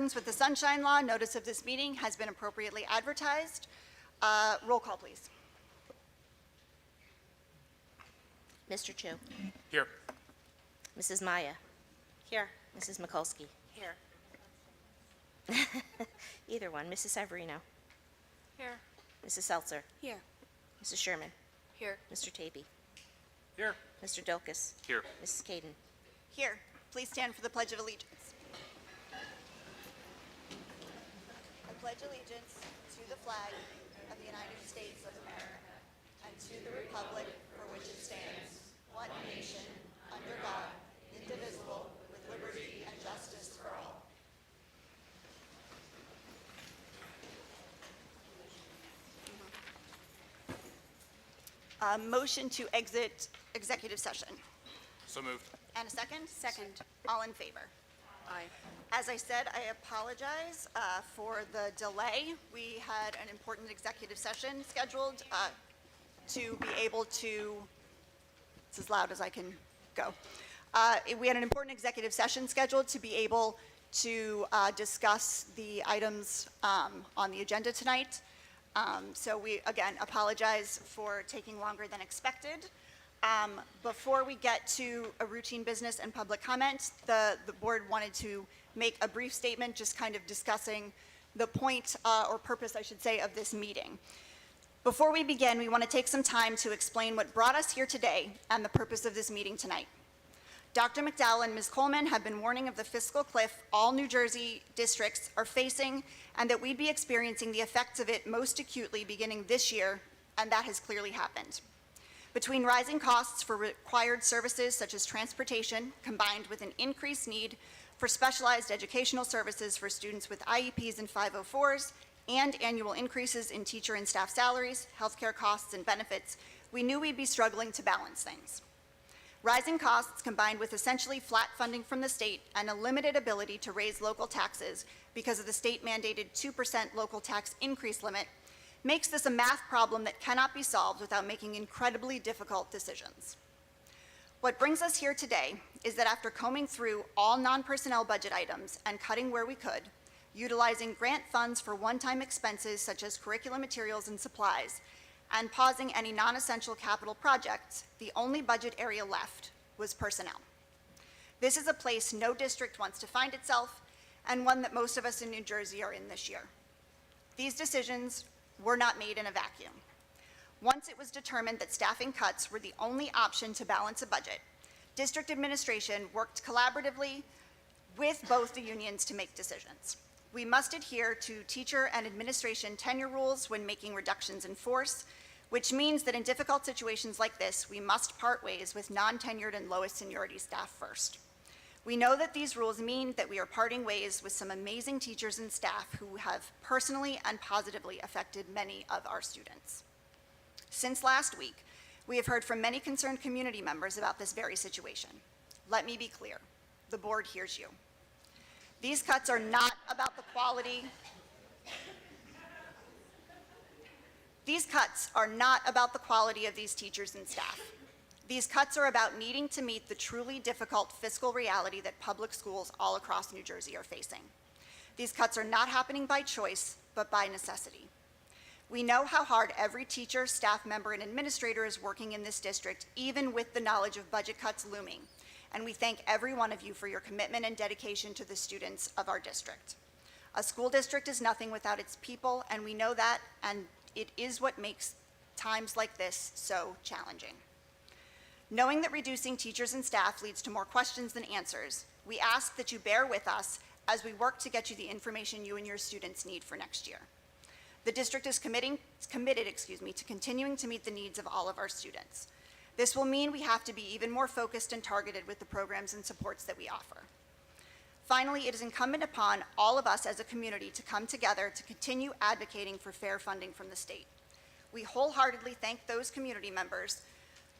accordance with the Sunshine Law, notice of this meeting has been appropriately advertised. Roll call, please. Mr. Chu. Here. Mrs. Maya. Here. Mrs. Mikulski. Here. Either one. Mrs. Savarino. Here. Mrs. Seltzer. Here. Mrs. Sherman. Here. Mr. Tapey. Here. Mr. Dulkis. Here. Mrs. Caden. Here, please stand for the Pledge of Allegiance. I pledge allegiance to the flag of the United States of America and to the republic for which it stands, one nation, under God, indivisible, with liberty and justice for all. Motion to exit executive session. So moved. And a second? Second. All in favor? Aye. As I said, I apologize for the delay. We had an important executive session scheduled to be able to, it's as loud as I can go. We had an important executive session scheduled to be able to discuss the items on the agenda tonight. So we, again, apologize for taking longer than expected. Before we get to a routine business and public comment, the board wanted to make a brief statement just kind of discussing the point or purpose, I should say, of this meeting. Before we begin, we want to take some time to explain what brought us here today and the purpose of this meeting tonight. Dr. McDowell and Ms. Coleman have been warning of the fiscal cliff all New Jersey districts are facing and that we'd be experiencing the effects of it most acutely beginning this year, and that has clearly happened. Between rising costs for required services such as transportation, combined with an increased need for specialized educational services for students with IEPs and 504s, and annual increases in teacher and staff salaries, healthcare costs, and benefits, we knew we'd be struggling to balance things. Rising costs combined with essentially flat funding from the state and a limited ability to raise local taxes because of the state-mandated 2% local tax increase limit makes this a math problem that cannot be solved without making incredibly difficult decisions. What brings us here today is that after combing through all non-personnel budget items and cutting where we could, utilizing grant funds for one-time expenses such as curriculum materials and supplies, and pausing any non-essential capital projects, the only budget area left was personnel. This is a place no district wants to find itself, and one that most of us in New Jersey are in this year. These decisions were not made in a vacuum. Once it was determined that staffing cuts were the only option to balance a budget, district administration worked collaboratively with both the unions to make decisions. We must adhere to teacher and administration tenure rules when making reductions in force, which means that in difficult situations like this, we must part ways with non-tenured and lowest seniority staff first. We know that these rules mean that we are parting ways with some amazing teachers and staff who have personally and positively affected many of our students. Since last week, we have heard from many concerned community members about this very situation. Let me be clear, the board hears you. These cuts are not about the quality. These cuts are not about the quality of these teachers and staff. These cuts are about needing to meet the truly difficult fiscal reality that public schools all across New Jersey are facing. These cuts are not happening by choice, but by necessity. We know how hard every teacher, staff member, and administrator is working in this district, even with the knowledge of budget cuts looming. And we thank every one of you for your commitment and dedication to the students of our district. A school district is nothing without its people, and we know that, and it is what makes times like this so challenging. Knowing that reducing teachers and staff leads to more questions than answers, we ask that you bear with us as we work to get you the information you and your students need for next year. The district is committed to continuing to meet the needs of all of our students. This will mean we have to be even more focused and targeted with the programs and supports that we offer. Finally, it is incumbent upon all of us as a community to come together to continue advocating for fair funding from the state. We wholeheartedly thank those community members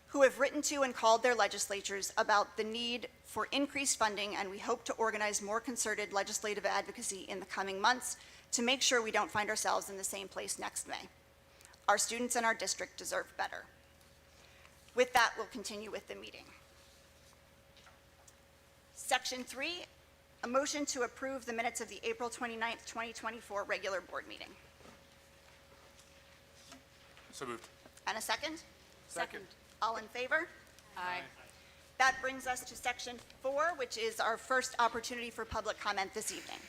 who have written to and called their legislatures about the need for increased funding, and we hope to organize more concerted legislative advocacy in the coming months to make sure we don't find ourselves in the same place next May. Our students and our district deserve better. With that, we'll continue with the meeting. Section 3, A motion to approve the minutes of the April 29th, 2024 regular board meeting. So moved. And a second? Second. All in favor? Aye. That brings us to section 4, which is our first opportunity for public comment this evening.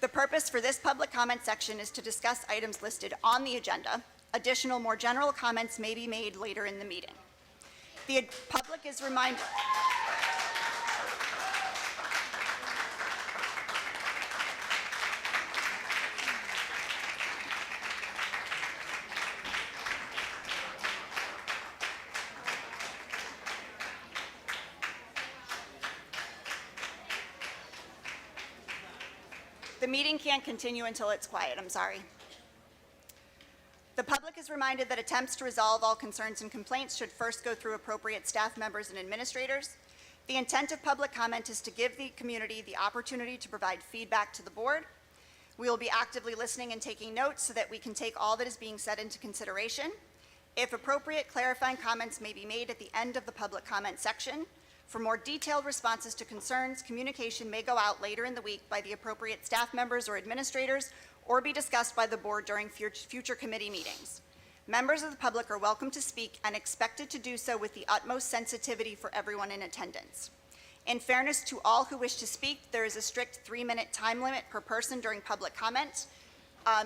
The purpose for this public comment section is to discuss items listed on the agenda. Additional, more general comments may be made later in the meeting. The public is reminded. The meeting can't continue until it's quiet, I'm sorry. The public is reminded that attempts to resolve all concerns and complaints should first go through appropriate staff members and administrators. The intent of public comment is to give the community the opportunity to provide feedback to the board. We will be actively listening and taking notes so that we can take all that is being said into consideration. If appropriate, clarifying comments may be made at the end of the public comment section. For more detailed responses to concerns, communication may go out later in the week by the appropriate staff members or administrators, or be discussed by the board during future committee meetings. Members of the public are welcome to speak and expected to do so with the utmost sensitivity for everyone in attendance. In fairness to all who wish to speak, there is a strict 3-minute time limit per person during public comment.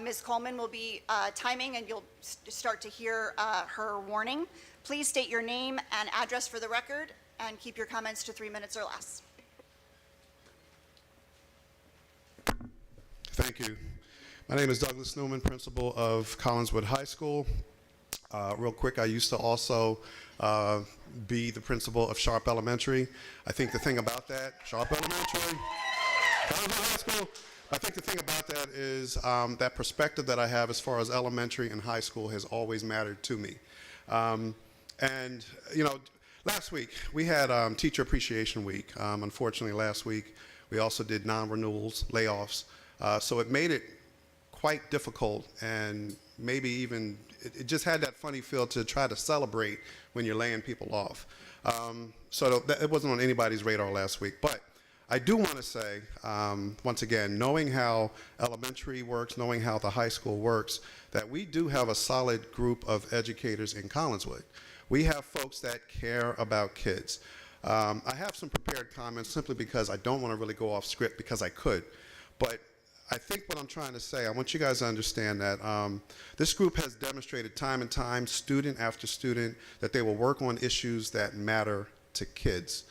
Ms. Coleman will be timing, and you'll start to hear her warning. Please state your name and address for the record, and keep your comments to 3 minutes or less. Thank you. My name is Douglas Newman, principal of Collingswood High School. Real quick, I used to also be the principal of Sharp Elementary. I think the thing about that, Sharp Elementary, Collingswood High School, I think the thing about that is that perspective that I have as far as elementary and high school has always mattered to me. And, you know, last week, we had Teacher Appreciation Week. Unfortunately, last week, we also did non-renewals, layoffs. So it made it quite difficult, and maybe even, it just had that funny feel to try to celebrate when you're laying people off. So it wasn't on anybody's radar last week. But I do want to say, once again, knowing how elementary works, knowing how the high school works, that we do have a solid group of educators in Collingswood. We have folks that care about kids. I have some prepared comments simply because I don't want to really go off script, because I could. But I think what I'm trying to say, I want you guys to understand that this group has demonstrated time and time, student after student, that they will work on issues that matter to kids.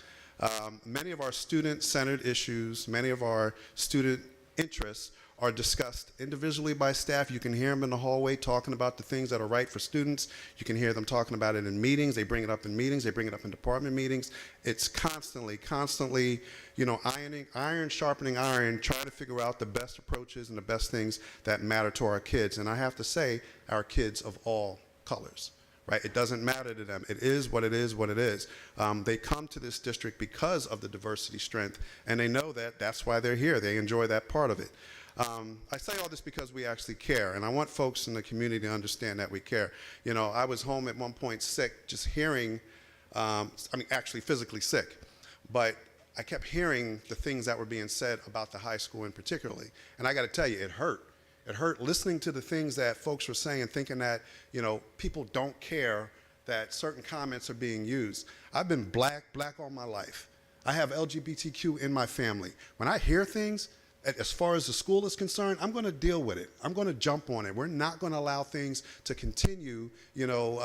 Many of our student-centered issues, many of our student interests are discussed individually by staff. You can hear them in the hallway talking about the things that are right for students. You can hear them talking about it in meetings. They bring it up in meetings. They bring it up in department meetings. It's constantly, you know, iron sharpening iron, trying to figure out the best approaches and the best things that matter to our kids. And I have to say, our kids of all colors. Right? It doesn't matter to them. It is what it is, what it is. They come to this district because of the diversity strength, and they know that that's why they're here. They enjoy that part of it. I say all this because we actually care, and I want folks in the community to understand that we care. You know, I was home at one point sick, just hearing, actually physically sick, but I kept hearing the things that were being said about the high school in particularly, and I got to tell you, it hurt. It hurt listening to the things that folks were saying, thinking that, you know, people don't care that certain comments are being used. I've been black all my life. I have LGBTQ in my family. When I hear things, as far as the school is concerned, I'm going to deal with it. I'm going to jump on it. We're not going to allow things to continue, you know,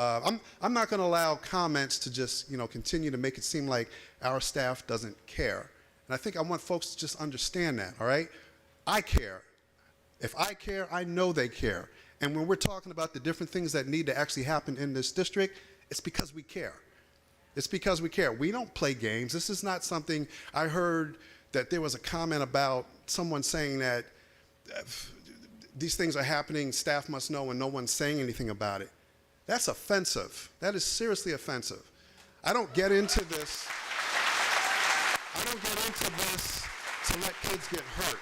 I'm not going to allow comments to just, you know, continue to make it seem like our staff doesn't care. And I think I want folks to just understand that, all right? I care. If I care, I know they care. And when we're talking about the different things that need to actually happen in this district, it's because we care. It's because we care. We don't play games. This is not something, I heard that there was a comment about someone saying that these things are happening, staff must know, and no one's saying anything about it. That's offensive. That is seriously offensive. I don't get into this. To let kids get hurt.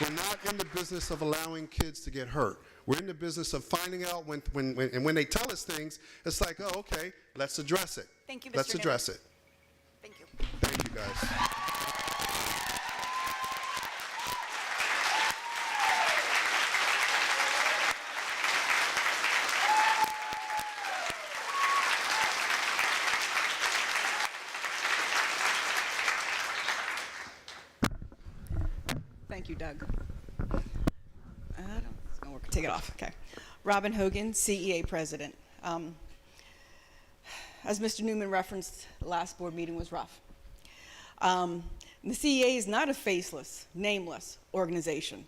We're not in the business of allowing kids to get hurt. We're in the business of finding out when they tell us things, it's like, oh, okay, let's address it. Thank you, Mr. Let's address it. Thank you. Thank you, guys. Doug. I don't, it's gonna work. Take it off. Okay. Robin Hogan, CEA President. As Mr. Newman referenced, the last board meeting was rough. The CEA is not a faceless, nameless organization.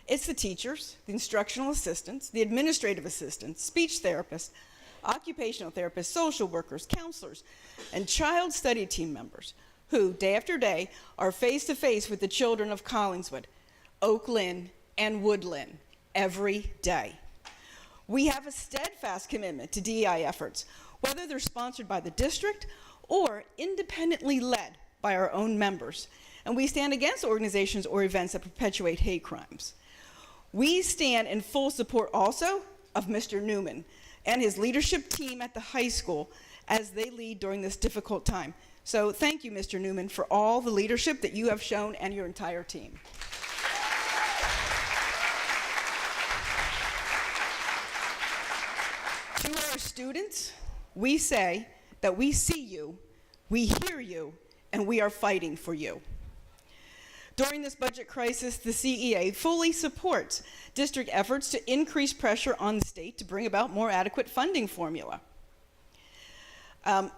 It's the teachers, the instructional assistants, the administrative assistants, speech therapists, occupational therapists, social workers, counselors, and child study team members who, day after day, are face-to-face with the children of Collingswood, Oak Lynn, and Woodland every day. We have a steadfast commitment to DEI efforts, whether they're sponsored by the district or independently led by our own members, and we stand against organizations or events that perpetuate hate crimes. We stand in full support also of Mr. Newman and his leadership team at the high school as they lead during this difficult time. So thank you, Mr. Newman, for all the leadership that you have shown and your entire team. To our students, we say that we see you, we hear you, and we are fighting for you. During this budget crisis, the CEA fully supports district efforts to increase pressure on the state to bring about more adequate funding formula. But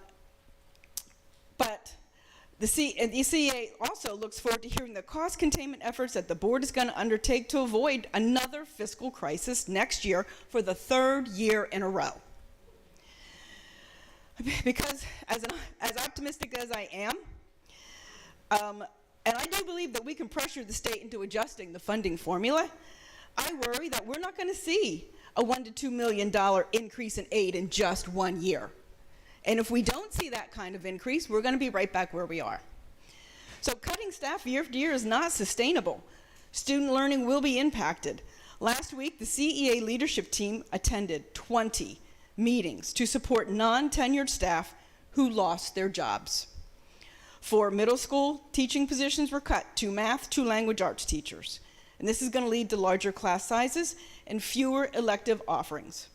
the CEA also looks forward to hearing the cost containment efforts that the board is going to undertake to avoid another fiscal crisis next year for the third year in a row. Because as optimistic as I am, and I do believe that we can pressure the state into adjusting the funding formula, I worry that we're not going to see a $1 to $2 million increase in aid in just 1 year. And if we don't see that kind of increase, we're going to be right back where we are. So cutting staff year after year is not sustainable. Student learning will be impacted. Last week, the CEA leadership team attended 20 meetings to support non-tenured staff who lost their jobs. 4 middle school teaching positions were cut, 2 math, 2 language arts teachers. And this is going to lead to larger class sizes and fewer elective offerings.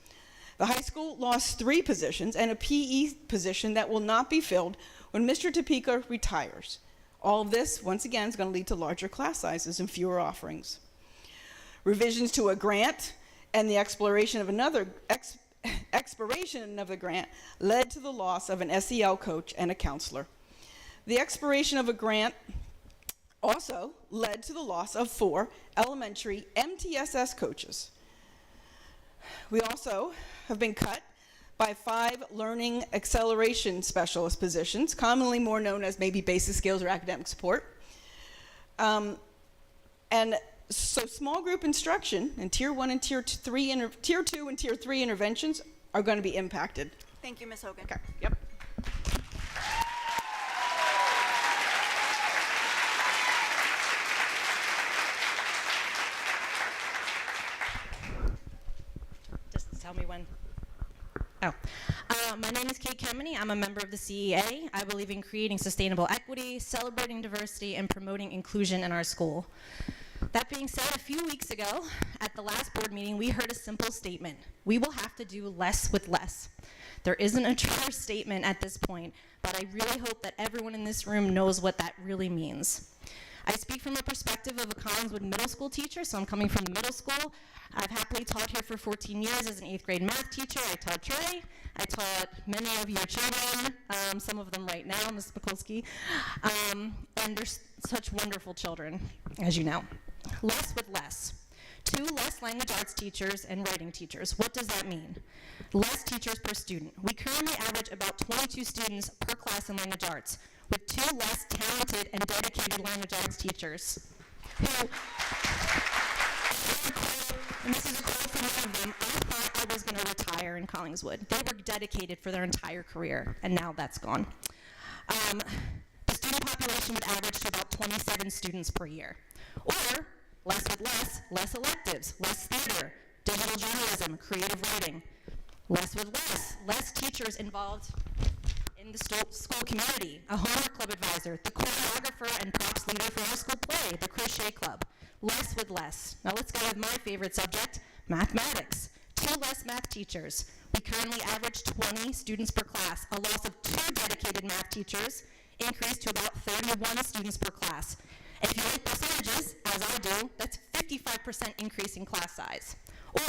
The high school lost 3 positions and a PE position that will not be filled when Mr. Topeka retires. All of this, once again, is going to lead to larger class sizes and fewer offerings. Revisions to a grant and the expiration of another grant led to the loss of an SEL coach and a counselor. The expiration of a grant also led to the loss of 4 elementary MTSS coaches. We also have been cut by 5 learning acceleration specialist positions, commonly more known as maybe basic skills or academic support. And so small group instruction and Tier 1 and Tier 2 and Tier 3 interventions are going to be impacted. Thank you, Ms. Hogan. Okay. Yep. Just tell me when. My name is Kate Kemeny. I'm a member of the CEA. I believe in creating sustainable equity, celebrating diversity, and promoting inclusion in our school. That being said, a few weeks ago, at the last board meeting, we heard a simple statement. We will have to do less with less. There isn't a truer statement at this point, but I really hope that everyone in this room knows what that really means. I speak from the perspective of a Collingswood middle school teacher, so I'm coming from the middle school. I've happily taught here for 14 years as an 8th grade math teacher. I taught Trey. I taught many of your children, some of them right now, Ms. Mikulski. And they're such wonderful children, as you know. Less with less. 2 less language arts teachers and writing teachers. What does that mean? Less teachers per student. We currently average about 22 students per class in language arts, with 2 less talented and dedicated language arts teachers who, and this is a quote from one of them, I thought I was going to retire in Collingswood. They were dedicated for their entire career, and now that's gone. The student population would average to about 27 students per year. Or, less with less electives, less theater, digital journalism, creative writing. Less with less teachers involved in the school community, a homework club advisor, the choreographer and props leader for our school play, the crochet club. Less with less. Now let's go with my favorite subject, mathematics. 2 less math teachers. We currently average 20 students per class. A loss of 2 dedicated math teachers increased to about 31 students per class. If you like percentages, as I do, that's 55% increase in class size. Or,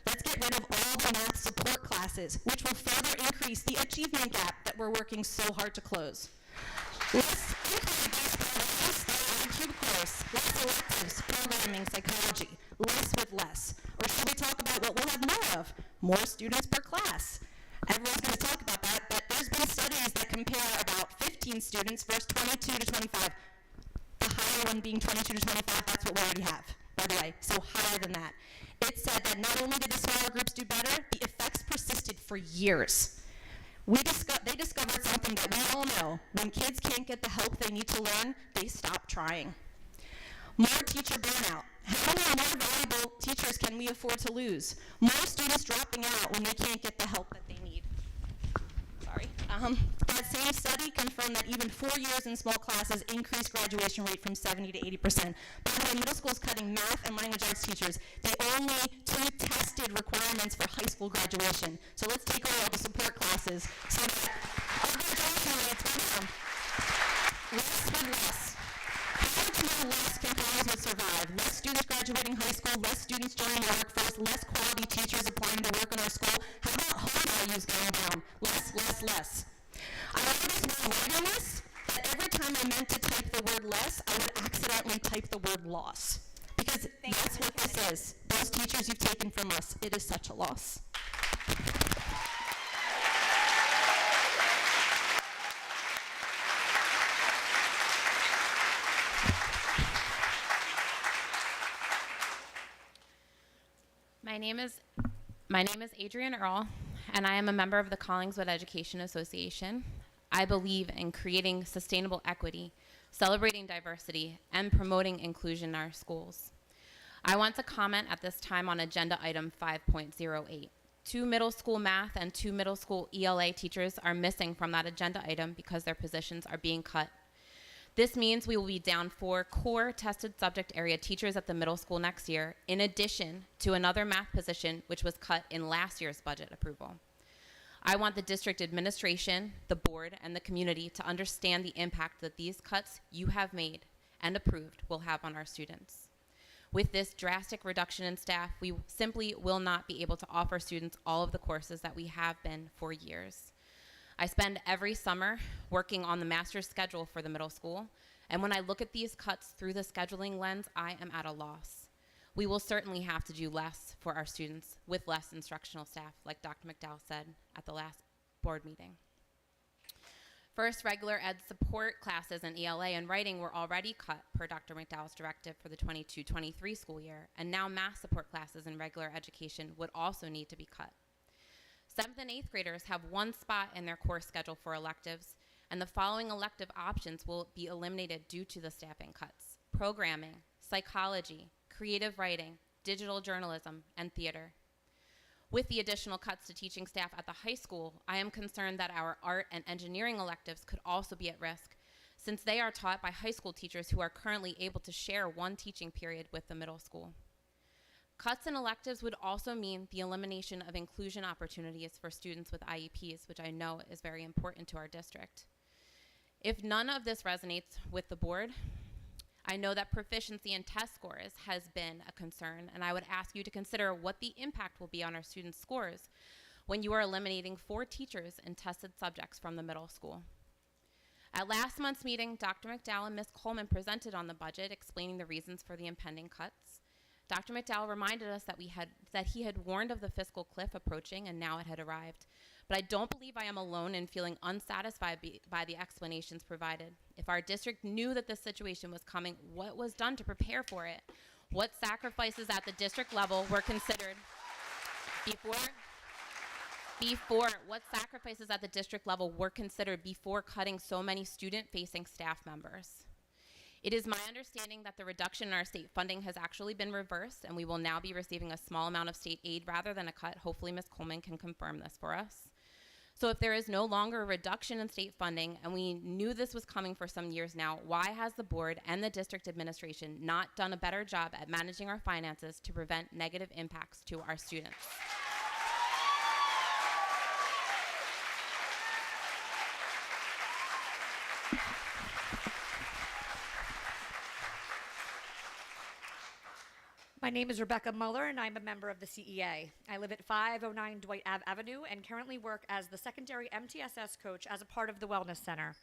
let's get rid of all the math support classes, which will further increase the achievement gap that we're working so hard to close. Less IQ course, less electives, programming, psychology, less with less. Or should we talk about what we'll have more of? More students per class. Everyone's going to talk about that, but there's been studies that compare about 15 students versus 22 to 25. The higher one being 22 to 25, that's what we already have, by the way, so higher than that. It said that not only did the smaller groups do better, the effects persisted for years. They discovered something that we all know. When kids can't get the help they need to learn, they stop trying. More teacher burnout. How many more valuable teachers can we afford to lose? More students dropping out when they can't get the help that they need. Sorry. That same study confirmed that even 4 years in small classes increased graduation rate from 70 to 80%. By the way, middle school is cutting math and language arts teachers. The only two tested requirements for high school graduation. So let's take away all the support classes so that our graduation rates go down. Less with less. How much more less can Collingswood survive? Less students graduating high school, less students joining the workforce, less quality teachers applying to work in our school. How about home values going down? Less, less, less. I noticed while writing this that every time I meant to type the word less, I would accidentally type the word loss. Because that's what this is. Those teachers you've taken from us, it is such a loss. My name is Adrienne Earle, and I am a member of the Collingswood Education Association. I believe in creating sustainable equity, celebrating diversity, and promoting inclusion in our schools. I want to comment at this time on agenda item 5.08. 2 middle school math and 2 middle school ELA teachers are missing from that agenda item because their positions are being cut. This means we will be down 4 core tested subject area teachers at the middle school next year, in addition to another math position which was cut in last year's budget approval. I want the district administration, the board, and the community to understand the impact that these cuts you have made and approved will have on our students. With this drastic reduction in staff, we simply will not be able to offer students all of the courses that we have been for years. I spend every summer working on the master's schedule for the middle school, and when I look at these cuts through the scheduling lens, I am at a loss. We will certainly have to do less for our students with less instructional staff, like Dr. McDowell said at the last board meeting. First, regular ed support classes in ELA and writing were already cut per Dr. McDowell's directive for the 22-23 school year, and now math support classes in regular education would also need to be cut. 7th and 8th graders have 1 spot in their course schedule for electives, and the following elective options will be eliminated due to the staffing cuts: programming, psychology, creative writing, digital journalism, and theater. With the additional cuts to teaching staff at the high school, I am concerned that our art and engineering electives could also be at risk, since they are taught by high school teachers who are currently able to share 1 teaching period with the middle school. Cuts in electives would also mean the elimination of inclusion opportunities for students with IEPs, which I know is very important to our district. If none of this resonates with the board, I know that proficiency in test scores has been a concern, and I would ask you to consider what the impact will be on our students' scores when you are eliminating 4 teachers in tested subjects from the middle school. At last month's meeting, Dr. McDowell and Ms. Coleman presented on the budget, explaining the reasons for the impending cuts. Dr. McDowell reminded us that he had warned of the fiscal cliff approaching, and now it had arrived. But I don't believe I am alone in feeling unsatisfied by the explanations provided. If our district knew that this situation was coming, what was done to prepare for it? What sacrifices at the district level were considered before cutting so many student-facing staff members? It is my understanding that the reduction in our state funding has actually been reversed, and we will now be receiving a small amount of state aid rather than a cut. Hopefully Ms. Coleman can confirm this for us. So if there is no longer a reduction in state funding, and we knew this was coming for some years now, why has the board and the district administration not done a better job at managing our finances to prevent negative impacts to our students? My name is Rebecca Muller, and I'm a member of the CEA. I live at 509 Dwight Avenue and currently work as the secondary MTSS coach as a part of the Wellness Center.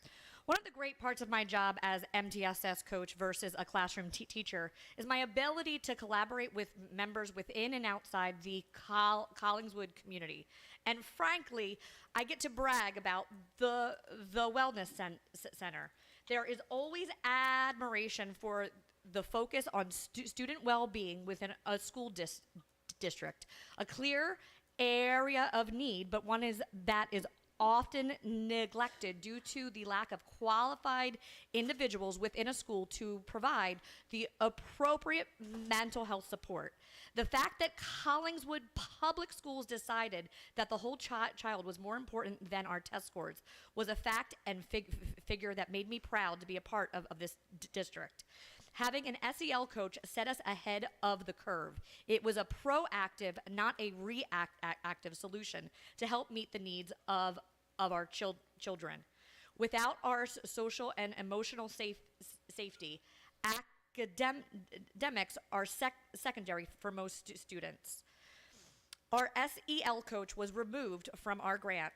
One of the great parts of my job as MTSS coach versus a classroom teacher is my ability to collaborate with members within and outside the Collingswood community. And frankly, I get to brag about the Wellness Center. There is always admiration for the focus on student well-being within a school district, a clear area of need, but one that is often neglected due to the lack of qualified individuals within a school to provide the appropriate mental health support. The fact that Collingswood Public Schools decided that the whole child was more important than our test scores was a fact and figure that made me proud to be a part of this district. Having an SEL coach set us ahead of the curve. It was a proactive, not a reactive solution to help meet the needs of our children. Without our social and emotional safety, academics are secondary for most students. Our SEL coach was removed from our grant.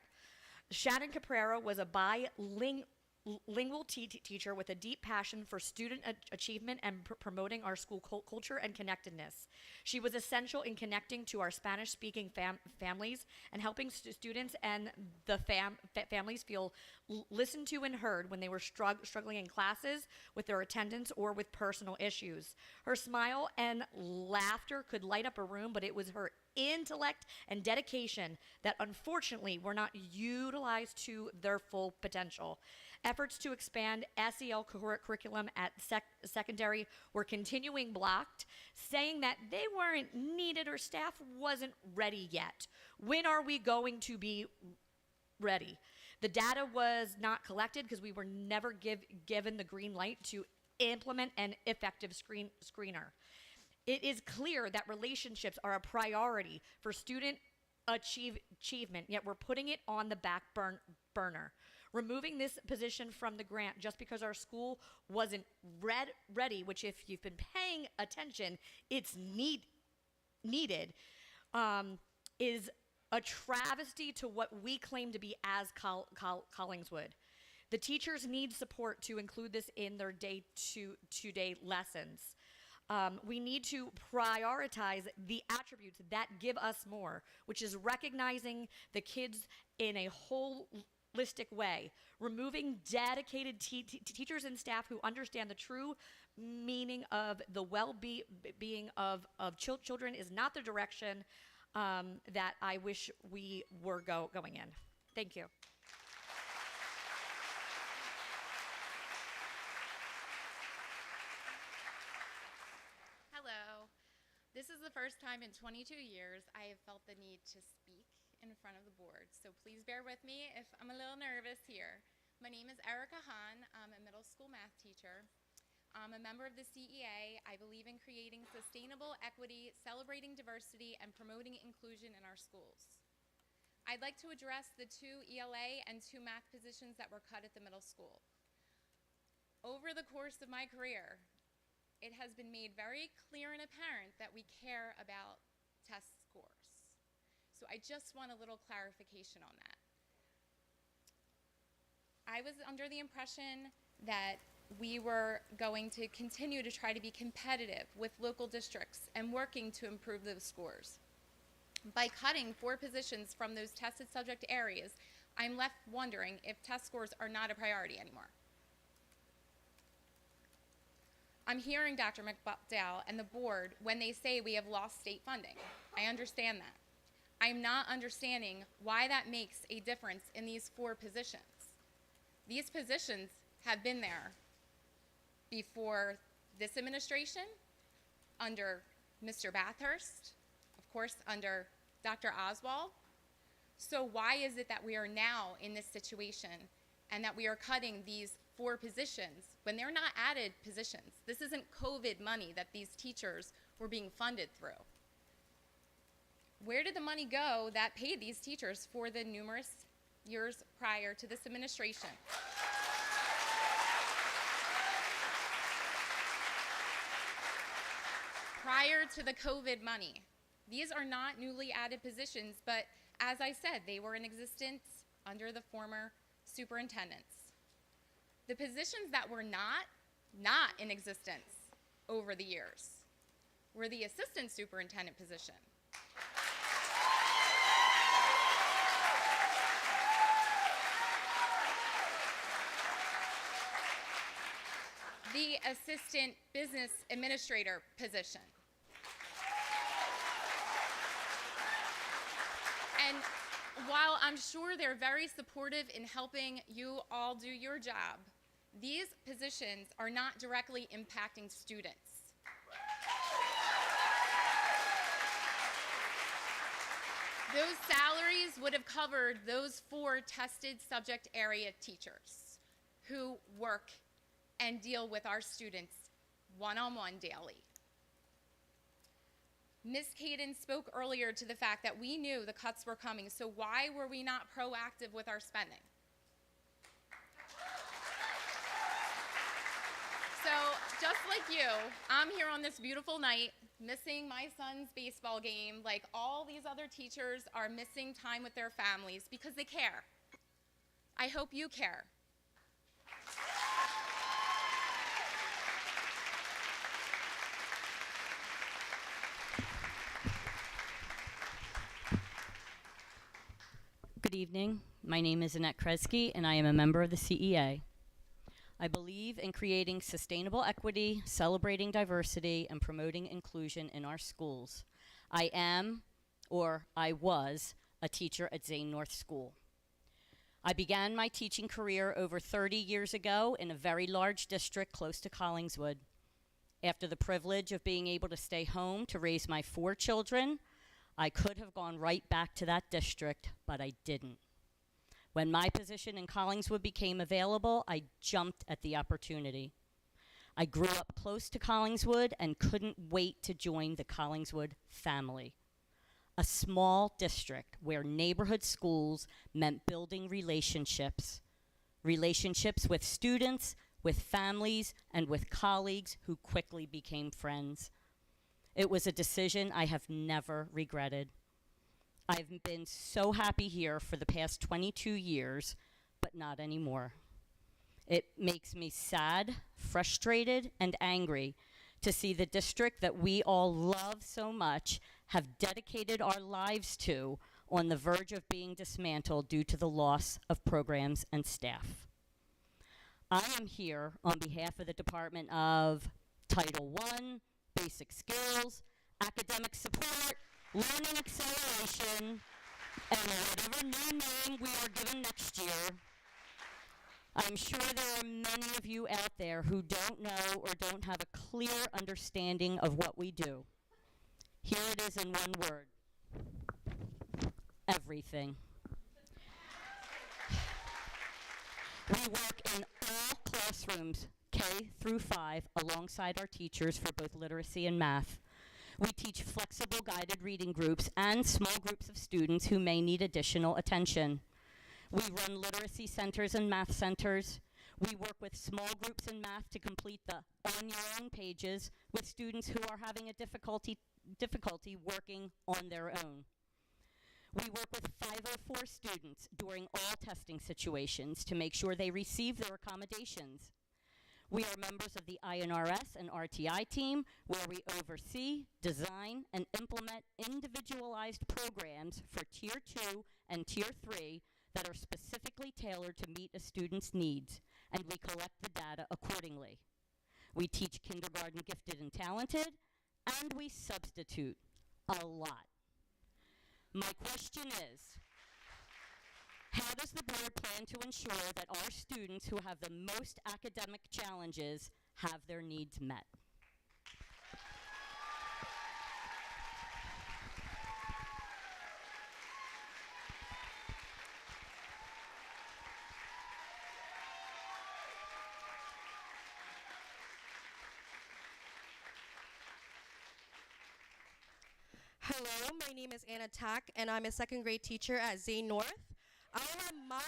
Shannon Caprera was a bilingual teacher with a deep passion for student achievement and promoting our school culture and connectedness. She was essential in connecting to our Spanish-speaking families and helping students and the families feel listened to and heard when they were struggling in classes, with their attendance, or with personal issues. Her smile and laughter could light up a room, but it was her intellect and dedication that unfortunately were not utilized to their full potential. Efforts to expand SEL curriculum at secondary were continuing blocked, saying that they weren't needed or staff wasn't ready yet. When are we going to be ready? The data was not collected because we were never given the green light to implement an effective screener. It is clear that relationships are a priority for student achievement, yet we're putting it on the back burner. Removing this position from the grant just because our school wasn't ready, which if you've been paying attention, it's needed, is a travesty to what we claim to be as Collingswood. The teachers need support to include this in their day-to-day lessons. We need to prioritize the attributes that give us more, which is recognizing the kids in a holistic way, removing dedicated teachers and staff who understand the true meaning of the well-being of children is not the direction that I wish we were going in. Thank you. Hello. This is the first time in 22 years I have felt the need to speak in front of the board, so please bear with me if I'm a little nervous here. My name is Erica Hahn. I'm a middle school math teacher. I'm a member of the CEA. I believe in creating sustainable equity, celebrating diversity, and promoting inclusion in our schools. I'd like to address the 2 ELA and 2 math positions that were cut at the middle school. Over the course of my career, it has been made very clear and apparent that we care about test scores. So I just want a little clarification on that. I was under the impression that we were going to continue to try to be competitive with local districts and working to improve those scores. By cutting 4 positions from those tested subject areas, I'm left wondering if test scores are not a priority anymore. I'm hearing Dr. McDowell and the board when they say we have lost state funding. I understand that. I'm not understanding why that makes a difference in these 4 positions. These positions have been there before this administration, under Mr. Bathurst, of course under Dr. Oswald. So why is it that we are now in this situation and that we are cutting these 4 positions when they're not added positions? This isn't COVID money that these teachers were being funded through. Where did the money go that paid these teachers for the numerous years prior to this administration? prior to the COVID money. These are not newly added positions, but as I said, they were in existence under the former superintendents. The positions that were not in existence over the years were the assistant superintendent position, the assistant business administrator position, and while I'm sure they're very supportive in helping you all do your job, these positions are not directly impacting students. Those salaries would have covered those 4 tested subject area teachers who work and deal with our students one-on-one daily. Ms. Caden spoke earlier to the fact that we knew the cuts were coming, so why were we not proactive with our spending? So, just like you, I'm here on this beautiful night, missing my son's baseball game, like all these other teachers are missing time with their families because they care. I hope you care. Good evening. My name is Annette Kresge, and I am a member of the CEA. I believe in creating sustainable equity, celebrating diversity, and promoting inclusion in our schools. I am, or I was, a teacher at Zane North School. I began my teaching career over 30 years ago in a very large district close to Collingswood. After the privilege of being able to stay home to raise my 4 children, I could have gone right back to that district, but I didn't. When my position in Collingswood became available, I jumped at the opportunity. I grew up close to Collingswood and couldn't wait to join the Collingswood family. A small district where neighborhood schools meant building relationships. Relationships with students, with families, and with colleagues who quickly became friends. It was a decision I have never regretted. I've been so happy here for the past 22 years, but not anymore. It makes me sad, frustrated, and angry to see the district that we all love so much have dedicated our lives to on the verge of being dismantled due to the loss of programs and staff. I am here on behalf of the Department of Title I, Basic Skills, Academic Support, Learning Acceleration, and whatever new name we are given next year. I'm sure there are many of you out there who don't know or don't have a clear understanding of what we do. Here it is in one word: everything. We work in all classrooms, K through 5, alongside our teachers for both literacy and math. We teach flexible guided reading groups and small groups of students who may need additional attention. We run literacy centers and math centers. We work with small groups in math to complete the on your own pages with students who are having a difficulty working on their own. We work with 504 students during all testing situations to make sure they receive their accommodations. We are members of the INRS and RTI team, where we oversee, design, and implement individualized programs for Tier 2 and Tier 3 that are specifically tailored to meet a student's needs, and we collect the data accordingly. We teach kindergarten gifted and talented, and we substitute a lot. My question is, how does the board plan to ensure that our students who have the most academic challenges have their needs met? Hello, my name is Anna Tack, and I'm a second grade teacher at Zane North. I have my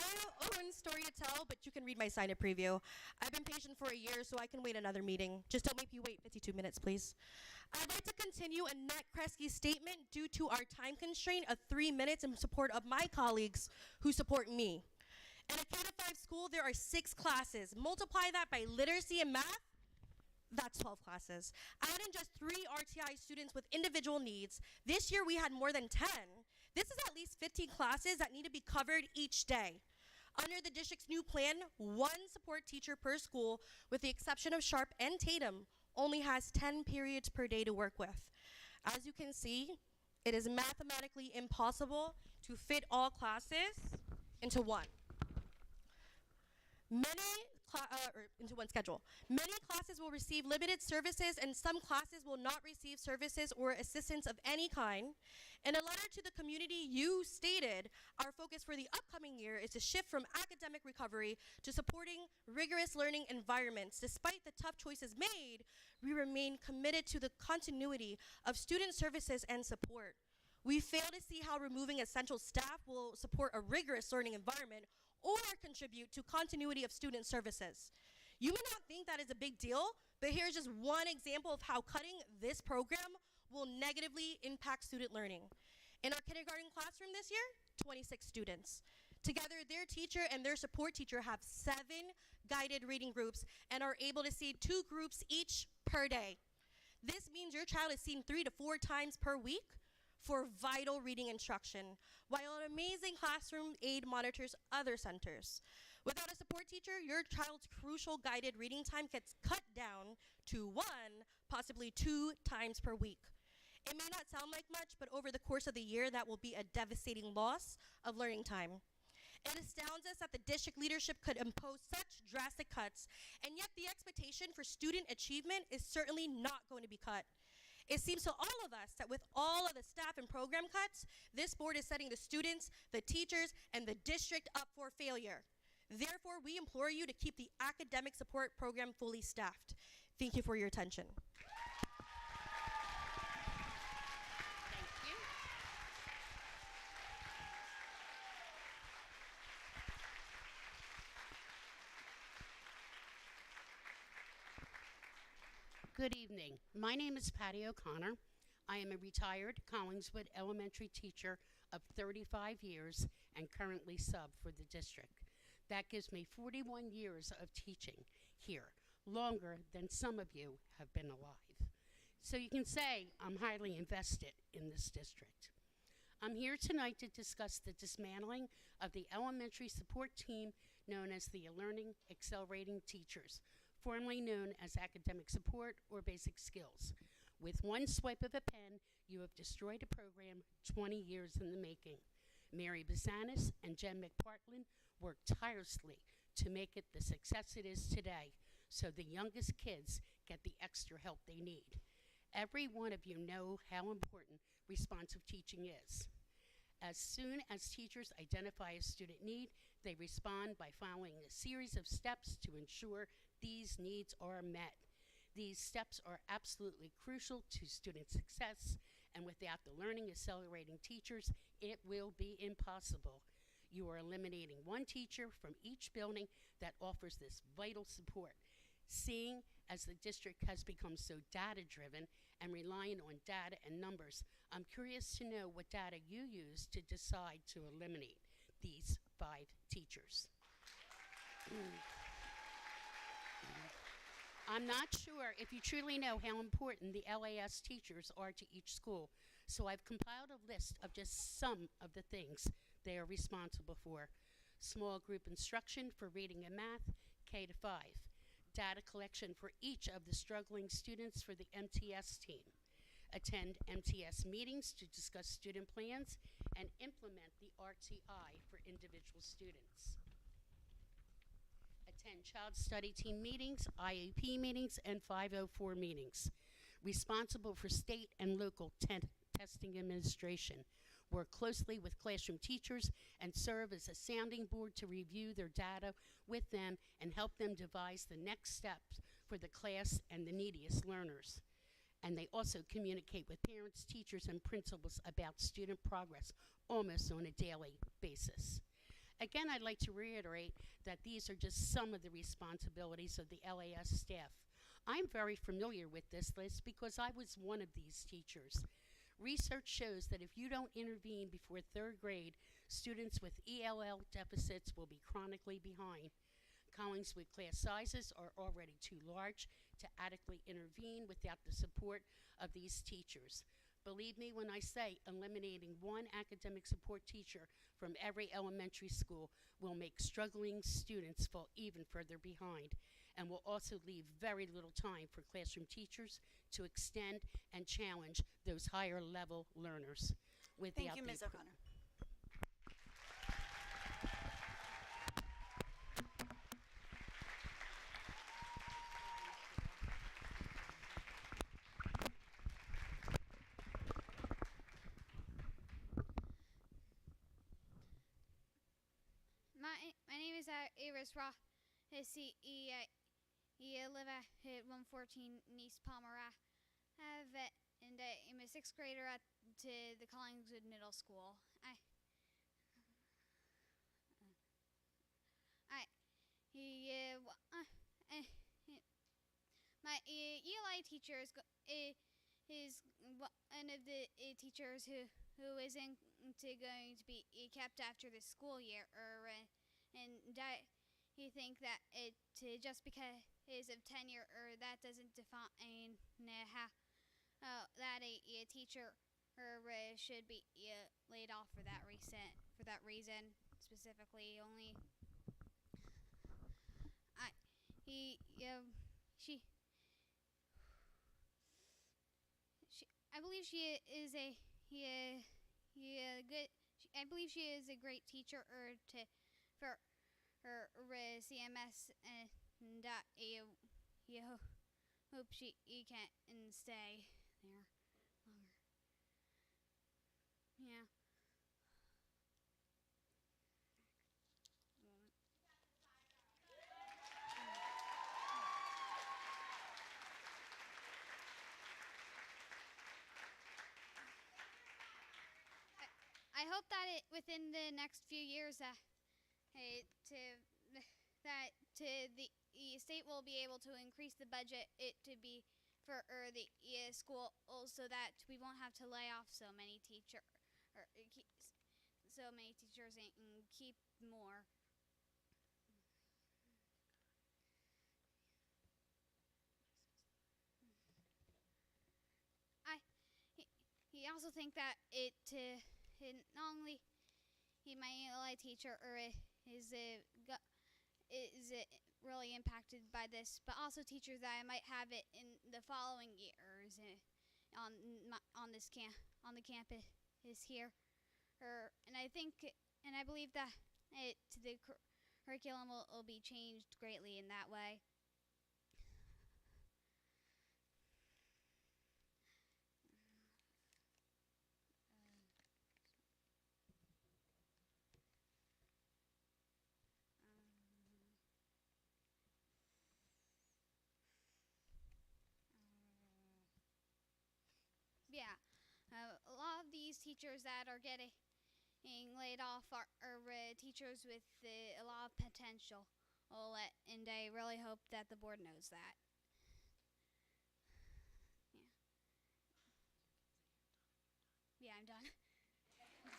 own story to tell, but you can read my sign-up preview. I've been patient for a year, so I can wait another meeting. Just don't make me wait 52 minutes, please. I'd like to continue Annette Kresge's statement due to our time constraint of 3 minutes in support of my colleagues who support me. In a K-5 school, there are 6 classes. Multiply that by literacy and math, that's 12 classes. Add in just 3 RTI students with individual needs. This year we had more than 10. This is at least 15 classes that need to be covered each day. Under the district's new plan, 1 support teacher per school, with the exception of Sharp and Tatum, only has 10 periods per day to work with. As you can see, it is mathematically impossible to fit all classes into one. Into one schedule. Many classes will receive limited services and some classes will not receive services or assistance of any kind. In a letter to the community, you stated, our focus for the upcoming year is to shift from academic recovery to supporting rigorous learning environments. Despite the tough choices made, we remain committed to the continuity of student services and support. We fail to see how removing essential staff will support a rigorous learning environment or contribute to continuity of student services. You may not think that is a big deal, but here's just one example of how cutting this program will negatively impact student learning. In our kindergarten classroom this year, 26 students. Together, their teacher and their support teacher have 7 guided reading groups and are able to see 2 groups each per day. This means your child is seen 3 to 4 times per week for vital reading instruction, while an amazing classroom aide monitors other centers. Without a support teacher, your child's crucial guided reading time gets cut down to 1, possibly 2 times per week. It may not sound like much, but over the course of the year, that will be a devastating loss of learning time. It astounds us that the district leadership could impose such drastic cuts, and yet the expectation for student achievement is certainly not going to be cut. It seems to all of us that with all of the staff and program cuts, this board is setting the students, the teachers, and the district up for failure. Therefore, we implore you to keep the academic support program fully staffed. Thank you for your attention. Thank you. Good evening. My name is Patty O'Connor. I am a retired Collingswood elementary teacher of 35 years and currently sub for the district. That gives me 41 years of teaching here, longer than some of you have been alive. So you can say I'm highly invested in this district. I'm here tonight to discuss the dismantling of the elementary support team known as the Learning Accelerating Teachers, formerly known as academic support or basic skills. With one swipe of a pen, you have destroyed a program 20 years in the making. Mary Basanis and Jen McPartland worked tirelessly to make it the success it is today, so the youngest kids get the extra help they need. Every one of you know how important responsive teaching is. As soon as teachers identify a student need, they respond by following a series of steps to ensure these needs are met. These steps are absolutely crucial to student success, and without the learning accelerating teachers, it will be impossible. You are eliminating one teacher from each building that offers this vital support. Seeing as the district has become so data-driven and relying on data and numbers, I'm curious to know what data you use to decide to eliminate these 5 teachers. I'm not sure if you truly know how important the LAS teachers are to each school, so I've compiled a list of just some of the things they are responsible for. Small group instruction for reading and math, K to 5. Data collection for each of the struggling students for the MTS team. Attend MTS meetings to discuss student plans and implement the RTI for individual students. Attend child study team meetings, IEP meetings, and 504 meetings. Responsible for state and local testing administration. Work closely with classroom teachers and serve as a sounding board to review their data with them and help them devise the next steps for the class and the neediest learners. And they also communicate with parents, teachers, and principals about student progress almost on a daily basis. Again, I'd like to reiterate that these are just some of the responsibilities of the LAS staff. I'm very familiar with this list because I was one of these teachers. Research shows that if you don't intervene before 3rd grade, students with ELL deficits will be chronically behind. Collingswood class sizes are already too large to adequately intervene without the support of these teachers. Believe me when I say eliminating one academic support teacher from every elementary school will make struggling students fall even further behind, and will also leave very little time for classroom teachers to extend and challenge those higher level learners. Thank you, Ms. O'Connor. My name is Iris Roth. I live at 114 East Palmer Ave, and I'm a 6th grader at the Collingswood Middle School. My ELI teacher is one of the teachers who isn't going to be kept after the school year, and you think that it just because of tenure or that doesn't define how that a teacher should be laid off for that reason specifically only. I believe she is a good. I believe she is a great teacher for CMS, and you hope she can stay there longer. Yeah. I hope that within the next few years the state will be able to increase the budget to be for the school, so that we won't have to lay off so many teachers and keep more. He also think that not only my ELI teacher is really impacted by this, but also teachers that I might have it in the following years on the campus here, and I believe that the curriculum will be changed greatly in that way. Yeah, a lot of these teachers that are getting laid off are teachers with a lot of potential, and I really hope that the board knows that. Yeah. Yeah, I'm done.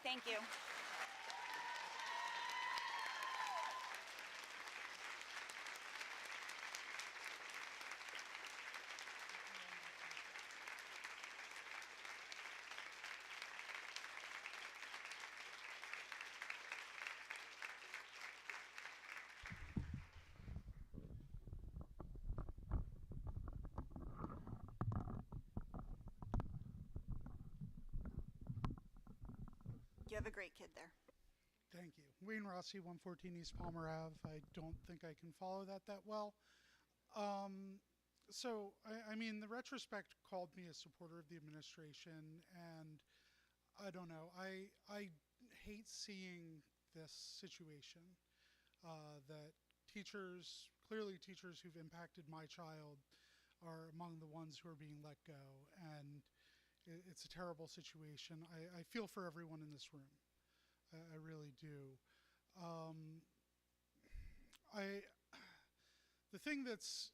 Thank you. You have a great kid there. Thank you. Wayne Rossi, 114 East Palmer Ave. I don't think I can follow that well. So, I mean, the retrospect called me a supporter of the administration, and I don't know. I hate seeing this situation that clearly teachers who've impacted my child are among the ones who are being let go, and it's a terrible situation. I feel for everyone in this room. I really do. The thing that's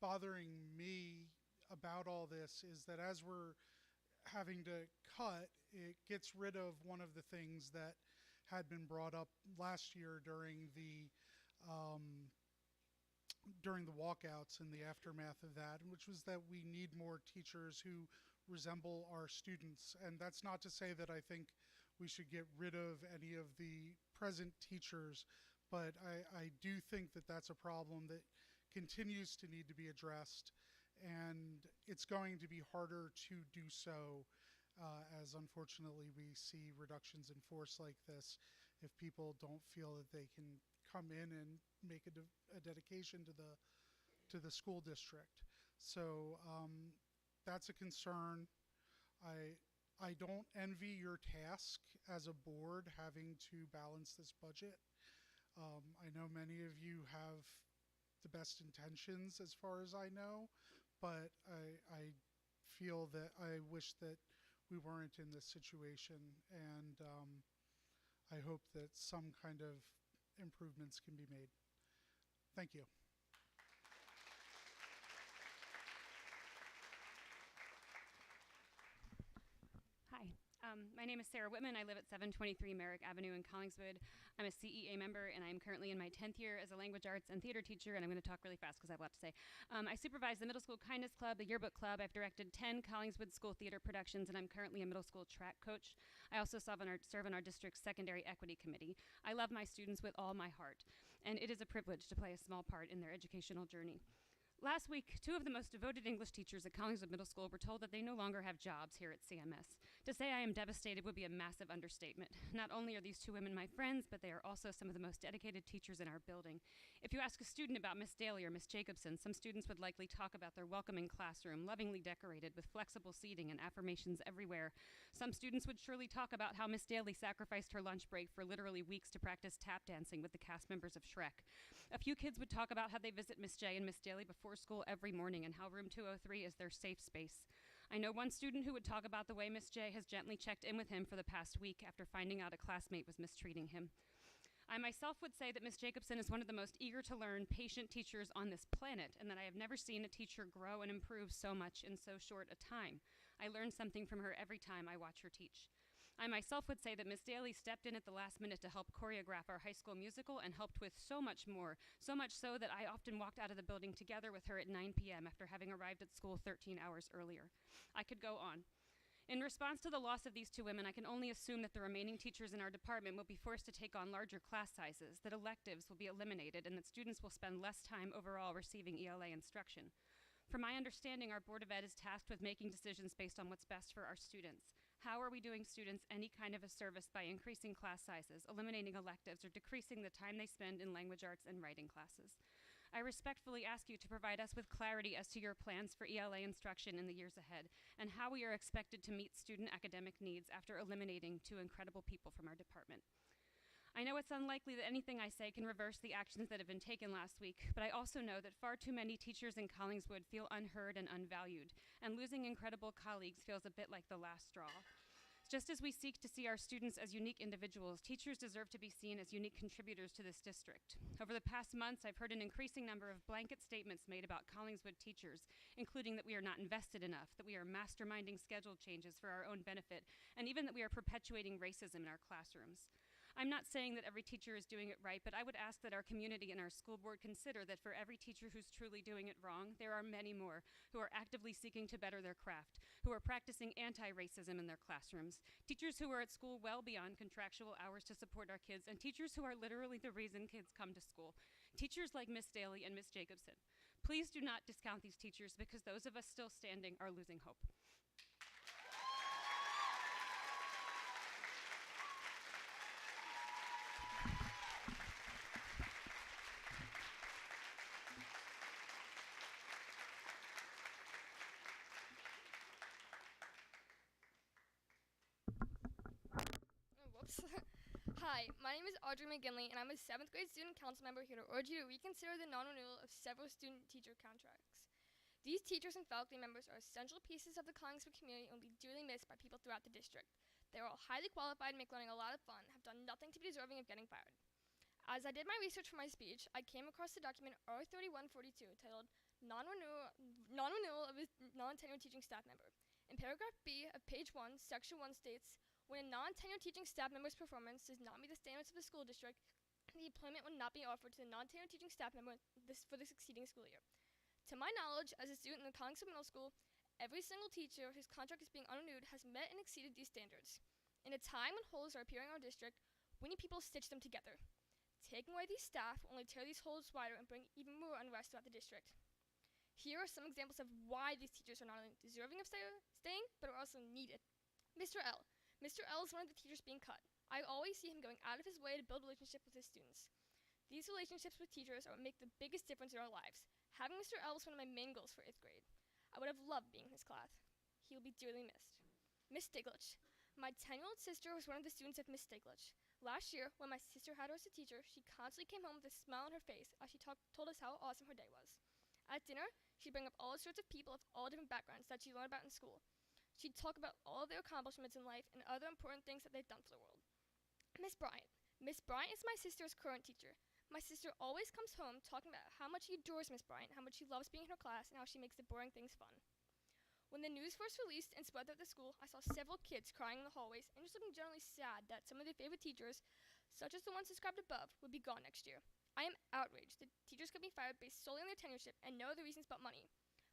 bothering me about all this is that as we're having to cut, it gets rid of one of the things that had been brought up last year during the walkouts and the aftermath of that, which was that we need more teachers who resemble our students. And that's not to say that I think we should get rid of any of the present teachers, but I do think that that's a problem that continues to need to be addressed, and it's going to be harder to do so as unfortunately we see reductions in force like this if people don't feel that they can come in and make a dedication to the school district. So that's a concern. I don't envy your task as a board having to balance this budget. I know many of you have the best intentions as far as I know, but I feel that I wish that we weren't in this situation, and I hope that some kind of improvements can be made. Thank you. Hi, my name is Sarah Whitman. I live at 723 Merrick Avenue in Collingswood. I'm a CEA member, and I'm currently in my 10th year as a language arts and theater teacher, and I'm going to talk really fast because I have a lot to say. I supervise the Middle School Kindness Club, the Yearbook Club. I've directed 10 Collingswood School theater productions, and I'm currently a middle school track coach. I also serve on our district's Secondary Equity Committee. I love my students with all my heart, and it is a privilege to play a small part in their educational journey. Last week, 2 of the most devoted English teachers at Collingswood Middle School were told that they no longer have jobs here at CMS. To say I am devastated would be a massive understatement. Not only are these 2 women my friends, but they are also some of the most dedicated teachers in our building. If you ask a student about Miss Daly or Miss Jacobson, some students would likely talk about their welcoming classroom, lovingly decorated with flexible seating and affirmations everywhere. Some students would surely talk about how Miss Daly sacrificed her lunch break for literally weeks to practice tap dancing with the cast members of Shrek. A few kids would talk about how they visit Miss J and Miss Daly before school every morning and how room 203 is their safe space. I know one student who would talk about the way Miss J has gently checked in with him for the past week after finding out a classmate was mistreating him. I myself would say that Miss Jacobson is one of the most eager to learn, patient teachers on this planet, and that I have never seen a teacher grow and improve so much in so short a time. I learn something from her every time I watch her teach. I myself would say that Miss Daly stepped in at the last minute to help choreograph our high school musical and helped with so much more, so much so that I often walked out of the building together with her at 9 p.m. after having arrived at school 13 hours earlier. I could go on. In response to the loss of these 2 women, I can only assume that the remaining teachers in our department will be forced to take on larger class sizes, that electives will be eliminated, and that students will spend less time overall receiving ELA instruction. From my understanding, our Board of Ed is tasked with making decisions based on what's best for our students. How are we doing students any kind of a service by increasing class sizes, eliminating electives, or decreasing the time they spend in language arts and writing classes? I respectfully ask you to provide us with clarity as to your plans for ELA instruction in the years ahead, and how we are expected to meet student academic needs after eliminating 2 incredible people from our department. I know it's unlikely that anything I say can reverse the actions that have been taken last week, but I also know that far too many teachers in Collingswood feel unheard and unvalued, and losing incredible colleagues feels a bit like the last straw. Just as we seek to see our students as unique individuals, teachers deserve to be seen as unique contributors to this district. Over the past months, I've heard an increasing number of blanket statements made about Collingswood teachers, including that we are not invested enough, that we are masterminding schedule changes for our own benefit, and even that we are perpetuating racism in our classrooms. I'm not saying that every teacher is doing it right, but I would ask that our community and our school board consider that for every teacher who's truly doing it wrong, there are many more who are actively seeking to better their craft, who are practicing anti-racism in their classrooms, teachers who are at school well beyond contractual hours to support our kids, and teachers who are literally the reason kids come to school. Teachers like Miss Daly and Miss Jacobson. Please do not discount these teachers, because those of us still standing are losing hope. Hi, my name is Audrey McGinley, and I'm a 7th grade student council member here to urge you to reconsider the non-renewal of several student-teacher contracts. These teachers and faculty members are essential pieces of the Collingswood community and will be dearly missed by people throughout the district. They are all highly qualified, make learning a lot of fun, have done nothing to be deserving of getting fired. As I did my research for my speech, I came across the document R3142 titled Non-Renewal of a Non-Tenured Teaching Staff Member. In paragraph B of page 1, section 1 states, when a non-tenured teaching staff member's performance does not meet the standards of the school district, the employment will not be offered to the non-tenured teaching staff member for the succeeding school year. To my knowledge, as a student in the Collingswood Middle School, every single teacher whose contract is being unrenewed has met and exceeded these standards. In a time when holes are appearing in our district, we need people to stitch them together. Taking away these staff will only tear these holes wider and bring even more unrest throughout the district. Here are some examples of why these teachers are not only deserving of staying, but are also needed. Mr. L. Mr. L is one of the teachers being cut. I always see him going out of his way to build relationships with his students. These relationships with teachers are what make the biggest difference in our lives. Having Mr. L was one of my main goals for 8th grade. I would have loved being in his class. He will be dearly missed. Miss Stiglich. My 10-year-old sister was one of the students of Miss Stiglich. Last year, when my sister had her as a teacher, she constantly came home with a smile on her face as she told us how awesome her day was. At dinner, she'd bring up all sorts of people of all different backgrounds that she learned about in school. She'd talk about all of their accomplishments in life and other important things that they've done for the world. Miss Bryant. Miss Bryant is my sister's current teacher. My sister always comes home talking about how much she adores Miss Bryant, how much she loves being in her class, and how she makes the boring things fun. When the news first released and spread throughout the school, I saw several kids crying in the hallways and just looking generally sad that some of their favorite teachers, such as the ones described above, would be gone next year. I am outraged that teachers could be fired based solely on their tenureship and no other reasons but money.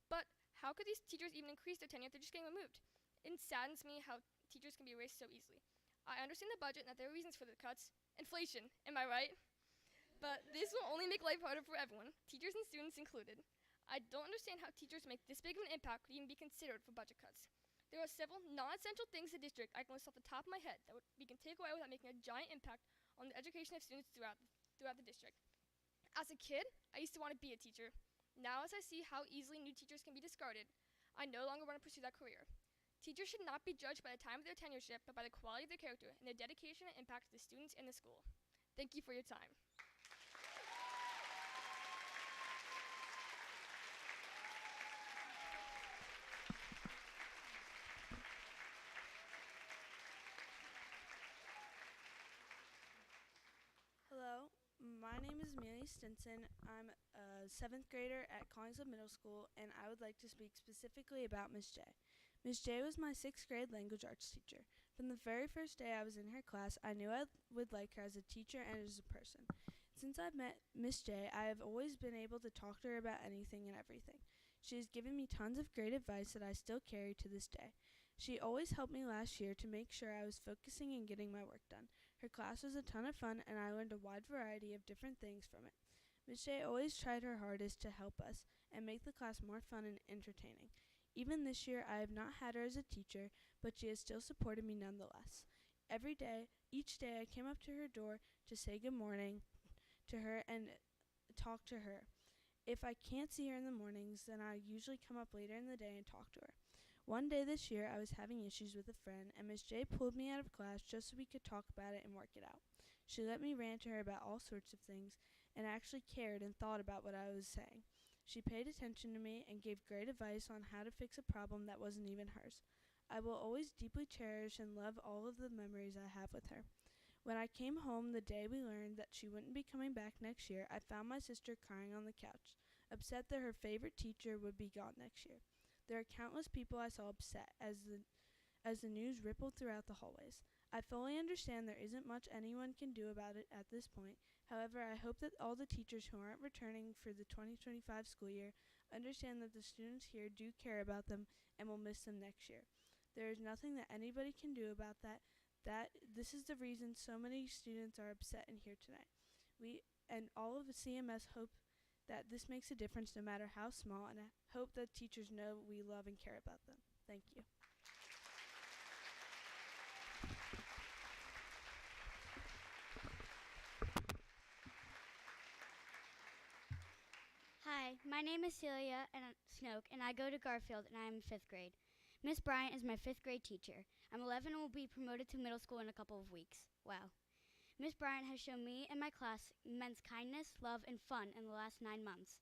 But how could these teachers even increase their tenure if they're just getting removed? It saddens me how teachers can be erased so easily. I understand the budget and that there are reasons for the cuts. Inflation, am I right? But this will only make life harder for everyone, teachers and students included. I don't understand how teachers make this big of an impact could even be considered for budget cuts. There are several non-essential things in the district I can list off the top of my head that we can take away without making a giant impact on the education of students throughout the district. As a kid, I used to want to be a teacher. Now, as I see how easily new teachers can be discarded, I no longer want to pursue that career. Teachers should not be judged by the time of their tenureship, but by the quality of their character and their dedication and impact to the students and the school. Thank you for your time. Hello, my name is Amelia Stinson. I'm a 7th grader at Collingswood Middle School, and I would like to speak specifically about Miss J. Miss J was my 6th grade language arts teacher. From the very first day I was in her class, I knew I would like her as a teacher and as a person. Since I've met Miss J, I have always been able to talk to her about anything and everything. She has given me tons of great advice that I still carry to this day. She always helped me last year to make sure I was focusing and getting my work done. Her class was a ton of fun, and I learned a wide variety of different things from it. Miss J always tried her hardest to help us and make the class more fun and entertaining. Even this year, I have not had her as a teacher, but she has still supported me nonetheless. Each day, I came up to her door to say good morning to her and talk to her. If I can't see her in the mornings, then I usually come up later in the day and talk to her. One day this year, I was having issues with a friend, and Miss J pulled me out of class just so we could talk about it and work it out. She let me rant to her about all sorts of things, and actually cared and thought about what I was saying. She paid attention to me and gave great advice on how to fix a problem that wasn't even hers. I will always deeply cherish and love all of the memories I have with her. When I came home the day we learned that she wouldn't be coming back next year, I found my sister crying on the couch, upset that her favorite teacher would be gone next year. There are countless people I saw upset as the news rippled throughout the hallways. I fully understand there isn't much anyone can do about it at this point. However, I hope that all the teachers who aren't returning for the 2025 school year understand that the students here do care about them and will miss them next year. There is nothing that anybody can do about that. This is the reason so many students are upset in here tonight. We and all of the CMS hope that this makes a difference no matter how small, and I hope that teachers know we love and care about them. Thank you. Hi, my name is Celia Snoke, and I go to Garfield, and I am in 5th grade. Miss Bryant is my 5th grade teacher. I'm 11 and will be promoted to middle school in a couple of weeks. Wow. Miss Bryant has shown me and my class immense kindness, love, and fun in the last 9 months.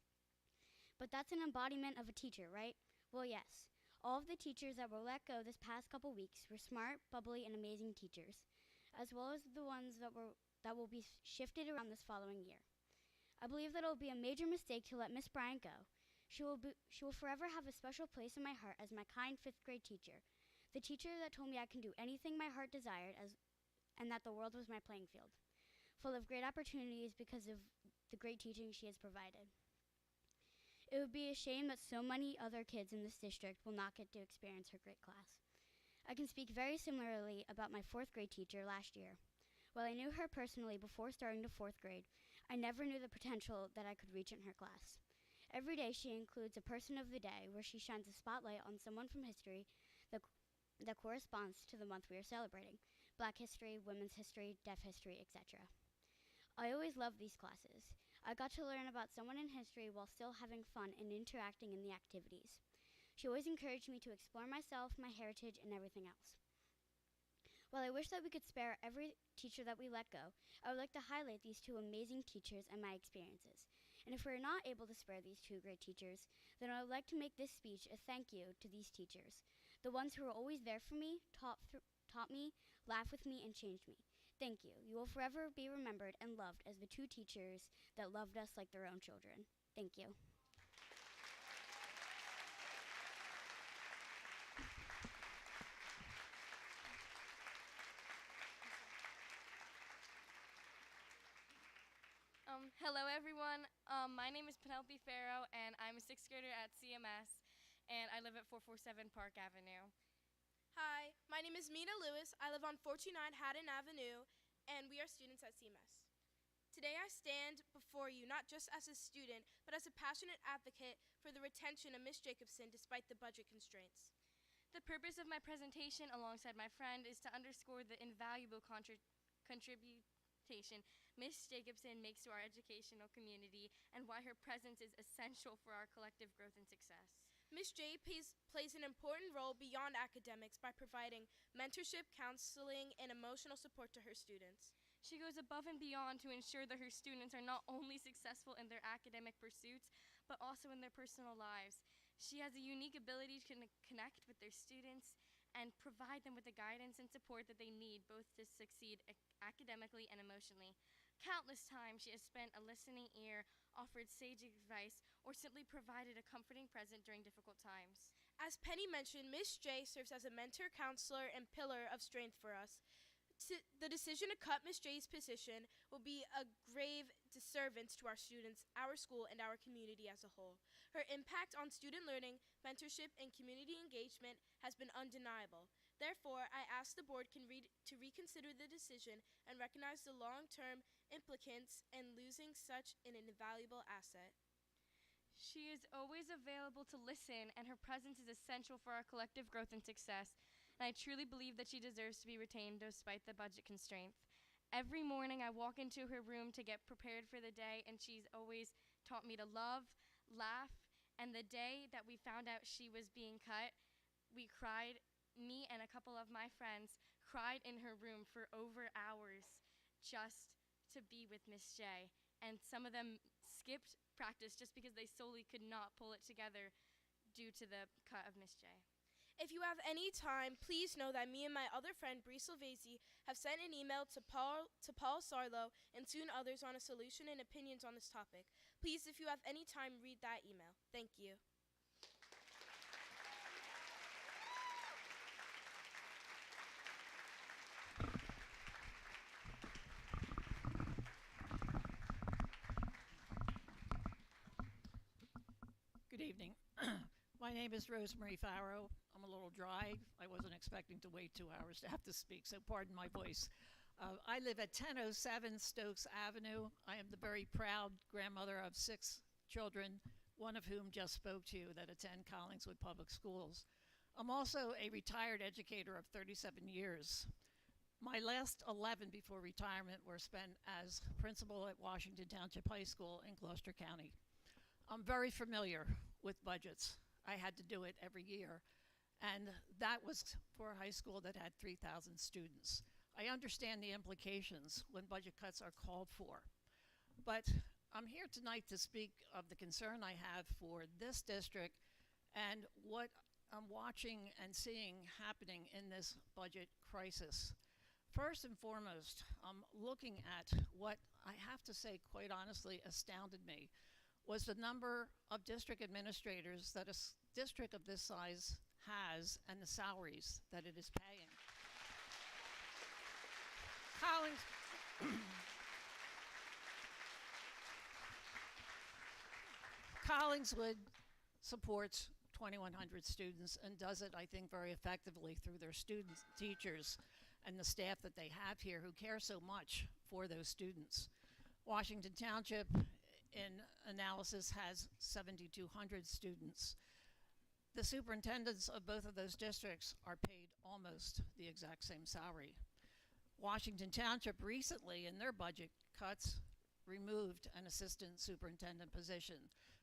But that's an embodiment of a teacher, right? Well, yes. All of the teachers that were let go this past couple weeks were smart, bubbly, and amazing teachers. as well as the ones that will be shifted around this following year. I believe that it will be a major mistake to let Miss Bryant go. She will forever have a special place in my heart as my kind 5th grade teacher, the teacher that told me I can do anything my heart desired and that the world was my playing field, full of great opportunities because of the great teaching she has provided. It would be a shame that so many other kids in this district will not get to experience her great class. I can speak very similarly about my 4th grade teacher last year. While I knew her personally before starting to 4th grade, I never knew the potential that I could reach in her class. Every day she includes a person of the day where she shines a spotlight on someone from history that corresponds to the month we are celebrating: Black history, women's history, deaf history, etc. I always loved these classes. I got to learn about someone in history while still having fun and interacting in the activities. She always encouraged me to explore myself, my heritage, and everything else. While I wish that we could spare every teacher that we let go, I would like to highlight these 2 amazing teachers and my experiences. And if we're not able to spare these 2 great teachers, then I would like to make this speech a thank you to these teachers, the ones who were always there for me, taught me, laughed with me, and changed me. Thank you. You will forever be remembered and loved as the 2 teachers that loved us like their own children. Thank you. Hello, everyone. My name is Penelope Farrow, and I'm a 6th grader at CMS, and I live at 447 Park Avenue. Hi, my name is Mina Lewis. I live on 429 Haddon Avenue, and we are students at CMS. Today I stand before you not just as a student, but as a passionate advocate for the retention of Miss Jacobson despite the budget constraints. The purpose of my presentation alongside my friend is to underscore the invaluable contribution Miss Jacobson makes to our educational community and why her presence is essential for our collective growth and success. Miss J plays an important role beyond academics by providing mentorship, counseling, and emotional support to her students. She goes above and beyond to ensure that her students are not only successful in their academic pursuits, but also in their personal lives. She has a unique ability to connect with their students and provide them with the guidance and support that they need both to succeed academically and emotionally. Countless times she has spent a listening ear, offered sage advice, or simply provided a comforting presence during difficult times. As Penny mentioned, Miss J serves as a mentor, counselor, and pillar of strength for us. The decision to cut Miss J's position will be a grave disservice to our students, our school, and our community as a whole. Her impact on student learning, mentorship, and community engagement has been undeniable. Therefore, I ask the board to reconsider the decision and recognize the long-term implications in losing such an invaluable asset. She is always available to listen, and her presence is essential for our collective growth and success. And I truly believe that she deserves to be retained despite the budget constraints. Every morning I walk into her room to get prepared for the day, and she's always taught me to love, laugh, and the day that we found out she was being cut, we cried. Me and a couple of my friends cried in her room for over hours just to be with Miss J. And some of them skipped practice just because they solely could not pull it together due to the cut of Miss J. If you have any time, please know that me and my other friend, Bree Silvesi, have sent an email to Paul Sarlo and soon others on a solution and opinions on this topic. Please, if you have any time, read that email. Thank you. Good evening. My name is Rosemary Farrow. I'm a little dry. I wasn't expecting to wait 2 hours to have to speak, so pardon my voice. I live at 1007 Stokes Avenue. I am the very proud grandmother of 6 children, one of whom just spoke to you, that attend Collingswood Public Schools. I'm also a retired educator of 37 years. My last 11 before retirement were spent as principal at Washington Township High School in Gloucester County. I'm very familiar with budgets. I had to do it every year, and that was for a high school that had 3,000 students. I understand the implications when budget cuts are called for, but I'm here tonight to speak of the concern I have for this district and what I'm watching and seeing happening in this budget crisis. First and foremost, looking at what I have to say, quite honestly, astounded me was the number of district administrators that a district of this size has and the salaries that it is paying. Collingswood supports 2,100 students and does it, I think, very effectively through their students, teachers, and the staff that they have here who care so much for those students. Washington Township, in analysis, has 7,200 students. The superintendents of both of those districts are paid almost the exact same salary. Washington Township recently, in their budget cuts, removed an assistant superintendent position.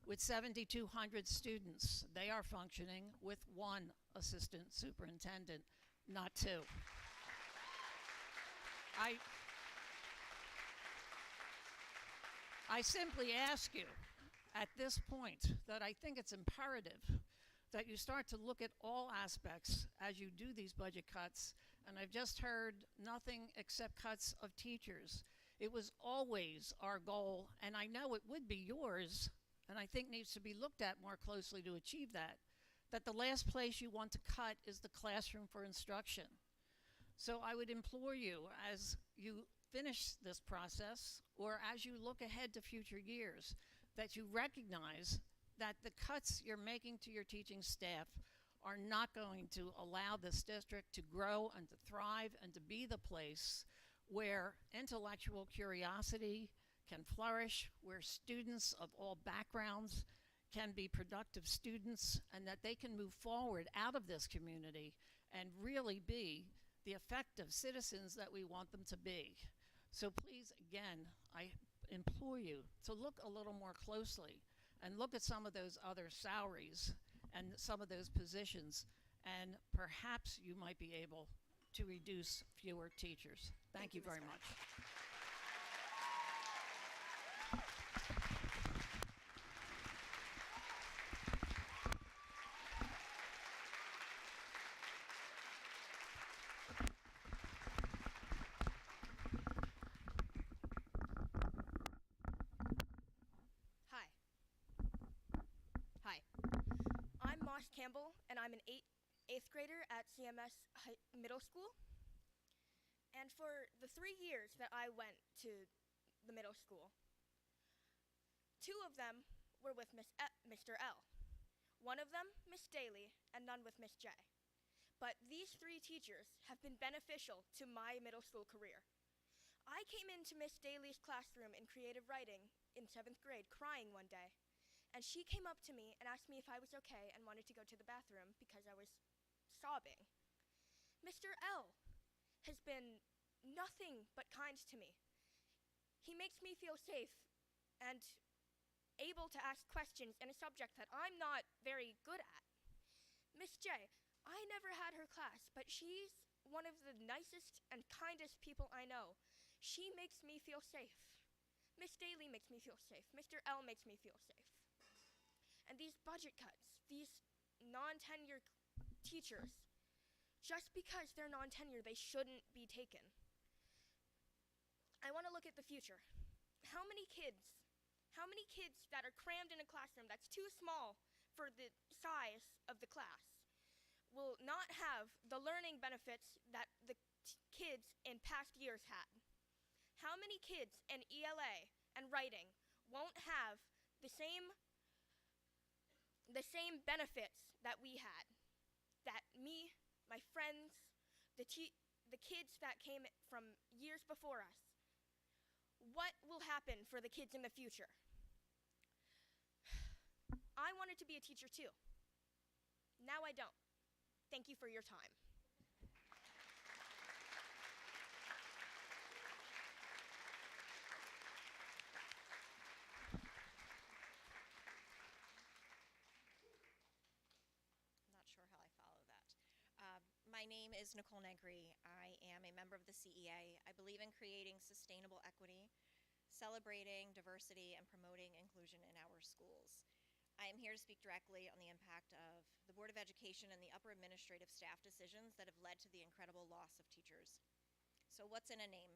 With 7,200 students, they are functioning with one assistant superintendent, not two. I simply ask you at this point that I think it's imperative that you start to look at all aspects as you do these budget cuts. And I've just heard nothing except cuts of teachers. It was always our goal, and I know it would be yours, and I think needs to be looked at more closely to achieve that the last place you want to cut is the classroom for instruction. So I would implore you, as you finish this process, or as you look ahead to future years, that you recognize that the cuts you're making to your teaching staff are not going to allow this district to grow and to thrive and to be the place where intellectual curiosity can flourish, where students of all backgrounds can be productive students, and that they can move forward out of this community and really be the effective citizens that we want them to be. So please, again, I implore you to look a little more closely and look at some of those other salaries and some of those positions, and perhaps you might be able to reduce fewer teachers. Thank you very much. Hi. Hi. I'm Mosh Campbell, and I'm an eighth grader at CMS Middle School. And for the 3 years that I went to the middle school, 2 of them were with Mr. L. 1 of them, Miss Daly, and none with Miss J. But these 3 teachers have been beneficial to my middle school career. I came into Miss Daly's classroom in creative writing in 7th grade crying one day, and she came up to me and asked me if I was okay and wanted to go to the bathroom because I was sobbing. Mr. L has been nothing but kind to me. He makes me feel safe and able to ask questions in a subject that I'm not very good at. Miss J, I never had her class, but she's one of the nicest and kindest people I know. She makes me feel safe. Miss Daly makes me feel safe. Mr. L makes me feel safe. And these budget cuts, these non-tenure teachers, just because they're non-tenure, they shouldn't be taken. I want to look at the future. How many kids that are crammed in a classroom that's too small for the size of the class will not have the learning benefits that the kids in past years had? How many kids in ELA and writing won't have the same benefits that we had, that me, my friends, the kids that came from years before us? What will happen for the kids in the future? I wanted to be a teacher too. Now I don't. Thank you for your time. Not sure how I follow that. My name is Nicole Negri. I am a member of the CEA. I believe in creating sustainable equity, celebrating diversity, and promoting inclusion in our schools. I am here to speak directly on the impact of the Board of Education and the upper administrative staff decisions that have led to the incredible loss of teachers. So what's in a name?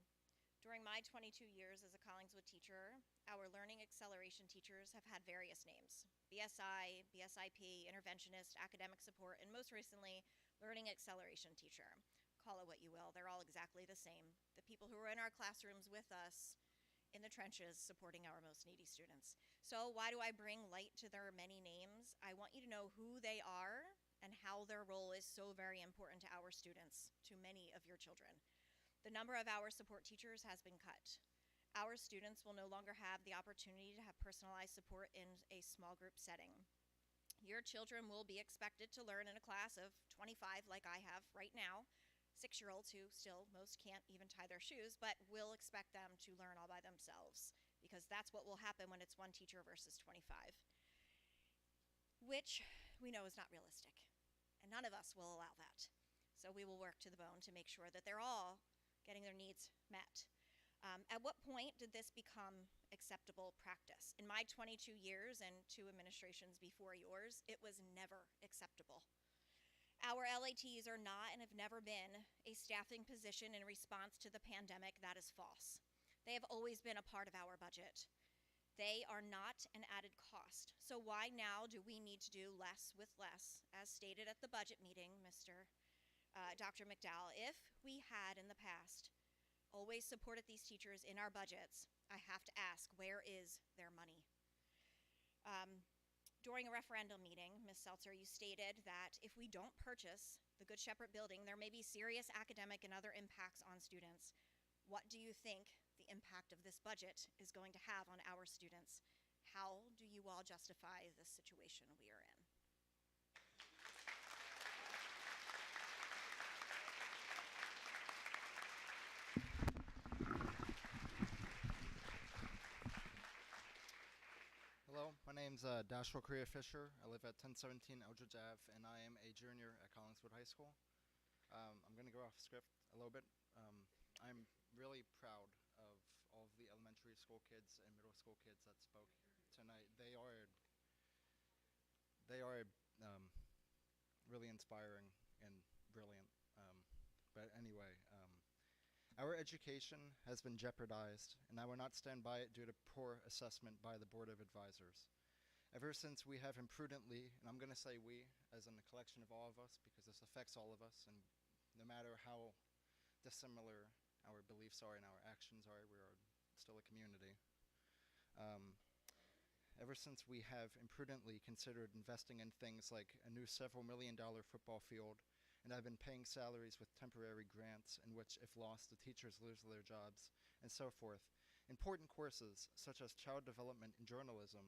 During my 22 years as a Collingswood teacher, our learning acceleration teachers have had various names: BSI, BSIP, interventionist, academic support, and most recently, learning acceleration teacher. Call it what you will, they're all exactly the same. The people who are in our classrooms with us in the trenches supporting our most needy students. So why do I bring light to their many names? I want you to know who they are and how their role is so very important to our students, to many of your children. The number of our support teachers has been cut. Our students will no longer have the opportunity to have personalized support in a small group setting. Your children will be expected to learn in a class of 25 like I have right now, 6-year-olds who still most can't even tie their shoes, but we'll expect them to learn all by themselves because that's what will happen when it's one teacher versus 25, which we know is not realistic, and none of us will allow that. So we will work to the bone to make sure that they're all getting their needs met. At what point did this become acceptable practice? In my 22 years and 2 administrations before yours, it was never acceptable. Our LATs are not and have never been a staffing position in response to the pandemic. That is false. They have always been a part of our budget. They are not an added cost. So why now do we need to do less with less, as stated at the budget meeting, Dr. McDowell? If we had in the past always supported these teachers in our budgets, I have to ask, where is their money? During a referendum meeting, Ms. Seltzer, you stated that if we don't purchase the Good Shepherd building, there may be serious academic and other impacts on students. What do you think the impact of this budget is going to have on our students? How do you all justify the situation we are in? Hello, my name's Dashwell Korea Fisher. I live at 1017 Eldridge Ave, and I am a junior at Collingswood High School. I'm going to go off script a little bit. I'm really proud of all of the elementary school kids and middle school kids that spoke tonight. They are really inspiring and brilliant. But anyway, our education has been jeopardized, and I will not stand by it due to poor assessment by the Board of Advisors. Ever since we have imprudently, and I'm going to say we, as in a collection of all of us, because this affects all of us, and no matter how dissimilar our beliefs are and our actions are, we are still a community. Ever since we have imprudently considered investing in things like a new several $million-dollar football field, and I've been paying salaries with temporary grants in which, if lost, the teachers lose their jobs, and so forth. Important courses, such as child development and journalism,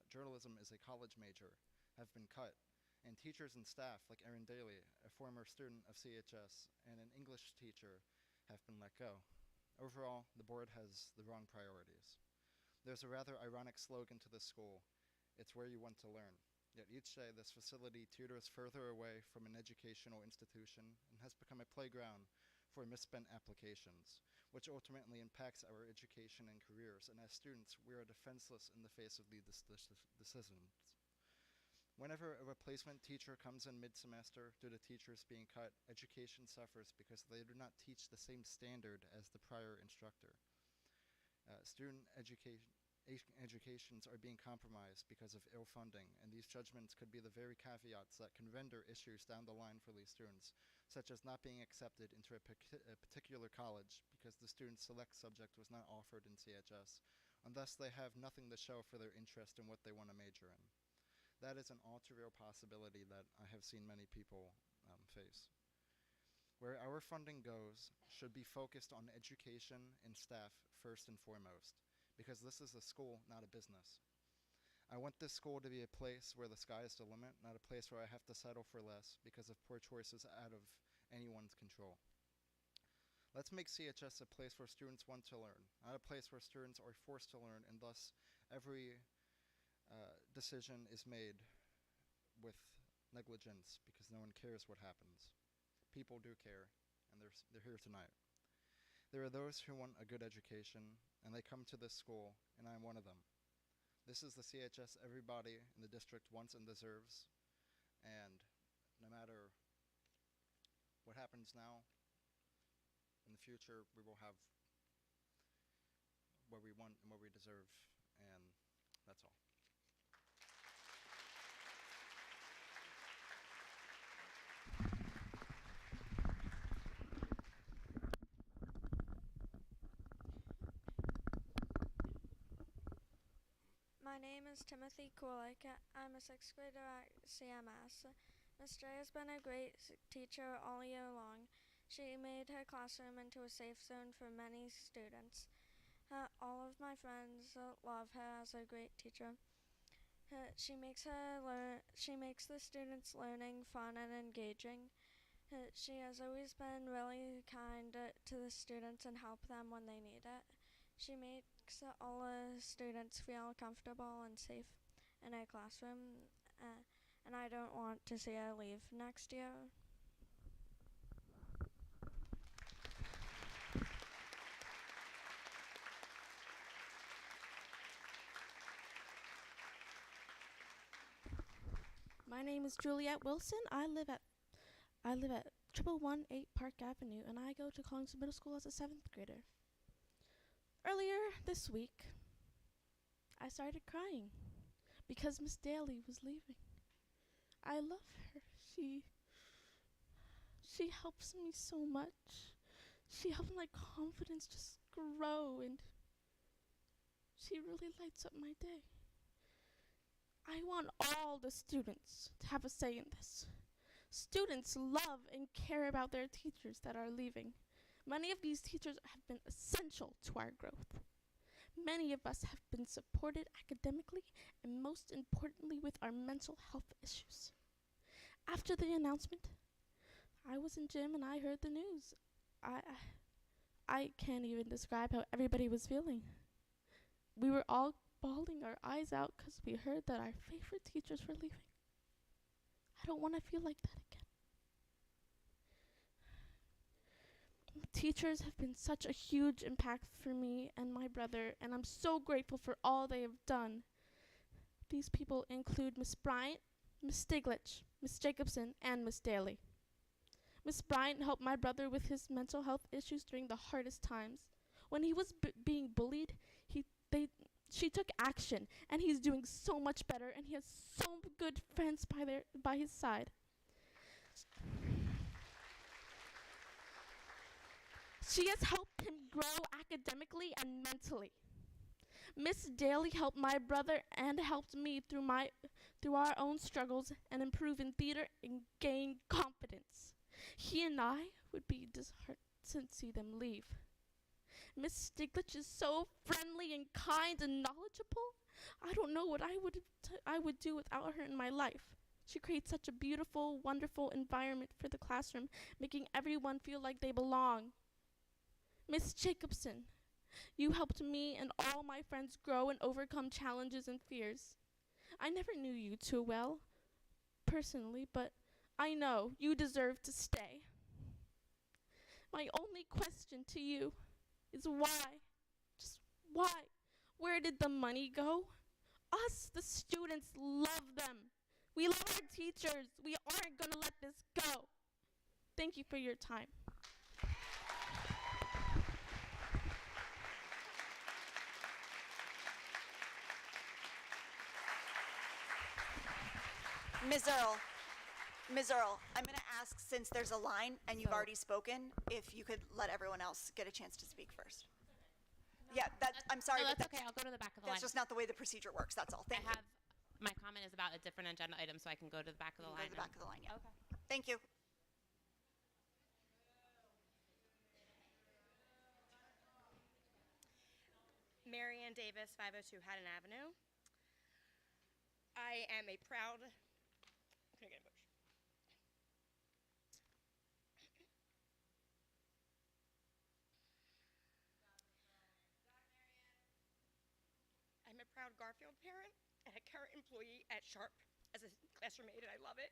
journalism is a college major, have been cut, and teachers and staff, like Erin Daly, a former student of CHS, and an English teacher, have been let go. Overall, the board has the wrong priorities. There's a rather ironic slogan to this school: it's where you want to learn. Yet each day this facility teeters further away from an educational institution and has become a playground for misspent applications, which ultimately impacts our education and careers, and as students we are defenseless in the face of these decisions. Whenever a replacement teacher comes in mid-semester due to teachers being cut, education suffers because they do not teach the same standard as the prior instructor. Student educations are being compromised because of ill funding, and these judgments could be the very caveats that can render issues down the line for these students, such as not being accepted into a particular college because the student's select subject was not offered in CHS, and thus they have nothing to show for their interest in what they want to major in. That is an all-too-real possibility that I have seen many people face. Where our funding goes should be focused on education and staff first and foremost, because this is a school, not a business. I want this school to be a place where the sky is the limit, not a place where I have to settle for less because of poor choices out of anyone's control. Let's make CHS a place where students want to learn, not a place where students are forced to learn, and thus every decision is made with negligence because no one cares what happens. People do care, and they're here tonight. There are those who want a good education, and they come to this school, and I'm one of them. This is the CHS everybody in the district wants and deserves, and no matter what happens now in the future we will have what we want and what we deserve, and that's all. My name is Timothy Kulik. I'm a sixth grader at CMS. Ms. J has been a great teacher all year long. She made her classroom into a safe zone for many students. All of my friends love her as a great teacher. She makes the students' learning fun and engaging. She has always been really kind to the students and help them when they need it. She makes all the students feel comfortable and safe in her classroom, and I don't want to see her leave next year. My name is Juliet Wilson. I live at 1118 Park Avenue, and I go to Collingswood Middle School as a 7th grader. Earlier this week, I started crying because Miss Daly was leaving. I love her. She helps me so much. She helps my confidence just grow, and she really lights up my day. I want all the students to have a say in this. Students love and care about their teachers that are leaving. Many of these teachers have been essential to our growth. Many of us have been supported academically and most importantly with our mental health issues. After the announcement, I was in gym and I heard the news. I can't even describe how everybody was feeling. We were all bawling our eyes out because we heard that our favorite teachers were leaving. I don't want to feel like that again. Teachers have been such a huge impact for me and my brother, and I'm so grateful for all they have done. These people include Miss Bryant, Miss Stiglitz, Miss Jacobson, and Miss Daly. Miss Bryant helped my brother with his mental health issues during the hardest times. When he was being bullied, she took action, and he's doing so much better, and he has so good friends by his side. She has helped him grow academically and mentally. Miss Daly helped my brother and helped me through our own struggles and improve in theater and gain confidence. He and I would be disheartened to see them leave. Miss Stiglitz is so friendly and kind and knowledgeable. I don't know what I would do without her in my life. She creates such a beautiful, wonderful environment for the classroom, making everyone feel like they belong. Miss Jacobson, you helped me and all my friends grow and overcome challenges and fears. I never knew you too well, personally, but I know you deserve to stay. My only question to you is why? Just why? Where did the money go? Us, the students, love them. We love our teachers. We aren't going to let this go. Thank you for your time. Ms. Earl, I'm going to ask, since there's a line and you've already spoken, if you could let everyone else get a chance to speak first. Yeah, I'm sorry. No, but that's okay. I'll go to the back of the line. That's just not the way the procedure works. That's all. Thank you. My comment is about a different agenda item, so I can go to the back of the line. Go to the back of the line, yeah. Okay. Thank you. Marianne Davis, 502 Haddon Avenue. I am a proud, can I get a motion? I'm a proud Garfield parent and a current employee at Sharp as a classroom aide, and I love it.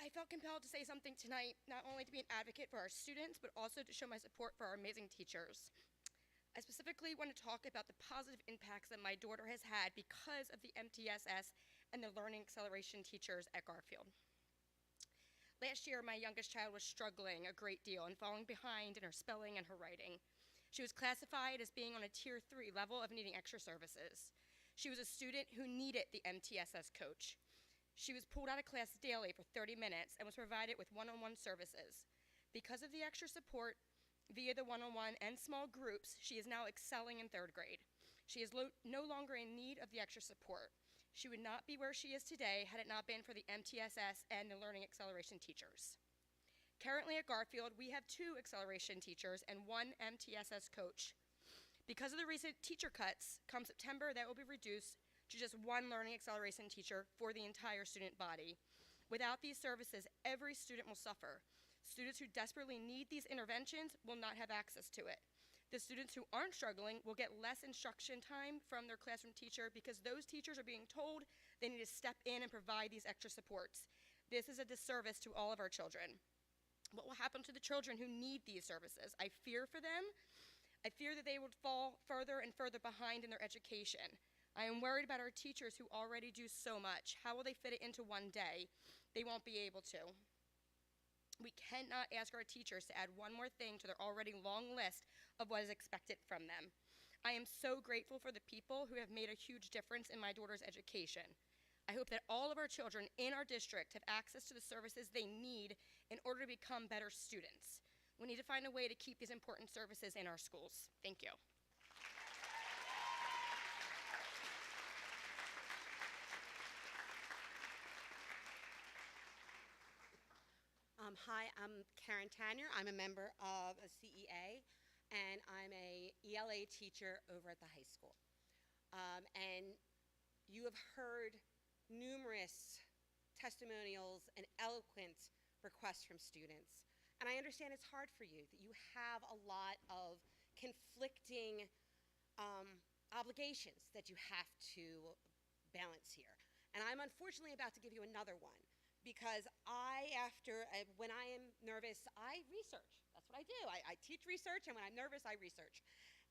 I felt compelled to say something tonight, not only to be an advocate for our students, but also to show my support for our amazing teachers. I specifically want to talk about the positive impacts that my daughter has had because of the MTSS and the learning acceleration teachers at Garfield. Last year, my youngest child was struggling a great deal and falling behind in her spelling and her writing. She was classified as being on a Tier 3 level of needing extra services. She was a student who needed the MTSS coach. She was pulled out of class daily for 30 minutes and was provided with one-on-one services. Because of the extra support via the one-on-one and small groups, she is now excelling in 3rd grade. She is no longer in need of the extra support. She would not be where she is today had it not been for the MTSS and the Learning Acceleration teachers. Currently at Garfield, we have 2 acceleration teachers and 1 MTSS coach. Because of the recent teacher cuts, come September, that will be reduced to just 1 learning acceleration teacher for the entire student body. Without these services, every student will suffer. Students who desperately need these interventions will not have access to it. The students who aren't struggling will get less instruction time from their classroom teacher because those teachers are being told they need to step in and provide these extra supports. This is a disservice to all of our children. What will happen to the children who need these services? I fear for them. I fear that they will fall further and further behind in their education. I am worried about our teachers who already do so much. How will they fit it into one day? They won't be able to. We cannot ask our teachers to add one more thing to their already long list of what is expected from them. I am so grateful for the people who have made a huge difference in my daughter's education. I hope that all of our children in our district have access to the services they need in order to become better students. We need to find a way to keep these important services in our schools. Thank you. Hi, I'm Karen Tanier. I'm a member of a CEA, and I'm a ELA teacher over at the high school. And you have heard numerous testimonials and eloquent requests from students. And I understand it's hard for you, that you have a lot of conflicting obligations that you have to balance here. And I'm unfortunately about to give you another one. Because when I am nervous, I research. That's what I do. I teach research, and when I'm nervous, I research.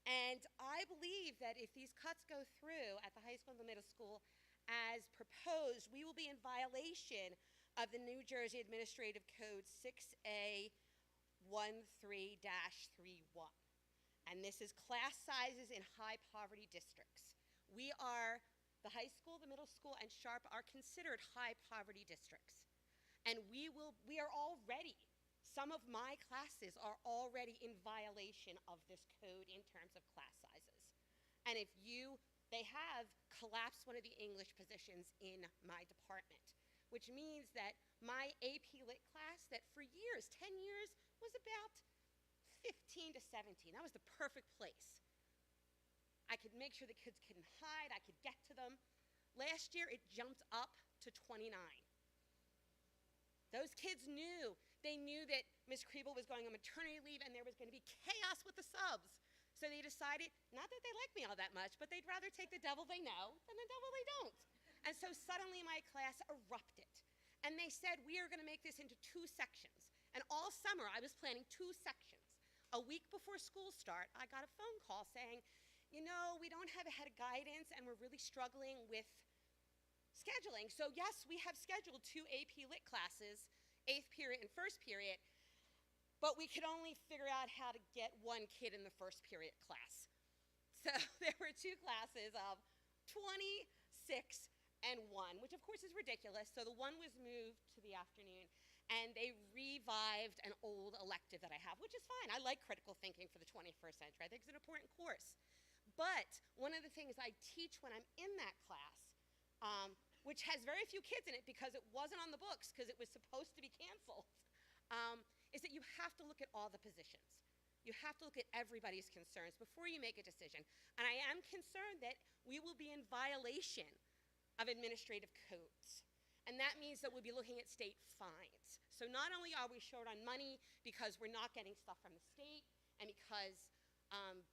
And I believe that if these cuts go through at the high school and the middle school as proposed, we will be in violation of the New Jersey Administrative Code 6A13-31. And this is class sizes in high poverty districts. The high school, the middle school, and Sharp are considered high poverty districts. And we are already, some of my classes are already in violation of this code in terms of class sizes. And they have collapsed one of the English positions in my department, which means that my AP Lit class that for years, 10 years, was about 15 to 17. That was the perfect place. I could make sure the kids couldn't hide, I could get to them. Last year, it jumped up to 29. Those kids knew. They knew that Ms. Kriebel was going on maternity leave and there was going to be chaos with the subs. So they decided, not that they like me all that much, but they'd rather take the devil they know than the devil they don't. And so suddenly my class erupted. And they said, we are going to make this into 2 sections. And all summer, I was planning 2 sections. A week before school start, I got a phone call saying, you know, we don't have a head of guidance and we're really struggling with scheduling. So yes, we have scheduled 2 AP Lit classes, 8th period and 1st period, but we could only figure out how to get 1 kid in the 1st period class. So there were 2 classes of 26 and 1, which of course is ridiculous. So the 1 was moved to the afternoon, and they revived an old elective that I have, which is fine. I like critical thinking for the 21st century. I think it's an important course. But one of the things I teach when I'm in that class, which has very few kids in it because it wasn't on the books because it was supposed to be canceled, is that you have to look at all the positions. You have to look at everybody's concerns before you make a decision. And I am concerned that we will be in violation of administrative codes. And that means that we'll be looking at state fines. So not only are we short on money because we're not getting stuff from the state and because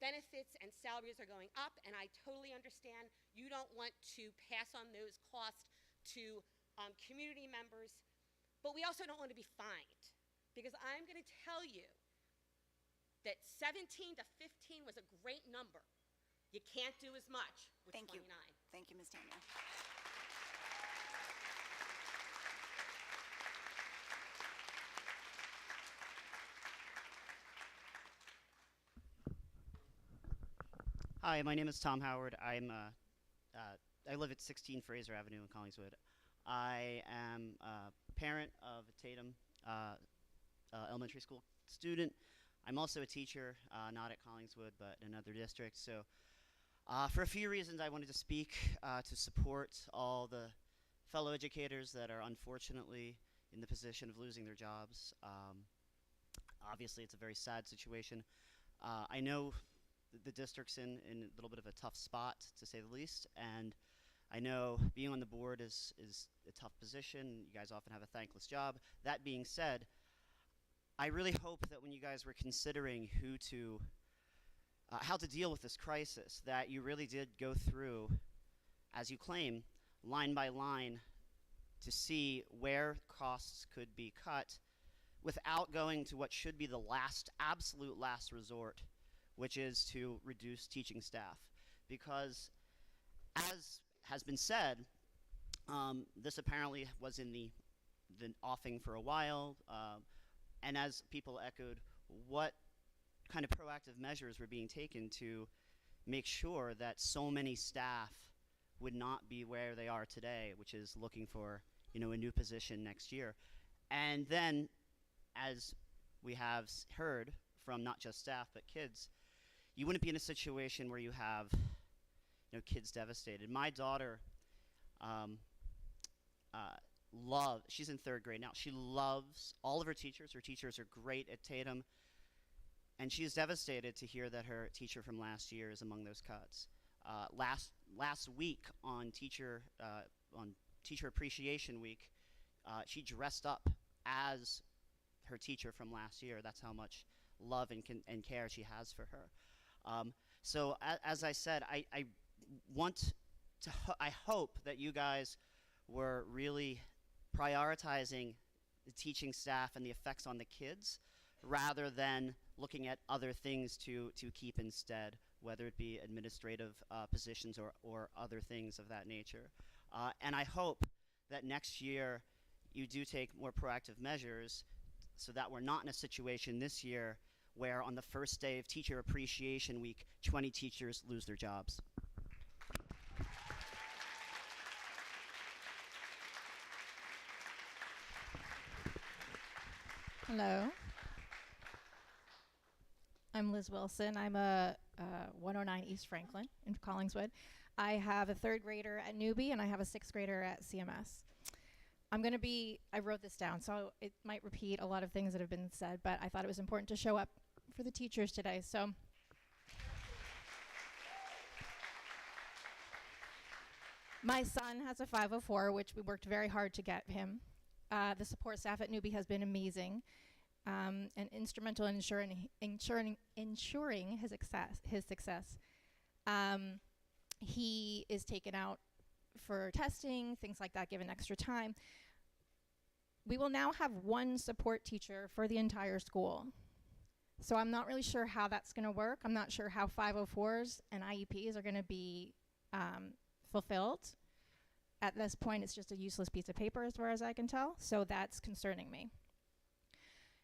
benefits and salaries are going up, and I totally understand you don't want to pass on those costs to community members, but we also don't want to be fined, because I'm going to tell you that 17 to 15 was a great number. You can't do as much with 29. Thank you, Ms. Tanya. Hi, my name is Tom Howard. I live at 16 Fraser Avenue in Collingswood. I am a parent of a Tatum elementary school student. I'm also a teacher, not at Collingswood, but in another district. So for a few reasons, I wanted to speak to support all the fellow educators that are unfortunately in the position of losing their jobs. Obviously, it's a very sad situation. I know the district's in a little bit of a tough spot, to say the least, and I know being on the board is a tough position. You guys often have a thankless job. That being said, I really hope that when you guys were considering how to deal with this crisis, that you really did go through, as you claim, line by line to see where costs could be cut without going to what should be the absolute last resort, which is to reduce teaching staff. Because as has been said, this apparently was in the offing for a while, and as people echoed, what kind of proactive measures were being taken to make sure that so many staff would not be where they are today, which is looking for a new position next year. And then, as we have heard from not just staff but kids, you wouldn't be in a situation where you have kids devastated. My daughter she's in 3rd grade now. She loves all of her teachers. Her teachers are great at Tatum, and she is devastated to hear that her teacher from last year is among those cuts. Last week on Teacher Appreciation Week, she dressed up as her teacher from last year. That's how much love and care she has for her. So as I said, I hope that you guys were really prioritizing the teaching staff and the effects on the kids rather than looking at other things to keep instead, whether it be administrative positions or other things of that nature. And I hope that next year you do take more proactive measures so that we're not in a situation this year where on the first day of Teacher Appreciation Week, 20 teachers lose their jobs. Hello. I'm Liz Wilson. I'm a 109 East Franklin in Collingswood. I have a 3rd grader at Newbie, and I have a 6th grader at CMS. I wrote this down, so it might repeat a lot of things that have been said, but I thought it was important to show up for the teachers today. So my son has a 504, which we worked very hard to get him. The support staff at Newbie has been amazing and instrumental in ensuring his success. He is taken out for testing, things like that, given extra time. We will now have one support teacher for the entire school. So I'm not really sure how that's going to work. I'm not sure how 504s and IEPs are going to be fulfilled. At this point, it's just a useless piece of paper as far as I can tell, so that's concerning me.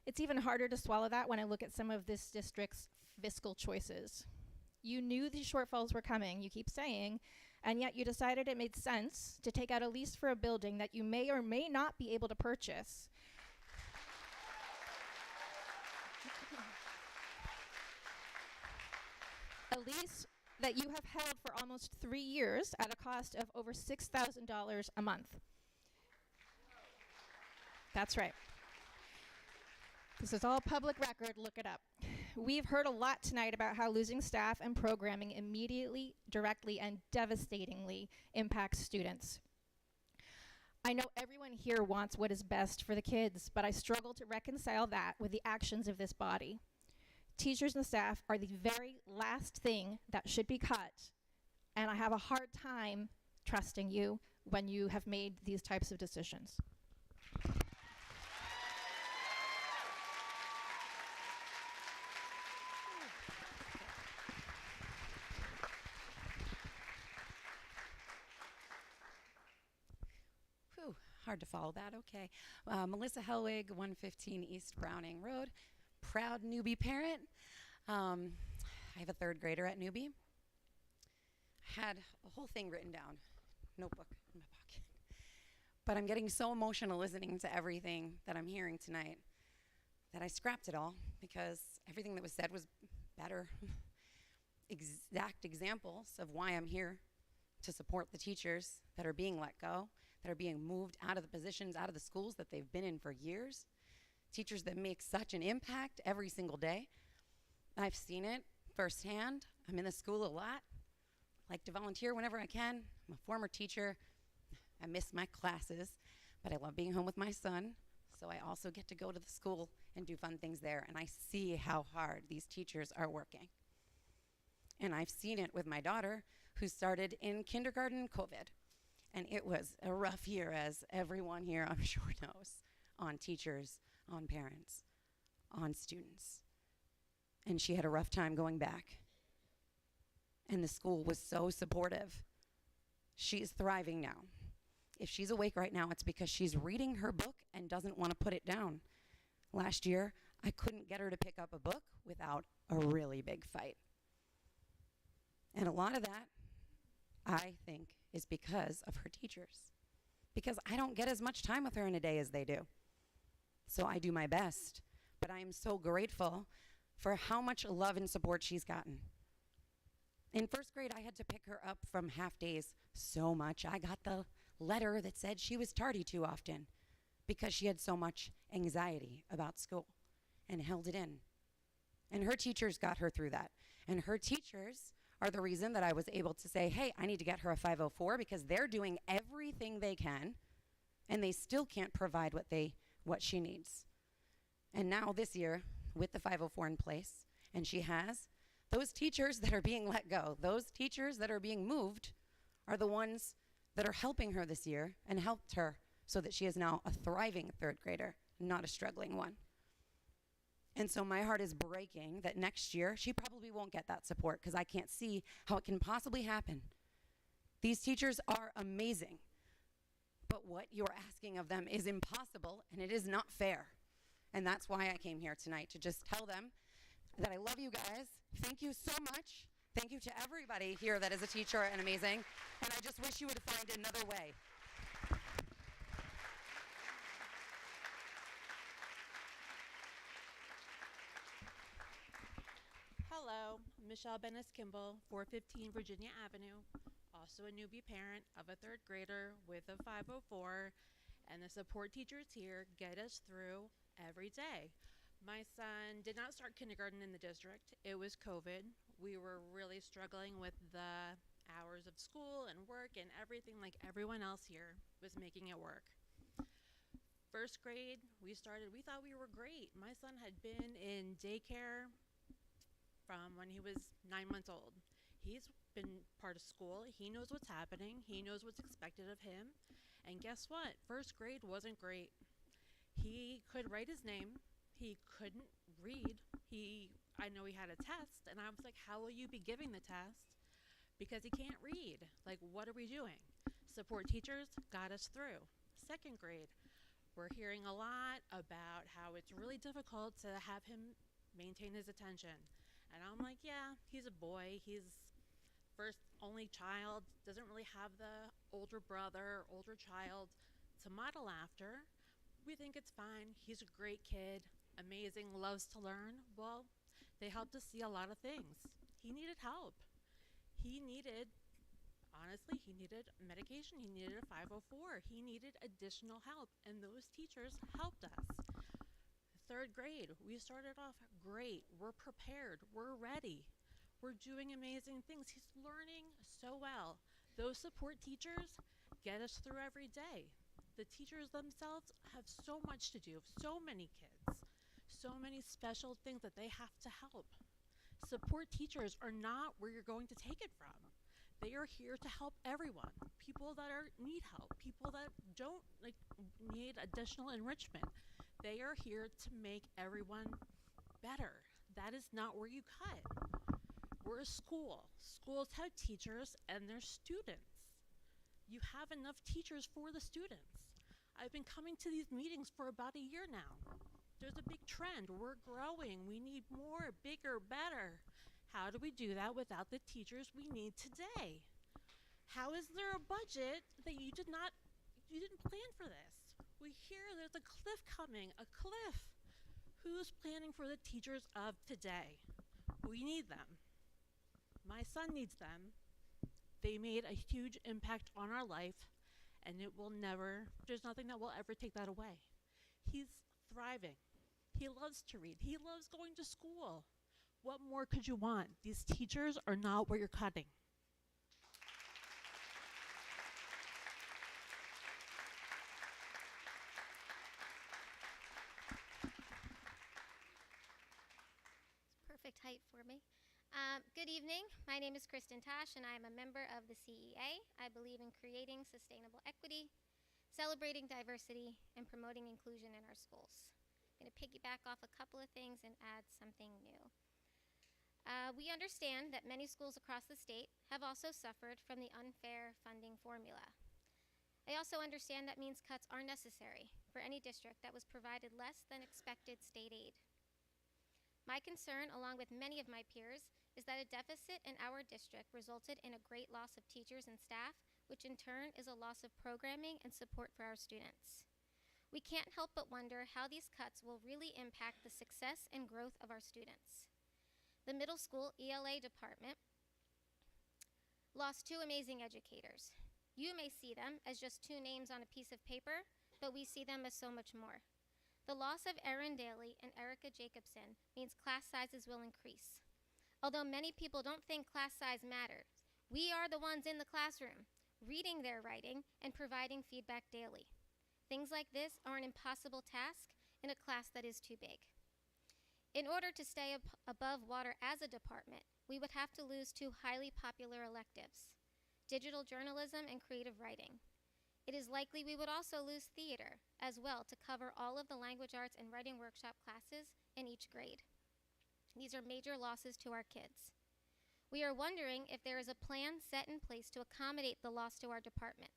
It's even harder to swallow that when I look at some of this district's fiscal choices. You knew these shortfalls were coming, you keep saying, and yet you decided it made sense to take out a lease for a building that you may or may not be able to purchase. A lease that you have held for almost 3 years at a cost of over $6,000 a month. That's right. This is all public record, look it up. We've heard a lot tonight about how losing staff and programming immediately, directly, and devastatingly impacts students. I know everyone here wants what is best for the kids, but I struggle to reconcile that with the actions of this body. Teachers and staff are the very last thing that should be cut, and I have a hard time trusting you when you have made these types of decisions. Whew, hard to follow that. Okay. Melissa Hellwig, 115 East Browning Road. Proud Newbie parent. I have a 3rd grader at Newbie. had a whole thing written down, notebook in my pocket. But I'm getting so emotional listening to everything that I'm hearing tonight that I scrapped it all because everything that was said was better. Exact examples of why I'm here to support the teachers that are being let go, that are being moved out of the positions, out of the schools that they've been in for years. Teachers that make such an impact every single day. I've seen it firsthand. I'm in the school a lot. I like to volunteer whenever I can. I'm a former teacher. I miss my classes, but I love being home with my son. So I also get to go to the school and do fun things there. And I see how hard these teachers are working. And I've seen it with my daughter, who started in kindergarten COVID. And it was a rough year, as everyone here I'm sure knows, on teachers, on parents, on students. And she had a rough time going back. And the school was so supportive. She's thriving now. If she's awake right now, it's because she's reading her book and doesn't want to put it down. Last year, I couldn't get her to pick up a book without a really big fight. And a lot of that, I think, is because of her teachers. Because I don't get as much time with her in a day as they do. So I do my best. But I am so grateful for how much love and support she's gotten. In first grade, I had to pick her up from half days so much. I got the letter that said she was tardy too often because she had so much anxiety about school and held it in. And her teachers got her through that. And her teachers are the reason that I was able to say, hey, I need to get her a 504 because they're doing everything they can and they still can't provide what she needs. And now this year, with the 504 in place, and she has, those teachers that are being let go, those teachers that are being moved are the ones that are helping her this year and helped her so that she is now a thriving third grader, not a struggling one. And so my heart is breaking that next year she probably won't get that support because I can't see how it can possibly happen. These teachers are amazing, but what you're asking of them is impossible and it is not fair. And that's why I came here tonight, to just tell them that I love you guys. Thank you so much. Thank you to everybody here that is a teacher and amazing. And I just wish you would find another way. Hello, Michelle Bennis-Kimball, 415 Virginia Avenue, also a newbie parent of a third grader with a 504, and the support teachers here get us through every day. My son did not start kindergarten in the district. It was COVID. We were really struggling with the hours of school and work and everything, like everyone else here was making it work. First grade, we thought we were great. My son had been in daycare from when he was 9 months old. He's been part of school. He knows what's happening. He knows what's expected of him. And guess what? First grade wasn't great. He could write his name. He couldn't read. I know he had a test, and I was like, how will you be giving the test? Because he can't read. Like, what are we doing? Support teachers got us through. Second grade, we're hearing a lot about how it's really difficult to have him maintain his attention. And I'm like, yeah, he's a boy. He's first only child, doesn't really have the older brother, older child to model after. We think it's fine. He's a great kid, amazing, loves to learn. Well, they helped us see a lot of things. He needed help. Honestly, he needed medication. He needed a 504. He needed additional help, and those teachers helped us. Third grade, we started off great. We're prepared. We're ready. We're doing amazing things. He's learning so well. Those support teachers get us through every day. The teachers themselves have so much to do, so many kids, so many special things that they have to help. Support teachers are not where you're going to take it from. They are here to help everyone. People that need help, people that don't need additional enrichment. They are here to make everyone better. That is not where you cut. We're a school. Schools have teachers and their students. You have enough teachers for the students. I've been coming to these meetings for about a year now. There's a big trend. We're growing. We need more, bigger, better. How do we do that without the teachers we need today? How is there a budget that you didn't plan for this? We hear there's a cliff coming, a cliff. Who's planning for the teachers of today? We need them. My son needs them. They made a huge impact on our life, and there's nothing that will ever take that away. He's thriving. He loves to read. He loves going to school. What more could you want? These teachers are not what you're cutting. Perfect height for me. Good evening. My name is Kristen Tosh, and I am a member of the CEA. I believe in creating sustainable equity, celebrating diversity, and promoting inclusion in our schools. I'm going to piggyback off a couple of things and add something new. We understand that many schools across the state have also suffered from the unfair funding formula. I also understand that means cuts are necessary for any district that was provided less than expected state aid. My concern, along with many of my peers, is that a deficit in our district resulted in a great loss of teachers and staff, which in turn is a loss of programming and support for our students. We can't help but wonder how these cuts will really impact the success and growth of our students. The middle school ELA department lost 2 amazing educators. You may see them as just 2 names on a piece of paper, but we see them as so much more. The loss of Erin Daly and Erica Jacobson means class sizes will increase. Although many people don't think class size matters, we are the ones in the classroom, reading their writing and providing feedback daily. Things like this are an impossible task in a class that is too big. In order to stay above water as a department, we would have to lose 2 highly popular electives, digital journalism and creative writing. It is likely we would also lose theater as well to cover all of the language arts and writing workshop classes in each grade. These are major losses to our kids. We are wondering if there is a plan set in place to accommodate the loss to our department.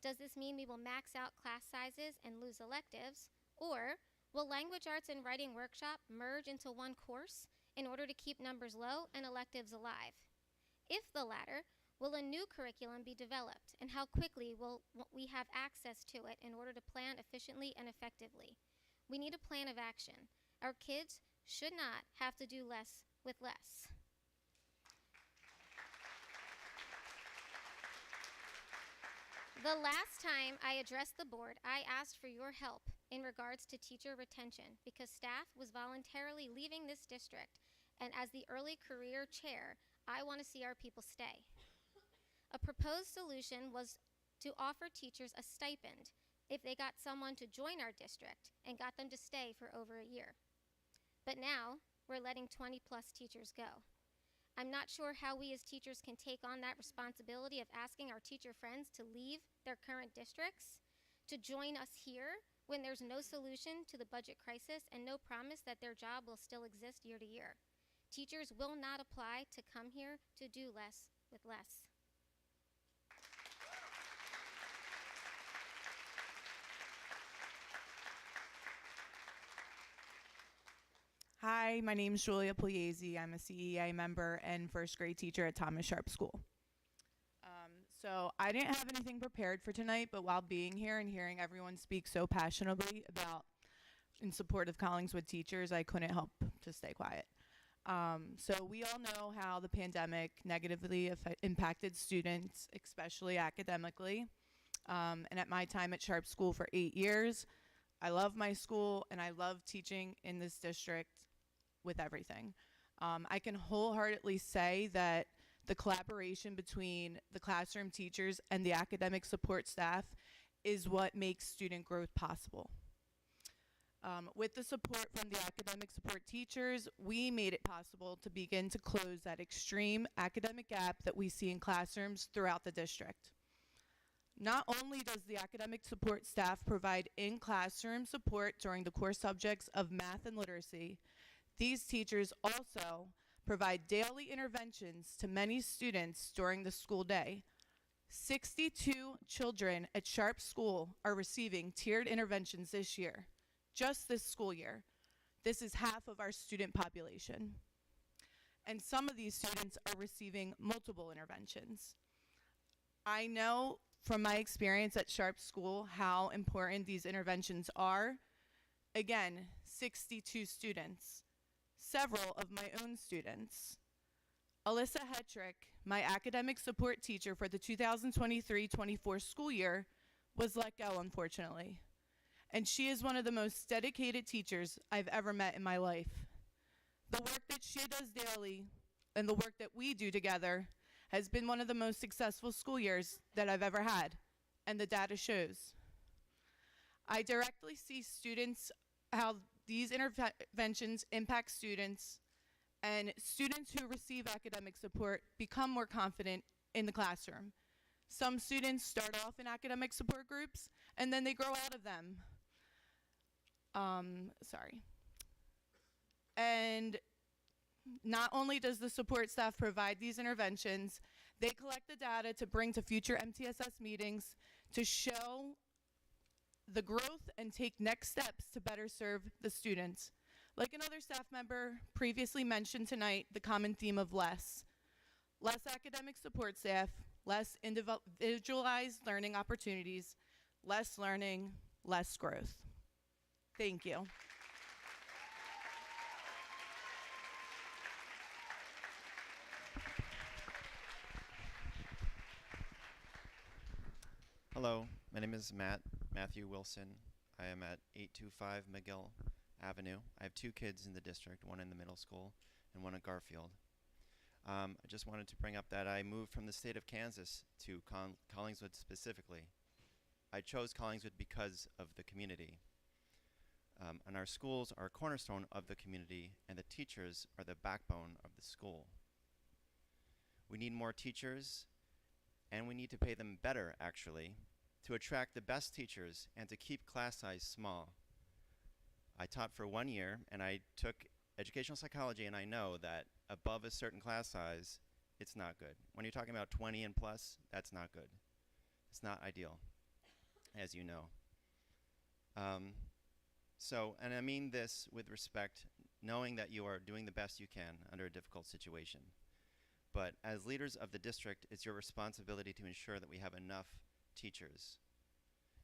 Does this mean we will max out class sizes and lose electives, or will language arts and writing workshop merge into one course in order to keep numbers low and electives alive? If the latter, will a new curriculum be developed, and how quickly will we have access to it in order to plan efficiently and effectively? We need a plan of action. Our kids should not have to do less with less. The last time I addressed the board, I asked for your help in regards to teacher retention because staff was voluntarily leaving this district, and as the early career chair, I want to see our people stay. A proposed solution was to offer teachers a stipend if they got someone to join our district and got them to stay for over a year. But now, we're letting 20+ teachers go. I'm not sure how we as teachers can take on that responsibility of asking our teacher friends to leave their current districts, to join us here when there's no solution to the budget crisis and no promise that their job will still exist year to year. Teachers will not apply to come here to do less with less. Hi, my name is Julia Pugliese. I'm a CEA member and first grade teacher at Thomas Sharp School. So I didn't have anything prepared for tonight, but while being here and hearing everyone speak so passionately about in support of Collingswood teachers, I couldn't help to stay quiet. So we all know how the pandemic negatively impacted students, especially academically. And at my time at Sharp School for 8 years, I love my school and I love teaching in this district with everything. I can wholeheartedly say that the collaboration between the classroom teachers and the academic support staff is what makes student growth possible. With the support from the academic support teachers, we made it possible to begin to close that extreme academic gap that we see in classrooms throughout the district. Not only does the academic support staff provide in-classroom support during the core subjects of math and literacy, these teachers also provide daily interventions to many students during the school day. 62 children at Sharp School are receiving tiered interventions this year, just this school year. This is half of our student population. And some of these students are receiving multiple interventions. I know from my experience at Sharp School how important these interventions are. Again, 62 students, several of my own students. Alyssa Hetrick, my academic support teacher for the 2023-24 school year, was let go, unfortunately. And she is one of the most dedicated teachers I've ever met in my life. The work that she does daily and the work that we do together has been one of the most successful school years that I've ever had, and the data shows. I directly see students, how these interventions impact students, and students who receive academic support become more confident in the classroom. Some students start off in academic support groups, and then they grow out of them. And not only does the support staff provide these interventions, they collect the data to bring to future MTSS meetings to show the growth and take next steps to better serve the students. Like another staff member previously mentioned tonight, the common theme of less. Less academic support staff, less individualized learning opportunities, less learning, less growth. Thank you. Hello, my name is Matthew Wilson. I am at 825 McGill Avenue. I have two kids in the district, one in the middle school and one at Garfield. I just wanted to bring up that I moved from the state of Kansas to Collingswood specifically. I chose Collingswood because of the community. And our schools are a cornerstone of the community, and the teachers are the backbone of the school. We need more teachers, and we need to pay them better, actually, to attract the best teachers and to keep class size small. I taught for 1 year, and I took educational psychology, and I know that above a certain class size, it's not good. When you're talking about 20 and plus, that's not good. It's not ideal, as you know. And I mean this with respect, knowing that you are doing the best you can under a difficult situation. But as leaders of the district, it's your responsibility to ensure that we have enough teachers.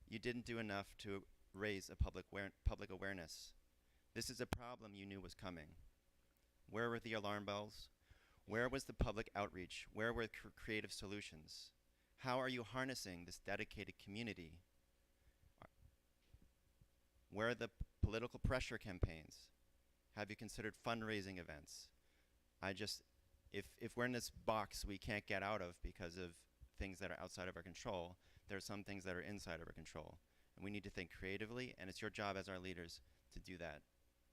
You didn't do enough to raise a public awareness. This is a problem you knew was coming. Where were the alarm bells? Where was the public outreach? Where were creative solutions? How are you harnessing this dedicated community? Where are the political pressure campaigns? Have you considered fundraising events? If we're in this box we can't get out of because of things that are outside of our control, there are some things that are inside of our control. And we need to think creatively, and it's your job as our leaders to do that.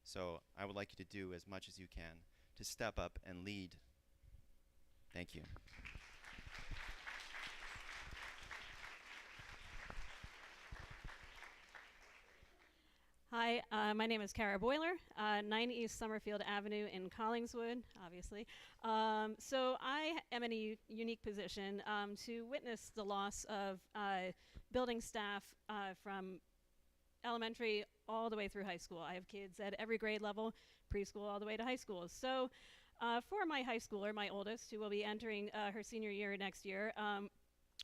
So I would like you to do as much as you can to step up and lead. Thank you. Hi, my name is Kara Boiler, 9 East Summerfield Avenue in Collingswood, obviously. So I am in a unique position to witness the loss of building staff from elementary all the way through high school. I have kids at every grade level, preschool all the way to high school. So for my high schooler, my oldest, who will be entering her senior year next year,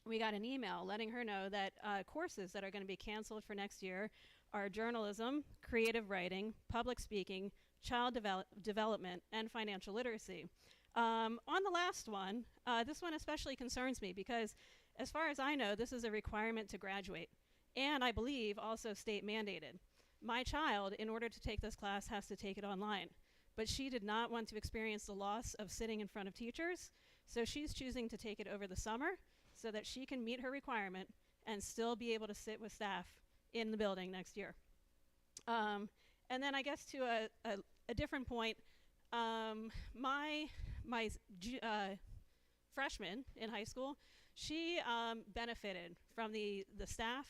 we got an email letting her know that courses that are going to be canceled for next year are journalism, creative writing, public speaking, child development, and financial literacy. On the last one, this one especially concerns me because as far as I know, this is a requirement to graduate, and I believe also state mandated. My child, in order to take this class, has to take it online, but she did not want to experience the loss of sitting in front of teachers, so she's choosing to take it over the summer so that she can meet her requirement and still be able to sit with staff in the building next year. And then I guess to a different point, my freshman in high school, she benefited from the staff,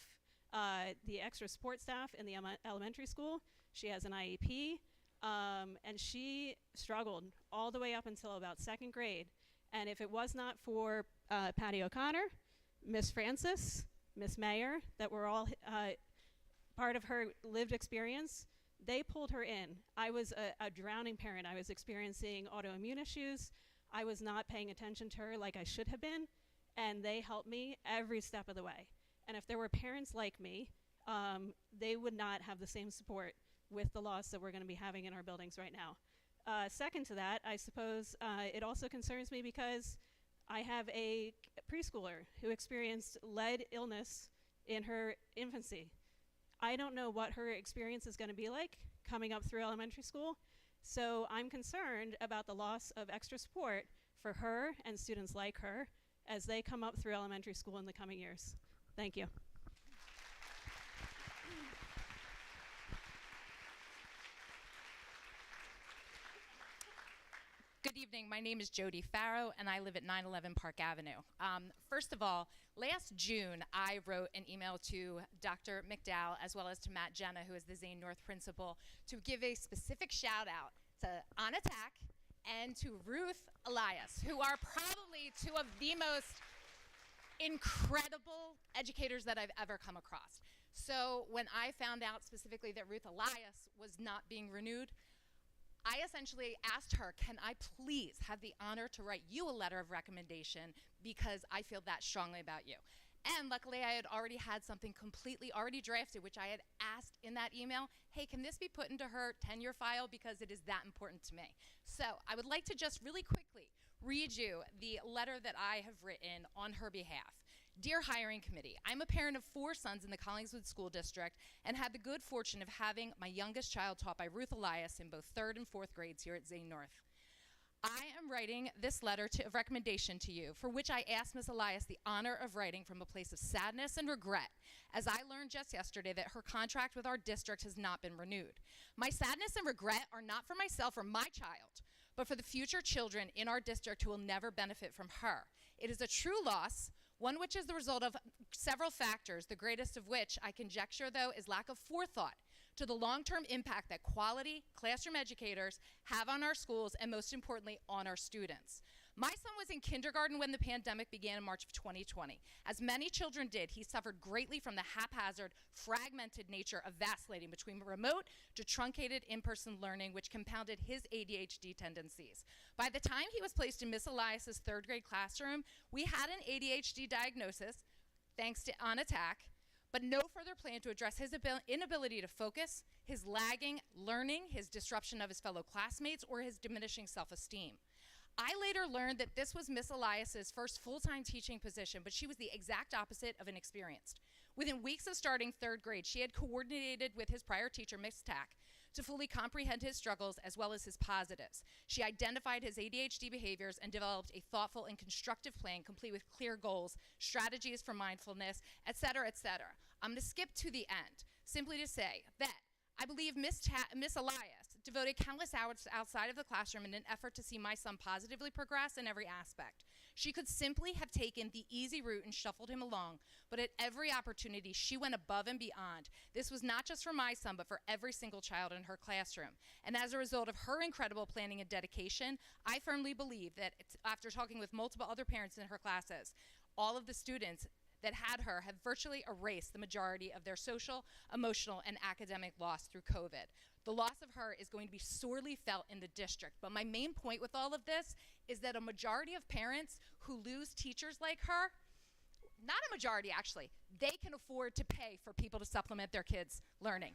the extra support staff in the elementary school. She has an IEP, and she struggled all the way up until about second grade. And if it was not for Patty O'Connor, Miss Francis, Miss Mayer, that were all part of her lived experience, they pulled her in. I was a drowning parent. I was experiencing autoimmune issues. I was not paying attention to her like I should have been. and they helped me every step of the way. And if there were parents like me, they would not have the same support with the loss that we're going to be having in our buildings right now. Second to that, I suppose it also concerns me because I have a preschooler who experienced lead illness in her infancy. I don't know what her experience is going to be like coming up through elementary school, so I'm concerned about the loss of extra support for her and students like her as they come up through elementary school in the coming years. Thank you. Good evening. My name is Jody Farrow, and I live at 911 Park Avenue. First of all, last June, I wrote an email to Dr. McDowell, as well as to Matt Jenna, who is the Zane North principal, to give a specific shout out to On Attack and to Ruth Elias, who are probably two of the most incredible educators that I've ever come across. So when I found out specifically that Ruth Elias was not being renewed, I essentially asked her, can I please have the honor to write you a letter of recommendation because I feel that strongly about you. And luckily I had already had something completely already drafted, which I had asked in that email, hey, can this be put into her tenure file because it is that important to me. So I would like to just really quickly read you the letter that I have written on her behalf. Dear Hiring Committee, I'm a parent of 4 sons in the Collingswood School District and had the good fortune of having my youngest child taught by Ruth Elias in both 3rd and 4th grades here at Zane North. I am writing this letter of recommendation to you, for which I asked Ms. Elias the honor of writing from a place of sadness and regret, as I learned just yesterday that her contract with our district has not been renewed. My sadness and regret are not for myself or my child, but for the future children in our district who will never benefit from her. It is a true loss, one which is the result of several factors, the greatest of which I conjecture, though, is lack of forethought to the long-term impact that quality classroom educators have on our schools and, most importantly, on our students. My son was in kindergarten when the pandemic began in March of 2020. As many children did, he suffered greatly from the haphazard, fragmented nature of vacillating between remote to truncated in-person learning, which compounded his ADHD tendencies. By the time he was placed in Miss Elias's 3rd grade classroom, we had an ADHD diagnosis, thanks to On Attack, but no further plan to address his inability to focus, his lagging learning, his disruption of his fellow classmates, or his diminishing self-esteem. I later learned that this was Miss Elias's first full-time teaching position, but she was the exact opposite of inexperienced. Within weeks of starting 3rd grade, she had coordinated with his prior teacher, Miss Tack, to fully comprehend his struggles as well as his positives. She identified his ADHD behaviors and developed a thoughtful and constructive plan complete with clear goals, strategies for mindfulness, etc., etc. I'm going to skip to the end, simply to say that I believe Miss Elias devoted countless hours outside of the classroom in an effort to see my son positively progress in every aspect. She could simply have taken the easy route and shuffled him along, but at every opportunity, she went above and beyond. This was not just for my son, but for every single child in her classroom. And as a result of her incredible planning and dedication, I firmly believe that after talking with multiple other parents in her classes, all of the students that had her have virtually erased the majority of their social, emotional, and academic loss through COVID. The loss of her is going to be sorely felt in the district, but my main point with all of this is that a majority of parents who lose teachers like her, not a majority actually, they can afford to pay for people to supplement their kids' learning.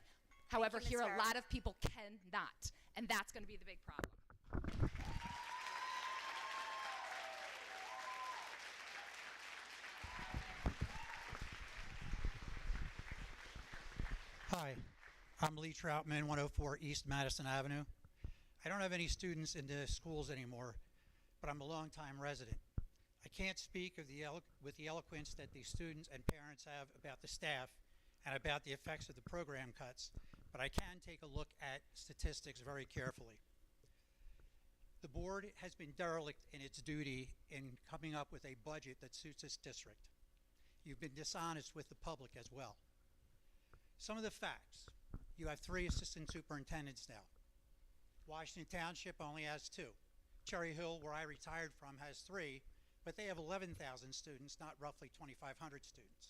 However, Ms. here a Farrow. lot of people cannot, and that's going to be the big problem. Hi, I'm Lee Troutman, 104 East Madison Avenue. I don't have any students in the schools anymore, but I'm a longtime resident. I can't speak of with the eloquence that the students and parents have about the staff and about the effects of the program cuts, but I can take a look at statistics very carefully. The board has been derelict in its duty in coming up with a budget that suits this district. You've been dishonest with the public as well. Some of the facts. You have 3 assistant superintendents now. Washington Township only has 2. Cherry Hill, where I retired from, has 3, but they have 11,000 students, not roughly 2,500 students.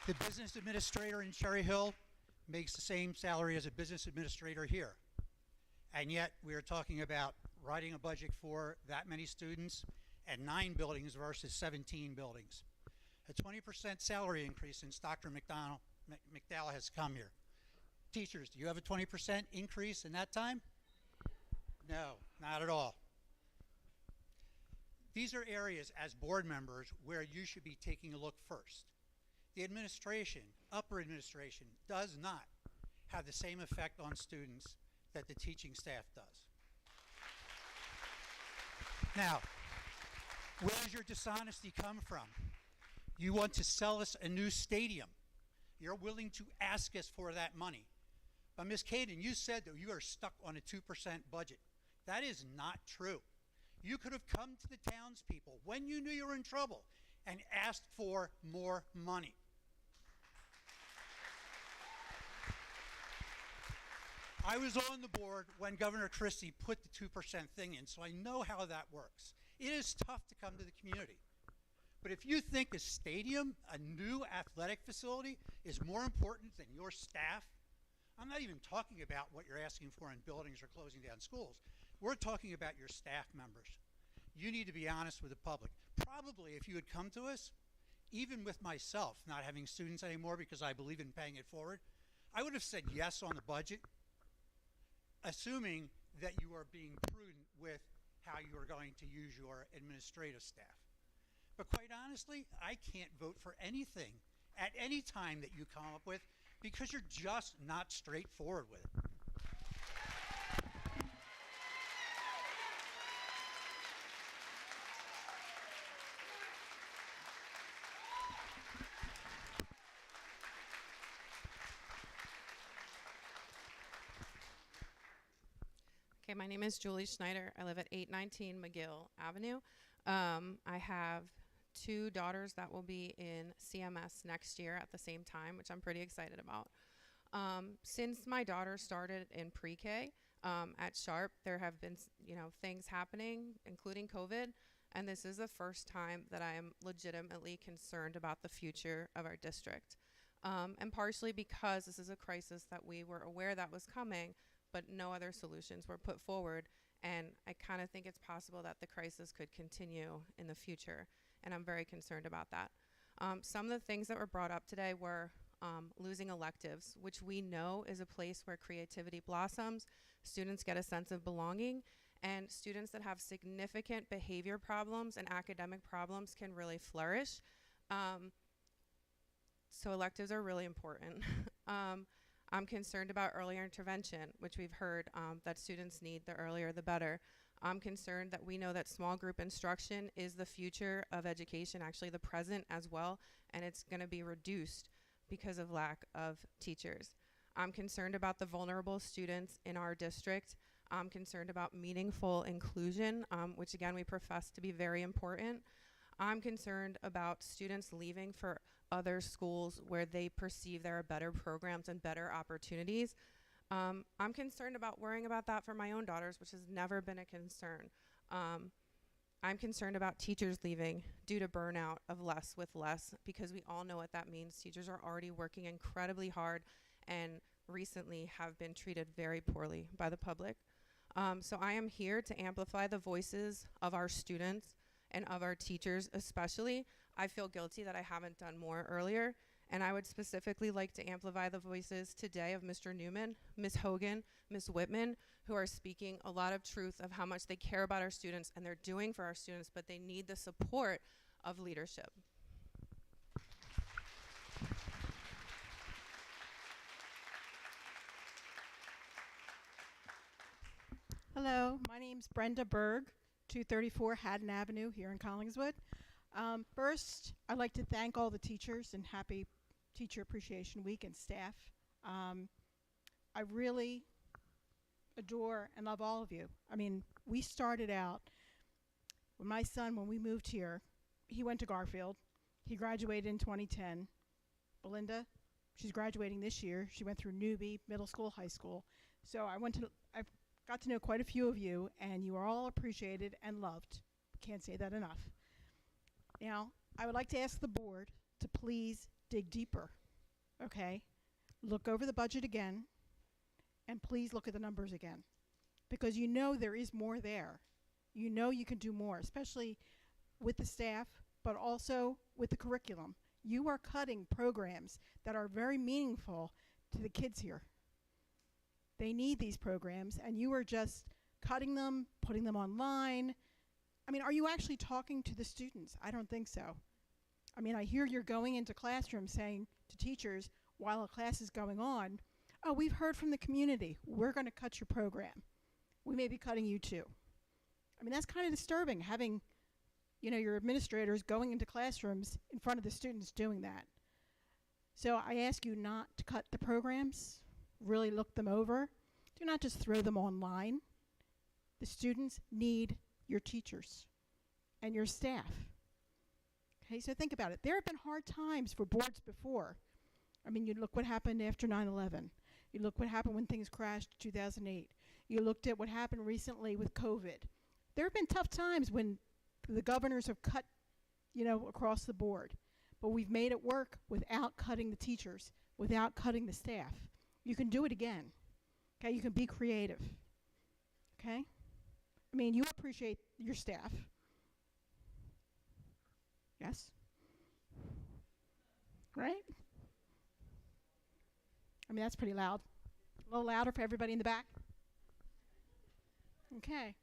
The business administrator in Cherry Hill makes the same salary as a business administrator here. And yet we are talking about writing a budget for that many students and 9 buildings versus 17 buildings. A 20% salary increase since Dr. McDowell has come here. Teachers, do you have a 20% increase in that time? No, not at all. These are areas as board members where you should be taking a look first. The administration, upper administration, does not have the same effect on students that the teaching staff does. Now, where does your dishonesty come from? You want to sell us a new stadium. You're willing to ask us for that money. But Ms. Caden, you said that you are stuck on a 2% budget. That is not true. You could have come to the townspeople when you knew you were in trouble and asked for more money. I was on the board when Governor Christie put the 2% thing in, so I know how that works. It is tough to come to the community. But if you think a stadium, a new athletic facility, is more important than your staff, I'm not even talking about what you're asking for in buildings or closing down schools. We're talking about your staff members. You need to be honest with the public. Probably if you had come to us, even with myself not having students anymore because I believe in paying it forward, I would have said yes on the budget, assuming that you are being prudent with how you are going to use your administrative staff. But quite honestly, I can't vote for anything at any time that you come up with because you're just not straightforward with it. Okay, my name is Julie Schneider. I live at 819 McGill Avenue. I have 2 daughters that will be in CMS next year at the same time, which I'm pretty excited about. Since my daughter started in pre-K at Sharp, there have been things happening, including COVID, and this is the first time that I am legitimately concerned about the future of our district. And partially because this is a crisis that we were aware that was coming, but no other solutions were put forward. And I kind of think it's possible that the crisis could continue in the future. And I'm very concerned about that. Some of the things that were brought up today were losing electives, which we know is a place where creativity blossoms, students get a sense of belonging, and students that have significant behavior problems and academic problems can really flourish. So electives are really important. I'm concerned about earlier intervention, which we've heard that students need. The earlier, the better. I'm concerned that we know that small group instruction is the future of education, actually the present as well, and it's going to be reduced because of lack of teachers. I'm concerned about the vulnerable students in our district. I'm concerned about meaningful inclusion, which again we profess to be very important. I'm concerned about students leaving for other schools where they perceive there are better programs and better opportunities. I'm concerned about worrying about that for my own daughters, which has never been a concern. I'm concerned about teachers leaving due to burnout of less with less, because we all know what that means. Teachers are already working incredibly hard and recently have been treated very poorly by the public. So I am here to amplify the voices of our students and of our teachers especially. I feel guilty that I haven't done more earlier, and I would specifically like to amplify the voices today of Mr. Newman, Ms. Hogan, Ms. Whitman, who are speaking a lot of truth of how much they care about our students and they're doing for our students, but they need the support of leadership. Hello, my name's Brenda Berg, 234 Haddon Avenue here in Collingswood. First, I'd like to thank all the teachers and happy Teacher Appreciation Week and staff. I really adore and love all of you. I mean, we started out, when my son, when we moved here, he went to Garfield. He graduated in 2010. Belinda, she's graduating this year. She went through Newbie, middle school, high school. So I've got to know quite a few of you, and you are all appreciated and loved. Can't say that enough. Now, I would like to ask the board to please dig deeper, okay? Look over the budget again, and please look at the numbers again. because you know there is more there. You know you can do more, especially with the staff, but also with the curriculum. You are cutting programs that are very meaningful to the kids here. They need these programs, and you are just cutting them, putting them online. I mean, are you actually talking to the students? I don't think so. I mean, I hear you're going into classrooms saying to teachers while a class is going on, oh, we've heard from the community. We're going to cut your program. We may be cutting you too. I mean, that's kind of disturbing, having, you know, your administrators going into classrooms in front of the students doing that. So I ask you not to cut the programs. Really look them over. Do not just throw them online. The students need your teachers and your staff. Okay, so think about it. There have been hard times for boards before. I mean, you look what happened after 9/11. You look what happened when things crashed in 2008. You looked at what happened recently with COVID. There have been tough times when the governors have cut, you know, across the board. But we've made it work without cutting the teachers, without cutting the staff. You can do it again. Okay, you can be creative. Okay? I mean, you appreciate your staff. Yes? Right? I mean, that's pretty loud. A little louder for everybody in the back? Okay.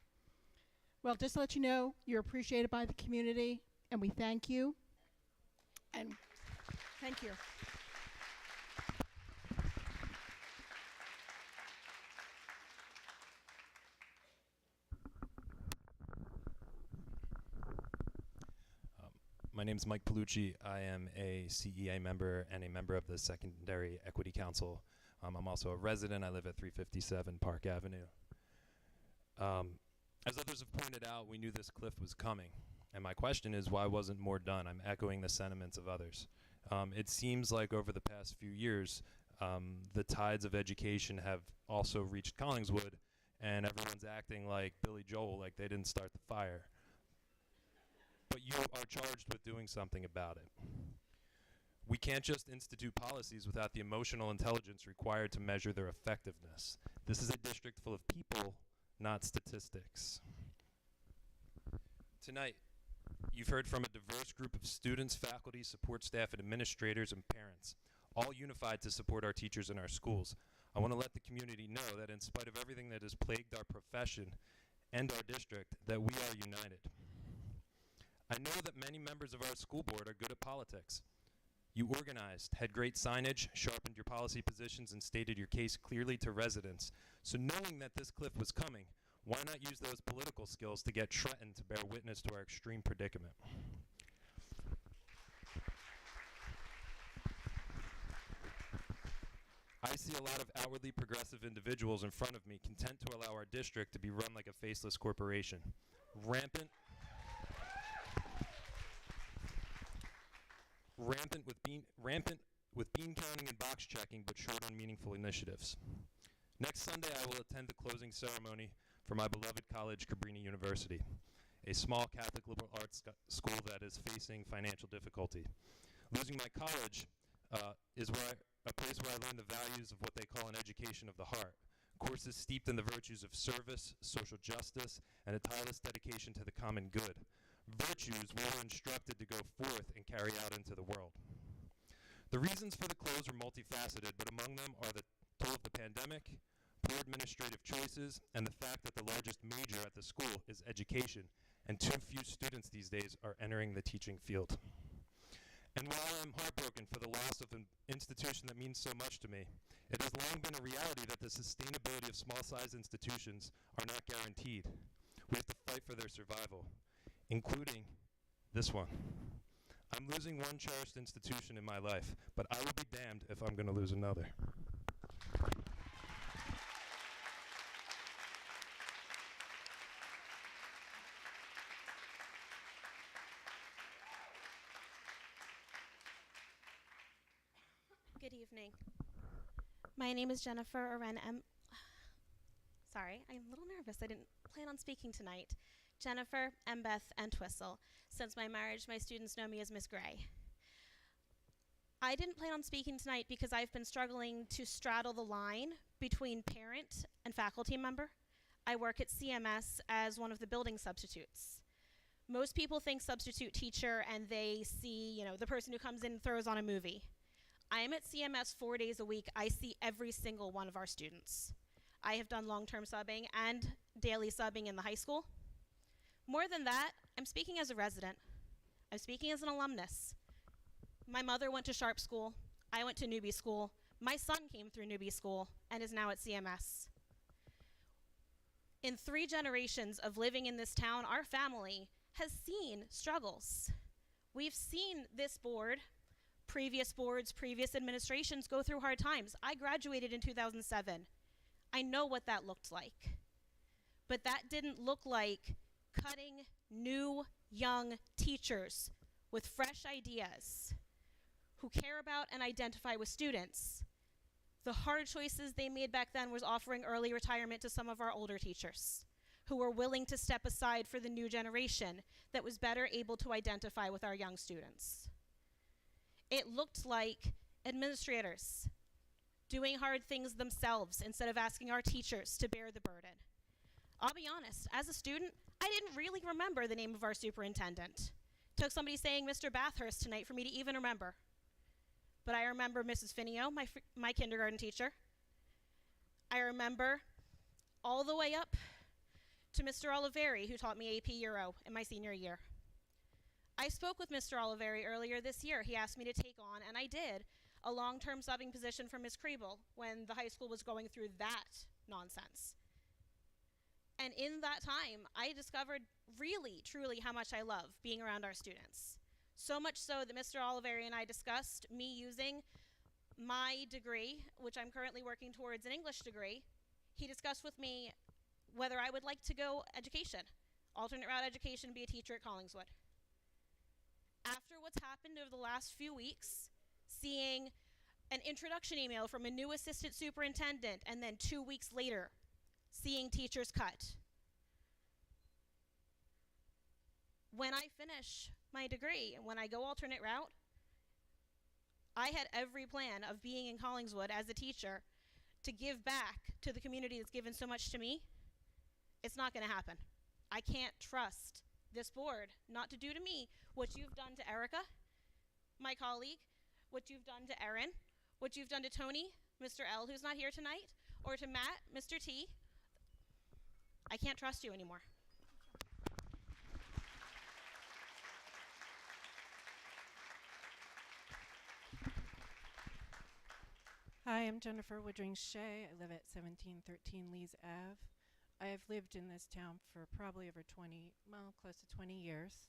Well, just to let you know, you're appreciated by the community, and we thank you. And thank you. My name is Mike Palucci. I am a CEA member and a member of the Secondary Equity Council. I'm also a resident. I live at 357 Park Avenue. As others have pointed out, we knew this cliff was coming. And my question is, why wasn't more done? I'm echoing the sentiments of others. It seems like over the past few years, the tides of education have also reached Collingswood, and everyone's acting like Billy Joel, like they didn't start the fire. But you are charged with doing something about it. We can't just institute policies without the emotional intelligence required to measure their effectiveness. This is a district full of people, not statistics. Tonight, you've heard from a diverse group of students, faculty, support staff, and administrators and parents, all unified to support our teachers in our schools. I want to let the community know that in spite of everything that has plagued our profession and our district, that we are united. I know that many members of our school board are good at politics. You organized, had great signage, sharpened your policy positions, and stated your case clearly to residents. So knowing that this cliff was coming, why not use those political skills to get Trenton to bear witness to our extreme predicament? I see a lot of outwardly progressive individuals in front of me content to allow our district to be run like a faceless corporation. Rampant with bean counting and box checking, but short on meaningful initiatives. Next Sunday, I will attend the closing ceremony for my beloved college, Cabrini University, a small Catholic liberal arts school that is facing financial difficulty. Losing my college is a place where I learned the values of what they call an education of the heart. Courses steeped in the virtues of service, social justice, and a tireless dedication to the common good. Virtues we were instructed to go forth and carry out into the world. The reasons for the close are multifaceted, but among them are the toll of the pandemic, poor administrative choices, and the fact that the largest major at the school is education, and too few students these days are entering the teaching field. And while I am heartbroken for the loss of an institution that means so much to me, it has long been a reality that the sustainability of small-sized institutions are not guaranteed. We have to fight for their survival, including this one. I'm losing one cherished institution in my life, but I will be damned if I'm going to lose another. Good evening. My name is Jennifer Aren M. Sorry, I'm a little nervous. I didn't plan on speaking tonight. Jennifer, Mbeth, and Twistle. Since my marriage, my students know me as Miss Gray. I didn't plan on speaking tonight because I've been struggling to straddle the line between parent and faculty member. I work at CMS as one of the building substitutes. Most people think substitute teacher and they see, the person who comes in and throws on a movie. I am at CMS 4 days a week. I see every single one of our students. I have done long-term subbing and daily subbing in the high school. More than that, I'm speaking as a resident. I'm speaking as an alumnus. My mother went to Sharp School. I went to newbie school. My son came through newbie school and is now at CMS. In 3 generations of living in this town, our family has seen struggles. We've seen this board, previous boards, previous administrations go through hard times. I graduated in 2007. I know what that looked like. But that didn't look like cutting new, young teachers with fresh ideas who care about and identify with students. The hard choices they made back then was offering early retirement to some of our older teachers who were willing to step aside for the new generation that was better able to identify with our young students. It looked like administrators doing hard things themselves instead of asking our teachers to bear the burden. I'll be honest, as a student, I didn't really remember the name of our superintendent. It took somebody saying Mr. Bathurst tonight for me to even remember. But I remember Mrs. Finio, my kindergarten teacher. I remember all the way up to Mr. Oliveri, who taught me AP Euro in my senior year. I spoke with Mr. Oliveri earlier this year. He asked me to take on, and I did, a long-term subbing position for Ms. Kriebel when the high school was going through that nonsense. And in that time, I discovered really, truly how much I love being around our students. So much so that Mr. Oliveri and I discussed me using my degree, which I'm currently working towards an English degree. He discussed with me whether I would like to go education, alternate route education, be a teacher at Collingswood. After what's happened over the last few weeks, seeing an introduction email from a new assistant superintendent, and then 2 weeks later, seeing teachers cut. When I finish my degree and when I go alternate route, I had every plan of being in Collingswood as a teacher to give back to the community that's given so much to me. It's not going to happen. I can't trust this board not to do to me what you've done to Erica, my colleague, what you've done to Erin, what you've done to Tony, Mr. L, who's not here tonight, or to Matt, Mr. T. I can't trust you anymore. Hi, I'm Jennifer Woodring Shea. I live at 1713 Lees Ave. I have lived in this town for probably over close to 20 years.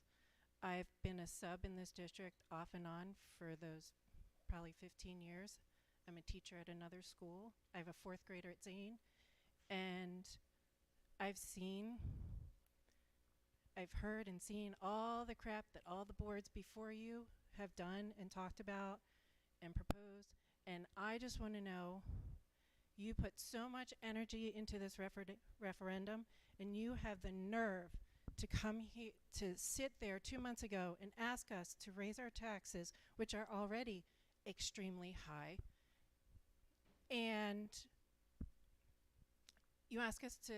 I've been a sub in this district off and on for those probably 15 years. I'm a teacher at another school. I have a 4th grader at Zane. And I've heard and seen all the crap that all the boards before you have done and talked about and proposed. And I just want to know, you put so much energy into this referendum, and you have the nerve to come here, to sit there 2 months ago and ask us to raise our taxes, which are already extremely high. And you ask us to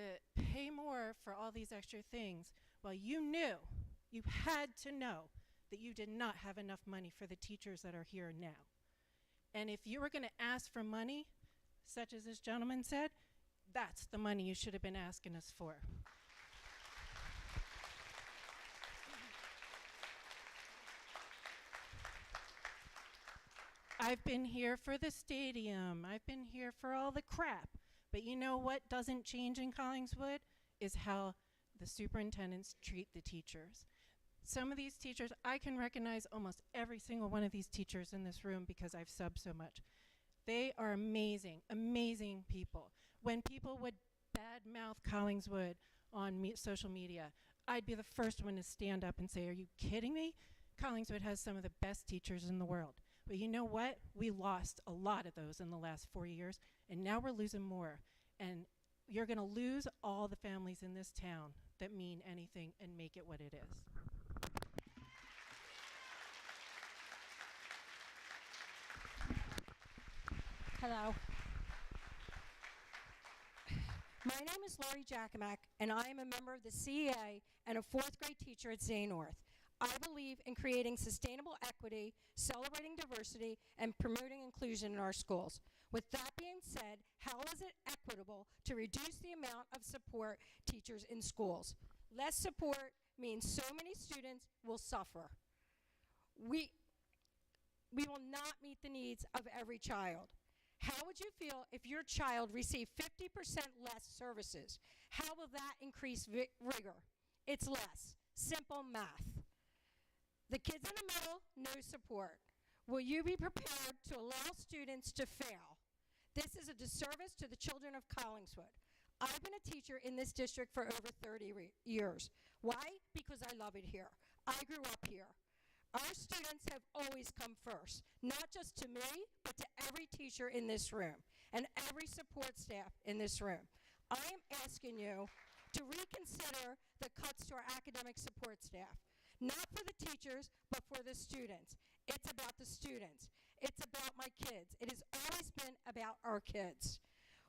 pay more for all these extra things. Well, you had to know that you did not have enough money for the teachers that are here now. And if you were going to ask for money, such as this gentleman said, that's the money you should have been asking us for. I've been here for the stadium. I've been here for all the crap. But you know what doesn't change in Collingswood is how the superintendents treat the teachers. Some of these teachers, I can recognize almost every single one of these teachers in this room because I've subbed so much. They are amazing, amazing people. When people would badmouth Collingswood on social media, I'd be the first one to stand up and say, are you kidding me? Collingswood has some of the best teachers in the world. But you know what? We lost a lot of those in the last 4 years, and now we're losing more. And you're going to lose all the families in this town that mean anything and make it what it is. Hello. My name is Lori Jackamack, and I am a member of the CEA and a fourth grade teacher at Zay North. I believe in creating sustainable equity, celebrating diversity, and promoting inclusion in our schools. With that being said, how is it equitable to reduce the amount of support teachers in schools? Less support means so many students will suffer. We will not meet the needs of every child. How would you feel if your child received 50% less services? How will that increase rigor? It's less. Simple math. The kids in the middle, no support. Will you be prepared to allow students to fail? This is a disservice to the children of Collingswood. I've been a teacher in this district for over 30 years. Why? Because I love it here. I grew up here. Our students have always come first, not just to me, but to every teacher in this room and every support staff in this room. I am asking you to reconsider the cuts to our academic support staff, not for the teachers, but for the students. It's about the students. It's about my kids. It has always been about our kids.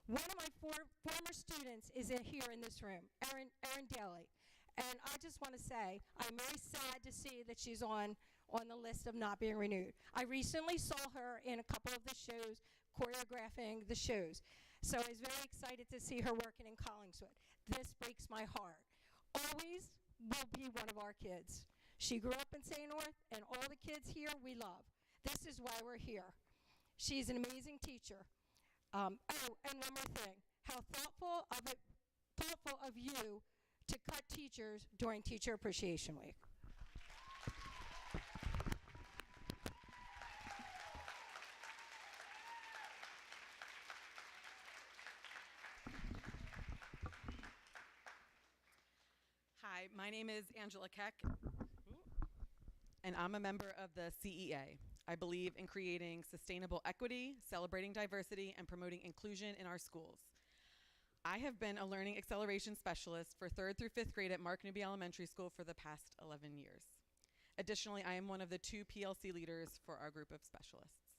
One of my former students is here in this room, Erin Daly. And I just want to say, I'm very sad to see that she's on the list of not being renewed. I recently saw her in a couple of the shows, choreographing the shows. So I was very excited to see her working in Collingswood. This breaks my heart. Always will be one of our kids. She grew up in St. North, and all the kids here we love. This is why we're here. She's an amazing teacher. And one more thing, how thoughtful of you to cut teachers during Teacher Appreciation Week. Hi, my name is Angela Keck, and I'm a member of the CEA. I believe in creating sustainable equity, celebrating diversity, and promoting inclusion in our schools. I have been a learning acceleration specialist for 3rd through 5th grade at Mark Newby Elementary School for the past 11 years. Additionally, I am one of the 2 PLC leaders for our group of specialists.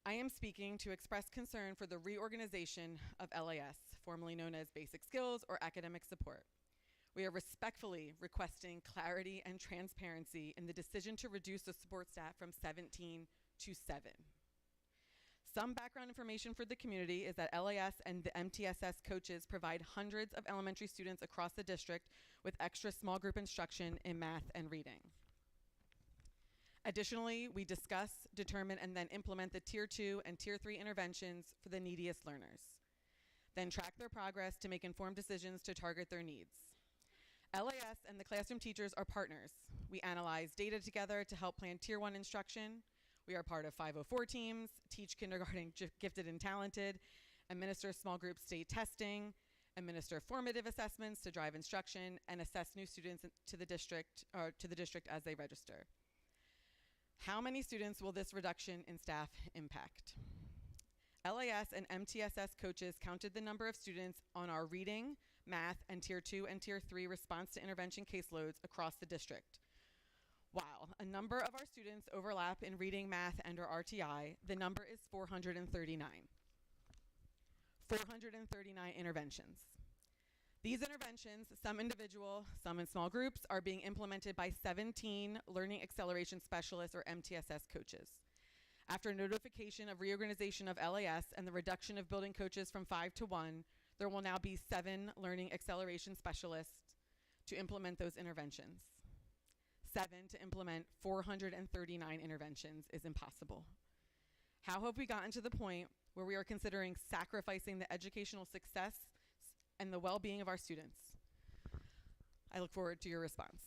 I am speaking to express concern for the reorganization of LAS, formerly known as Basic Skills or Academic Support. We are respectfully requesting clarity and transparency in the decision to reduce the support staff from 17 to 7. Some background information for the community is that LAS and the MTSS coaches provide hundreds of elementary students across the district with extra small group instruction in math and reading. Additionally, we discuss, determine, and then implement the Tier 2 and Tier 3 interventions for the neediest learners. Then track their progress to make informed decisions to target their needs. LAS and the classroom teachers are partners. We analyze data together to help plan Tier 1 instruction. We are part of 504 teams, teach kindergarten gifted and talented, administer small group state testing, administer formative assessments to drive instruction, and assess new students to the district as they register. How many students will this reduction in staff impact? LAS and MTSS coaches counted the number of students on our reading, math, and Tier 2 and Tier 3 response to intervention caseloads across the district. While a number of our students overlap in reading, math, and or RTI, the number is 439. 439 interventions. These interventions, some individual, some in small groups, are being implemented by 17 Learning Acceleration Specialists or MTSS coaches. After notification of reorganization of LAS and the reduction of building coaches from 5 to 1, there will now be 7 Learning Acceleration Specialists to implement those interventions. 7 to implement 439 interventions is impossible. How have we gotten to the point where we are considering sacrificing the educational success and the well-being of our students? I look forward to your response.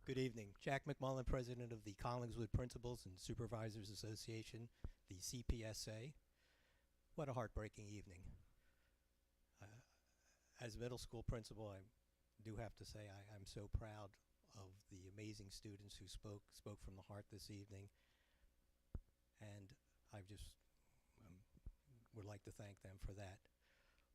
Good evening. Jack McMullen, President of the Collingswood Principals and Supervisors Association, the CPSA. What a heartbreaking evening. As a middle school principal, I do have to say I'm so proud of the amazing students who spoke from the heart this evening. And I just would like to thank them for that.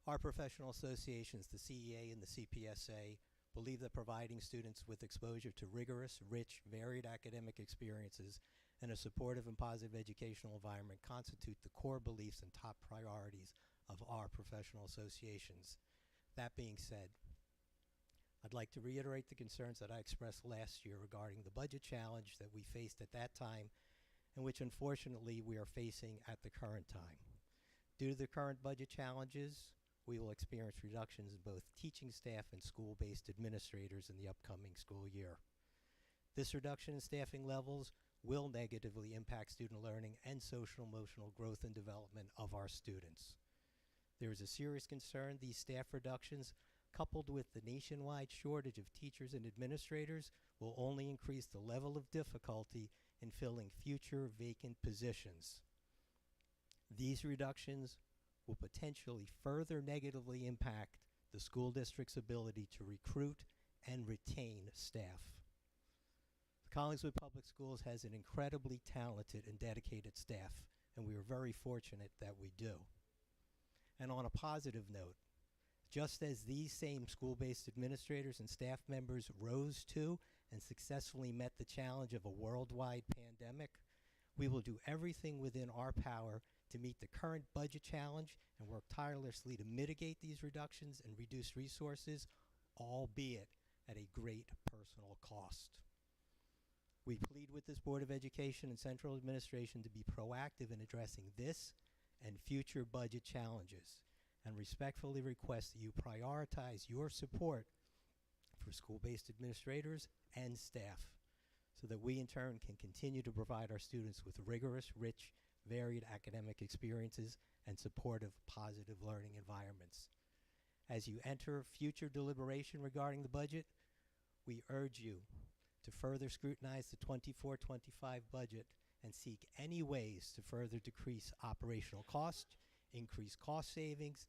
Our professional associations, the CEA and the CPSA, believe that providing students with exposure to rigorous, rich, varied academic experiences and a supportive and positive educational environment constitute the core beliefs and top priorities of our professional associations. That being said, I'd like to reiterate the concerns that I expressed last year regarding the budget challenge that we faced at that time and which unfortunately we are facing at the current time. Due to the current budget challenges, we will experience reductions in both teaching staff and school-based administrators in the upcoming school year. This reduction in staffing levels will negatively impact student learning and social-emotional growth and development of our students. There is a serious concern these staff reductions, coupled with the nationwide shortage of teachers and administrators, will only increase the level of difficulty in filling future vacant positions. These reductions will potentially further negatively impact the school district's ability to recruit and retain staff. The Collingswood Public Schools has an incredibly talented and dedicated staff, and we are very fortunate that we do. And on a positive note, just as these same school-based administrators and staff members rose to and successfully met the challenge of a worldwide pandemic, we will do everything within our power to meet the current budget challenge and work tirelessly to mitigate these reductions and reduce resources, albeit at a great personal cost. We plead with this Board of Education and Central Administration to be proactive in addressing this and future budget challenges, and respectfully request that you prioritize your support for school-based administrators and staff so that we in turn can continue to provide our students with rigorous, rich, varied academic experiences and supportive, positive learning environments. As you enter future deliberation regarding the budget, we urge you to further scrutinize the 24-25 budget and seek any ways to further decrease operational cost, increase cost savings,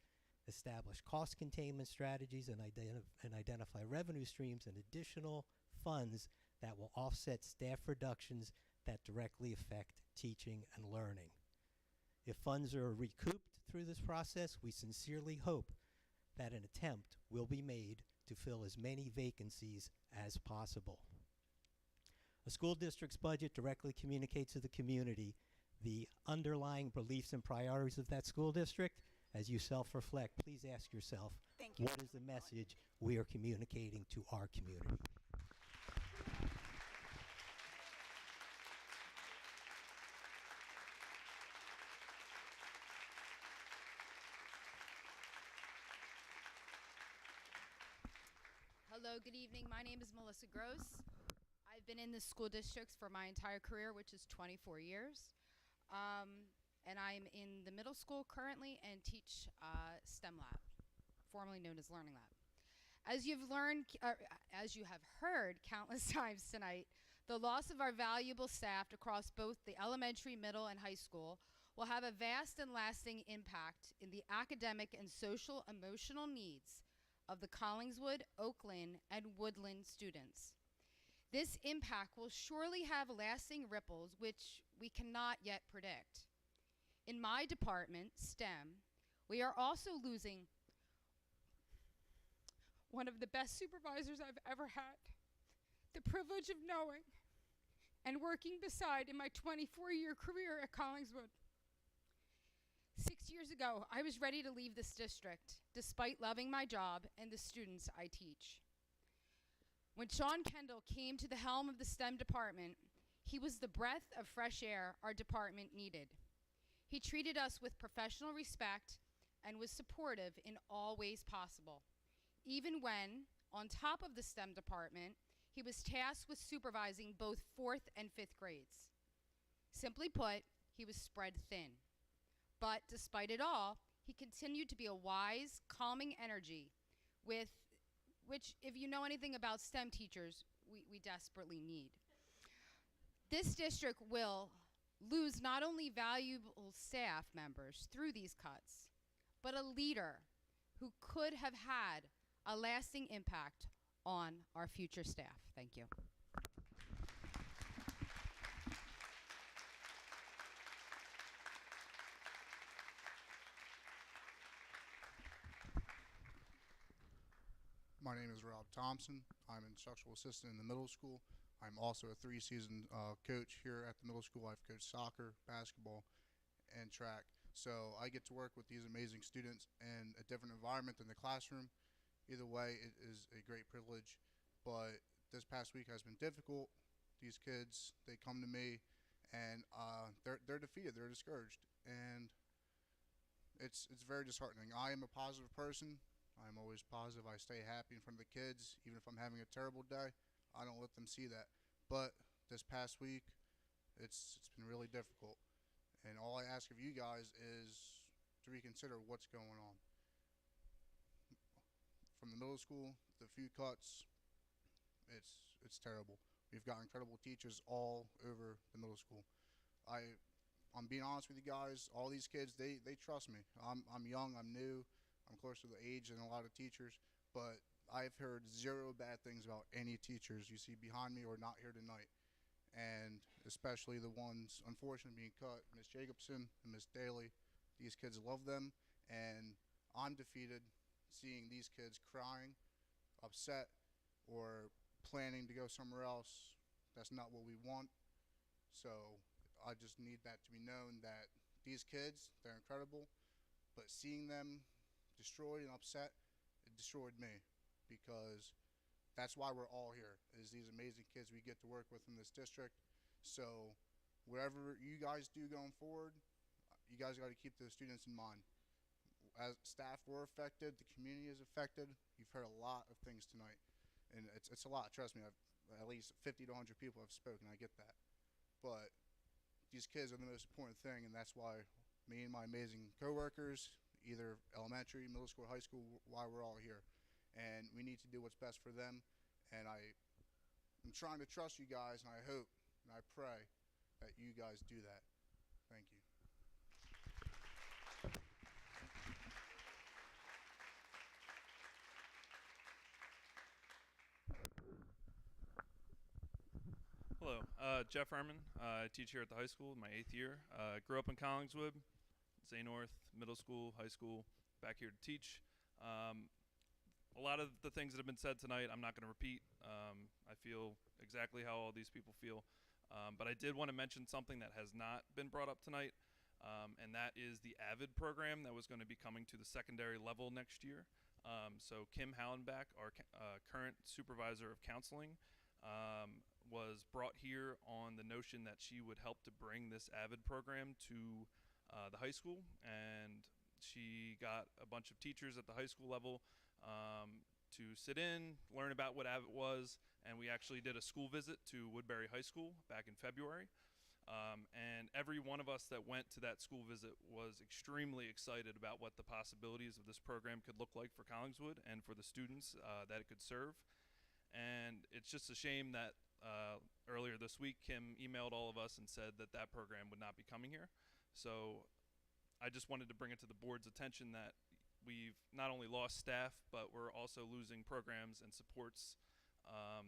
establish cost containment strategies, and identify revenue streams and additional funds that will offset staff reductions that directly affect teaching and learning. If funds are recouped through this process, we sincerely hope that an attempt will be made to fill as many vacancies as possible. A school district's budget directly communicates to the community the underlying beliefs and priorities of that school district. As you self-reflect, please ask yourself, what is the message we are communicating to our community? Hello, good evening. My name is Melissa Gross. I've been in the school districts for my entire career, which is 24 years. And I'm in the middle school currently and teach STEM Lab, formerly known as Learning Lab. As you've learned, as you have heard countless times tonight, the loss of our valuable staff across both the elementary, middle, and high school will have a vast and lasting impact in the academic and social emotional needs of the Collingswood, Oakland, and Woodland students. This impact will surely have lasting ripples which we cannot yet predict. In my department, STEM, we are also losing one of the best supervisors I've ever had. The privilege of knowing and working beside in my 24-year career at Collingswood. 6 years ago, I was ready to leave this district, despite loving my job and the students I teach. When Sean Kendall came to the helm of the STEM department, he was the breath of fresh air our department needed. He treated us with professional respect and was supportive in all ways possible, even when, on top of the STEM department, he was tasked with supervising both 4th and 5th grades. Simply put, he was spread thin. But despite it all, he continued to be a wise, calming energy with which, if you know anything about STEM teachers, we desperately need. This district will lose not only valuable staff members through these cuts, but a leader who could have had a lasting impact on our future staff. Thank you. Rob Thompson. I'm an instructional assistant in the middle school. I'm also a 3-season coach here at the middle school. I've coached soccer, basketball, and track. So I get to work with these amazing students in a different environment than the classroom. Either way, it is a great privilege. But this past week has been difficult. These kids, they come to me, and they're defeated. They're discouraged, and it's very disheartening. I am a positive person. I'm always positive. I stay happy in front of the kids, even if I'm having a terrible day. I don't let them see that. But this past week, it's been really difficult. And all I ask of you guys is to reconsider what's going on. From the middle school, the few cuts, it's terrible. We've got incredible teachers all over the middle school. I'm being honest with you guys. All these kids, they trust me. I'm young. I'm new. I'm close to the age than a lot of teachers, but I've heard 0 bad things about any teachers you see behind me or not here tonight, and especially the ones unfortunately being cut, Miss Jacobson and Miss Daly. These kids love them, and I'm defeated seeing these kids crying, upset, or planning to go somewhere else. That's not what we want. So I just need that to be known that these kids, they're incredible, but seeing them destroyed and upset, it destroyed me, because that's why we're all here, is these amazing kids we get to work with in this district. So wherever you guys do going forward, you guys got to keep the students in mind. As staff, we're affected, the community is affected. You've heard a lot of things tonight, and it's a lot. Trust me, at least 50 to 100 people have spoken. I get that, but these kids are the most important thing, and that's why me and my amazing coworkers, either elementary, middle school, high school, why we're all here. And we need to do what's best for them. And I'm trying to trust you guys, and I hope and I pray that you guys do that. Thank you. Hello, Jeff Herman. I teach here at the high school, my 8th year. Grew up in Collingswood, Zay North, middle school, high school, back here to teach. A lot of the things that have been said tonight, I'm not going to repeat. I feel exactly how all these people feel. But I did want to mention something that has not been brought up tonight, and that is the AVID program that was going to be coming to the secondary level next year. So Kim Hallenbach, our current supervisor of counseling, was brought here on the notion that she would help to bring this AVID program to the high school, and she got a bunch of teachers at the high school level to sit in, learn about what AVID was, and we actually did a school visit to Woodbury High School back in February. And every one of us that went to that school visit was extremely excited about what the possibilities of this program could look like for Collingswood and for the students that it could serve. And it's just a shame that earlier this week Kim emailed all of us and said that that program would not be coming here. So I just wanted to bring it to the board's attention that we've not only lost staff, but we're also losing programs and supports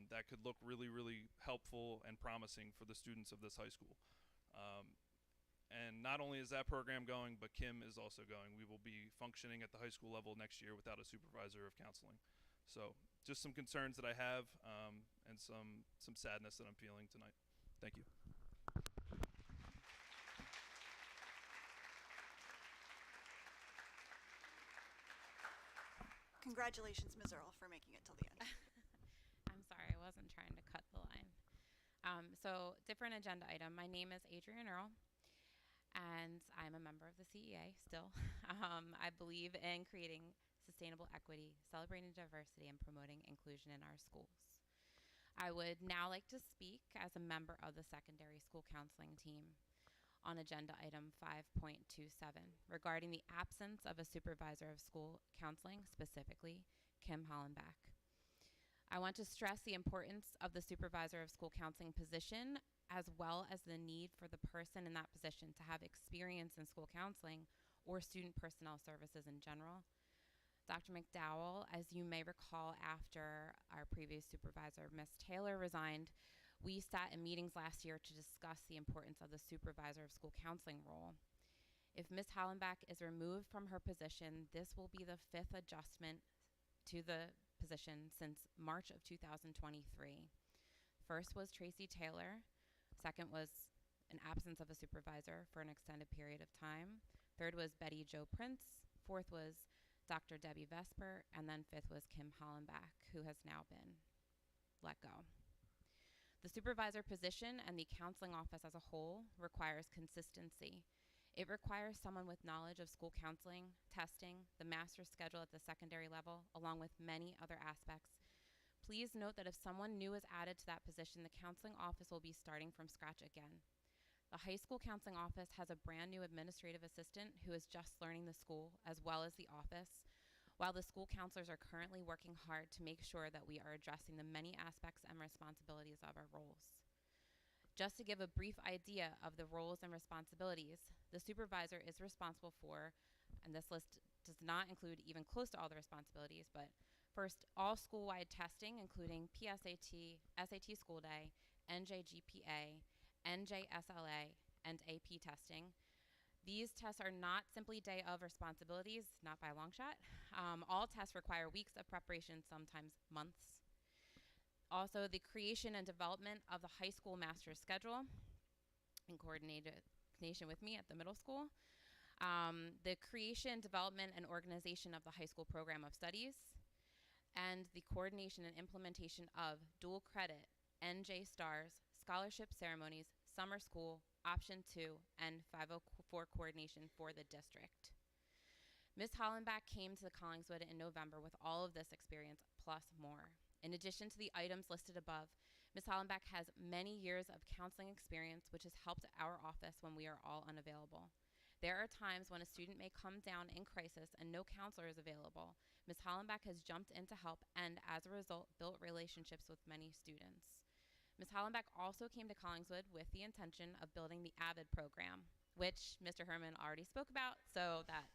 that could look really, really helpful and promising for the students of this high school. And not only is that program going, but Kim is also going. We will be functioning at the high school level next year without a supervisor of counseling. So just some concerns that I have and some sadness that I'm feeling tonight. Thank you. Congratulations, Ms. Earl, for making it till the end. I'm sorry, I wasn't trying to cut the line. So different agenda item. My name is Adrienne Earl, and I'm a member of the CEA still. I believe in creating sustainable equity, celebrating diversity, and promoting inclusion in our schools. I would now like to speak as a member of the secondary school counseling team on agenda item 5.27 regarding the absence of a supervisor of school counseling, specifically Kim Hallenbach. I want to stress the importance of the supervisor of school counseling position, as well as the need for the person in that position to have experience in school counseling or student personnel services in general. Dr. McDowell, as you may recall, after our previous supervisor, Ms. Taylor, resigned, we sat in meetings last year to discuss the importance of the supervisor of school counseling role. If Ms. Hallenbach is removed from her position, this will be the 5th adjustment to the position since March of 2023. First was Tracy Taylor. Second was an absence of a supervisor for an extended period of time. Third was Betty Jo Prince. Fourth was Dr. Debbie Vesper. And then fifth was Kim Hollenbach, who has now been let go. The supervisor position and the counseling office as a whole requires consistency. It requires someone with knowledge of school counseling, testing, the master's schedule at the secondary level, along with many other aspects. Please note that if someone new is added to that position, the counseling office will be starting from scratch again. The high school counseling office has a brand new administrative assistant who is just learning the school as well as the office, while the school counselors are currently working hard to make sure that we are addressing the many aspects and responsibilities of our roles. Just to give a brief idea of the roles and responsibilities, the supervisor is responsible for, and this list does not include even close to all the responsibilities, but first, all school-wide testing, including PSAT, SAT school day, NJGPA, NJSLA, and AP testing. These tests are not simply day of responsibilities, not by a long shot. All tests require weeks of preparation, sometimes months. Also, the creation and development of the high school master's schedule in coordination with me at the middle school. The creation, development, and organization of the high school program of studies, and the coordination and implementation of dual credit, NJ STARS, scholarship ceremonies, summer school, Option 2, and 504 coordination for the district. Ms. Hollenbach came to the Collingswood in November with all of this experience plus more. In addition to the items listed above, Ms. Hollenbach has many years of counseling experience, which has helped our office when we are all unavailable. There are times when a student may come down in crisis and no counselor is available. Ms. Hollenbach has jumped in to help and, as a result, built relationships with many students. Ms. Hollenbach also came to Collingswood with the intention of building the AVID program, which Mr. Herman already spoke about, so that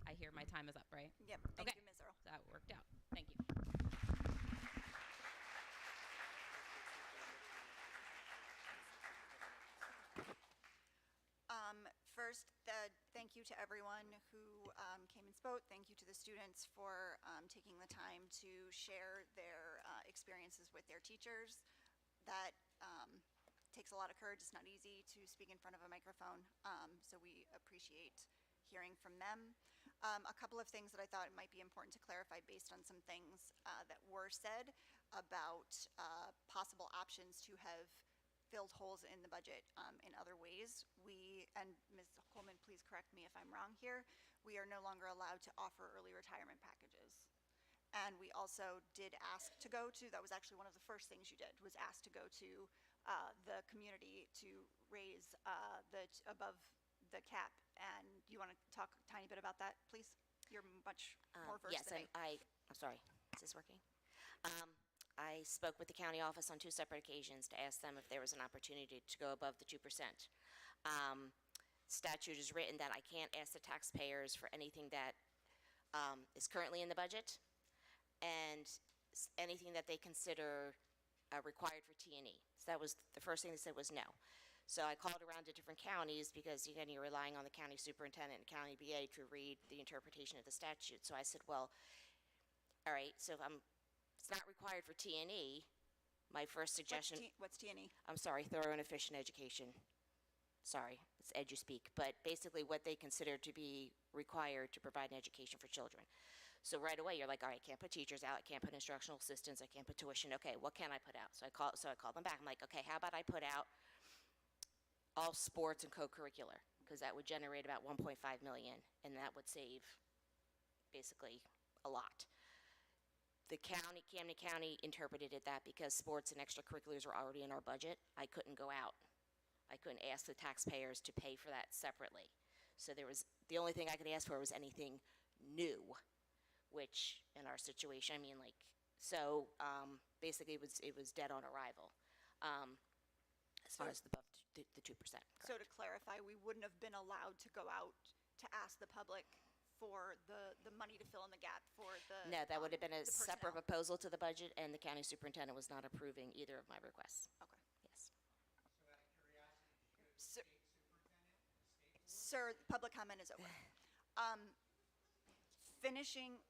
I hear my time is up, right? Yep, thank you, Ms. Earl. That worked out. Thank you. First, thank you to everyone who came and spoke. Thank you to the students for taking the time to share their experiences with their teachers. That takes a lot of courage. It's not easy to speak in front of a microphone, so we appreciate hearing from them. A couple of things that I thought might be important to clarify based on some things that were said about possible options to have filled holes in the budget in other ways. And Ms. Coleman, please correct me if I'm wrong here, we are no longer allowed to offer early retirement packages. And we also did ask to go to, that was actually one of the first things you did, was ask to go to the community to raise above the cap. And you want to talk a tiny bit about that, please? You're much more versed than me. I'm sorry, is this working? I spoke with the county office on 2 separate occasions to ask them if there was an opportunity to go above the 2%. Statute is written that I can't ask the taxpayers for anything that is currently in the budget and anything that they consider required for T&E. So that was the first thing they said was no. So I called around to different counties because, again, you're relying on the county superintendent and county BA to read the interpretation of the statute. So I said, well, all right, so if it's not required for T&E, my first suggestion... What's T&E? I'm sorry, thorough and efficient education. Sorry, it's edu-speak. But basically what they consider to be required to provide an education for children. So right away, you're like, all right, I can't put teachers out, I can't put instructional assistants, I can't put tuition. Okay, what can I put out? So I called them back. I'm like, okay, how about I put out all sports and co-curricular? Because that would generate about $1.5 million, and that would save basically a lot. The county, Camden County, interpreted it that because sports and extracurriculars were already in our budget, I couldn't go out. I couldn't ask the taxpayers to pay for that separately. So the only thing I could ask for was anything new, which in our situation, basically it was dead on arrival. As far as above the 2%. Correct. So to clarify, we wouldn't have been allowed to go out to ask the public for the money to fill in the gap for the... No, that would have been a the separate personnel. proposal to the budget, and the county superintendent was not approving either of my requests. Okay. Yes. Sir, public comment is over. Finishing...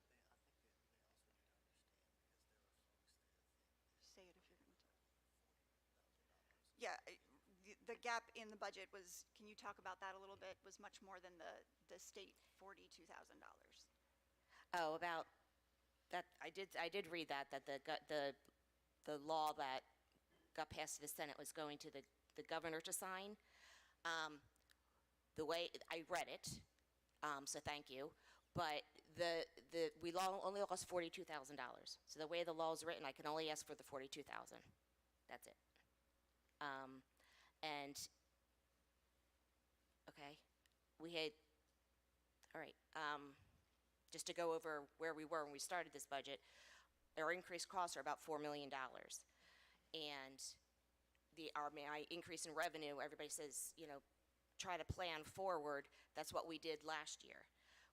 the gap in the budget was, can you talk about that a little bit, was much more than the state $42,000. Oh, about that, I did read that the law that got passed to the Senate was going to the governor to sign. The way, I read it, so thank you, but we only lost $42,000. So the way the law is written, I can only ask for the $42,000. That's it. And, okay, we had, all right, just to go over where we were when we started this budget, our increased costs are about $4 million. And my increase in revenue, everybody says, you know, try to plan forward. That's what we did last year.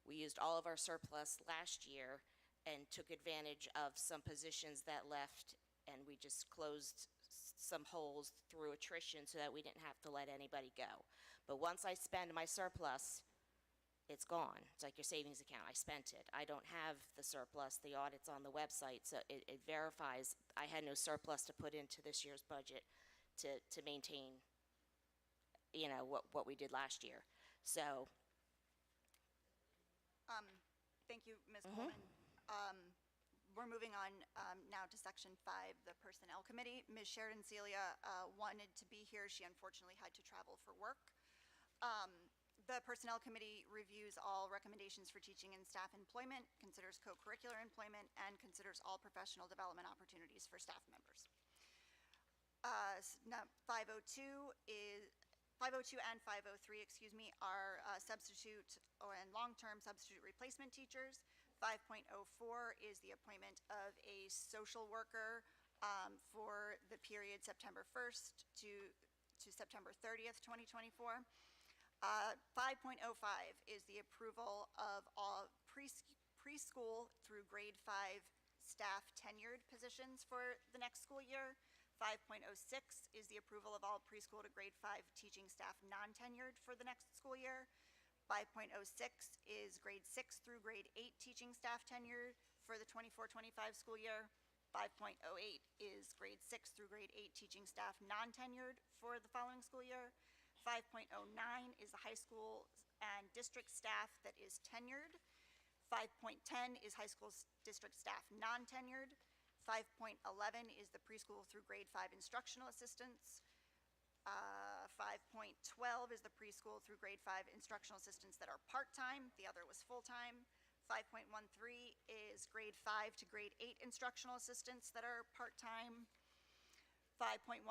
We used all of our surplus last year and took advantage of some positions that left, and we just closed some holes through attrition so that we didn't have to let anybody go. But once I spend my surplus, it's gone. It's like your savings account. I spent it. I don't have the surplus. The audit's on the website, so it verifies I had no surplus to put into this year's budget to maintain, you know, what we did last year. So. Thank you, Ms. Coleman. We're moving on now to Section 5, the Personnel Committee. Ms. Sheridan Celia wanted to be here. She unfortunately had to travel for work. The Personnel Committee reviews all recommendations for teaching and staff employment, considers co-curricular employment, and considers all professional development opportunities for staff members. Now 502 and 503, excuse me, are substitute and long-term substitute replacement teachers. 5.04 is the appointment of a social worker for the period September 1st to September 30th, 2024. 5.05 is the approval of all preschool through grade 5 staff tenured positions for the next school year. 5.06 is the approval of all preschool to grade 5 teaching staff non-tenured for the next school year. 5.06 is grade 6 through grade 8 teaching staff tenured for the 24-25 school year. 5.08 is grade 6 through grade 8 teaching staff non-tenured for the following school year. 5.09 is the high school and district staff that is tenured. 5.10 is high school district staff non-tenured. 5.11 is the preschool through grade 5 instructional assistants. 5.12 is the preschool through grade 5 instructional assistants that are part-time. The other was full-time. 5.13 is grade 5 to grade 8 instructional assistants that are part-time. 5.14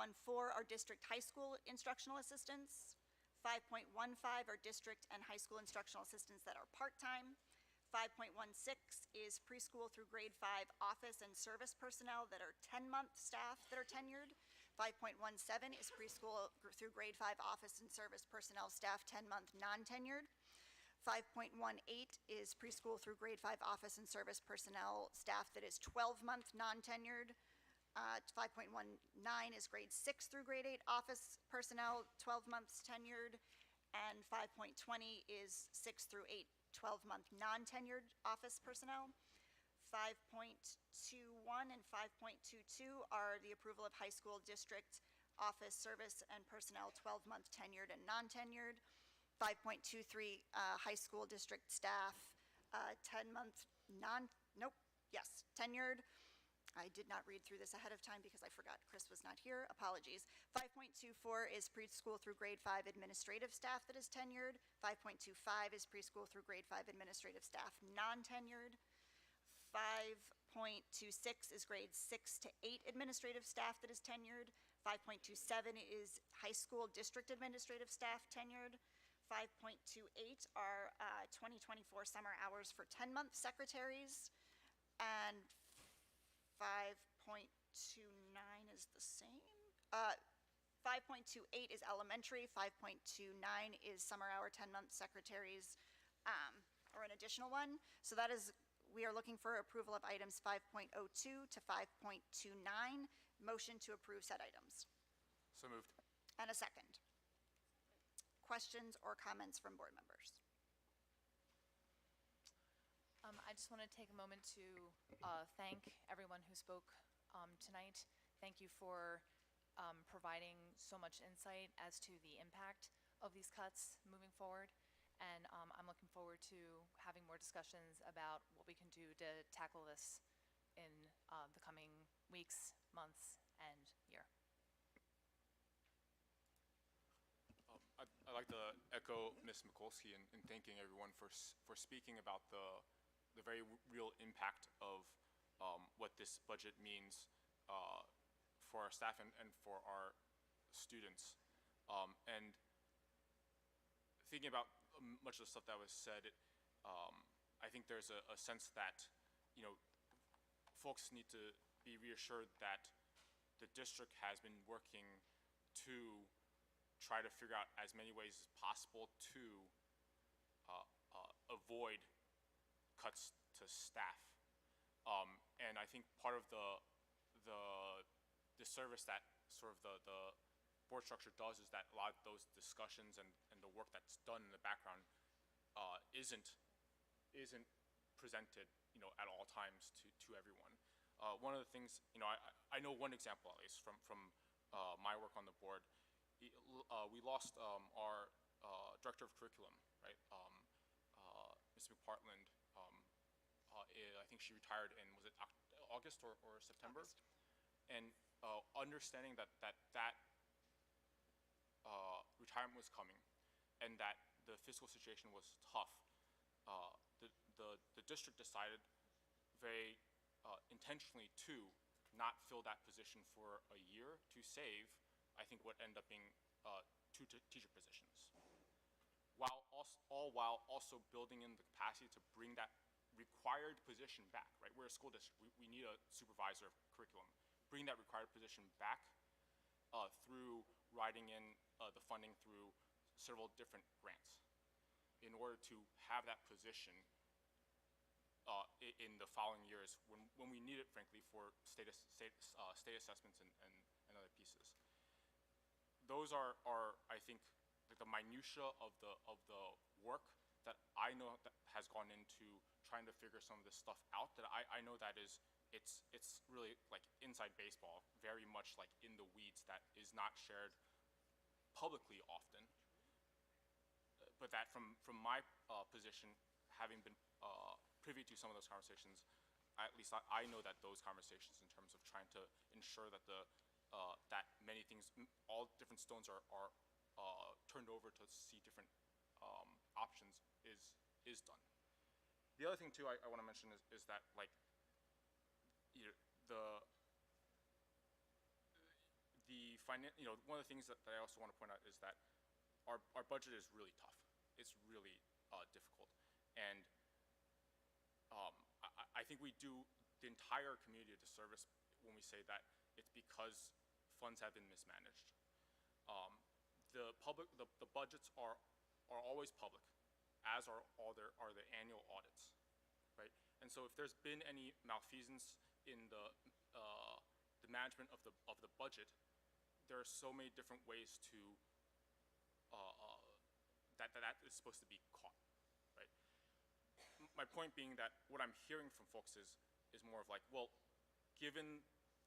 are district high school instructional assistants. 5.15 are district and high school instructional assistants that are part-time. 5.16 is preschool through grade 5 office and service personnel that are 10-month staff that are tenured. 5.17 is preschool through grade 5 office and service personnel staff 10-month non-tenured. 5.18 is preschool through grade 5 office and service personnel staff that is 12-month non-tenured. 5.19 is grade 6 through grade 8 office personnel, 12 months tenured, and 5.20 is 6 through 8, 12-month non-tenured office personnel. 5.21 and 5.22 are the approval of high school district office service and personnel, 12-month tenured and non-tenured. 5.23 high school district staff, 10-month tenured. I did not read through this ahead of time because I forgot Chris was not here. Apologies. 5.24 is preschool through grade 5 administrative staff that is tenured. 5.25 is preschool through grade 5 administrative staff non-tenured. 5.26 is grade 6 to 8 administrative staff that is tenured. 5.27 is high school district administrative staff tenured. 5.28 are 2024 summer hours for 10-month secretaries. And 5.29 is the same. 5.28 is elementary. 5.29 is summer hour 10-month secretaries, or an additional one. So that is, we are looking for approval of items 5.02 to 5.29. Motion to approve said items. So moved. And a second. Questions or comments from board members? I just want to take a moment to thank everyone who spoke tonight. Thank you for providing so much insight as to the impact of these cuts moving forward. And I'm looking forward to having more discussions about what we can do to tackle this in the coming weeks, months, and year. I'd like to echo Ms. Mikulski in thanking everyone for speaking about the very real impact of what this budget means for our staff and for our students. And thinking about much of the stuff that was said, I think there's a sense that, you know, folks need to be reassured that the district has been working to try to figure out as many ways as possible to avoid cuts to staff. And I think part of the disservice that sort of the board structure does is that a lot of those discussions and the work that's done in the background isn't presented, you know, at all times to everyone. One of the things, you know, I know one example at least from my work on the board. We lost our director of curriculum, right? Ms. McPartland. I think she retired in, was it August or September? August. And understanding that retirement was coming, and that the fiscal situation was tough, the district decided very intentionally to not fill that position for a year to save, I think, what ended up being 2 teacher positions, while also building in the capacity to bring that required position back, right? We're a school district, we need a supervisor of curriculum. Bring that required position back through writing in the funding through several different grants in order to have that position in the following years when we need it, frankly, for state assessments and other pieces. Those are I think, like the minutia of the work that I know that has gone into trying to figure some of this stuff out, that I know that it's really like inside baseball, very much like in the weeds, that is not shared publicly often. But that from my position, having been privy to some of those conversations, at least I know that those conversations in terms of trying to ensure that that many things, all different stones are turned over to see different options is done. The other thing too I want to mention is that, like, you know, one of the things that I also want to point out is that our budget is really tough. It's really difficult, and I think we do the entire community a disservice when we say that it's because funds have been mismanaged. The budgets are always public, as are the annual audits, right? And so if there's been any malfeasance in the management of the budget, there are so many different ways to that is supposed to be caught, right? My point being that what I'm hearing from folks is more of like, well, given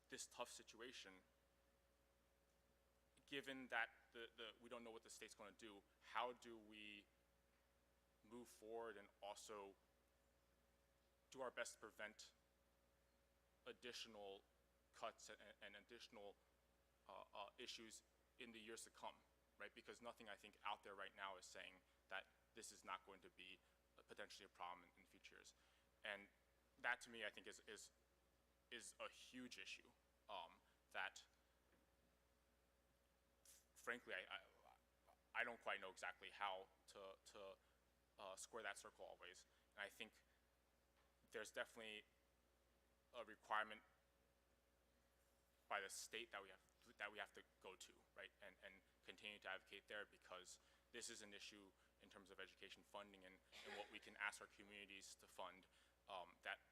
this tough situation, given that we don't know what the state's going to do, how do we move forward and also do our best to prevent additional cuts and additional issues in the years to come, right? Because nothing, I think, out there right now is saying that this is not going to be potentially a problem in future years. And that, to me, I think is a huge issue that, frankly, I don't quite know exactly how to square that circle always. And I think there's definitely a requirement by the state that we have to go to, right, and continue to advocate there, because this is an issue in terms of education funding and what we can ask our communities to fund that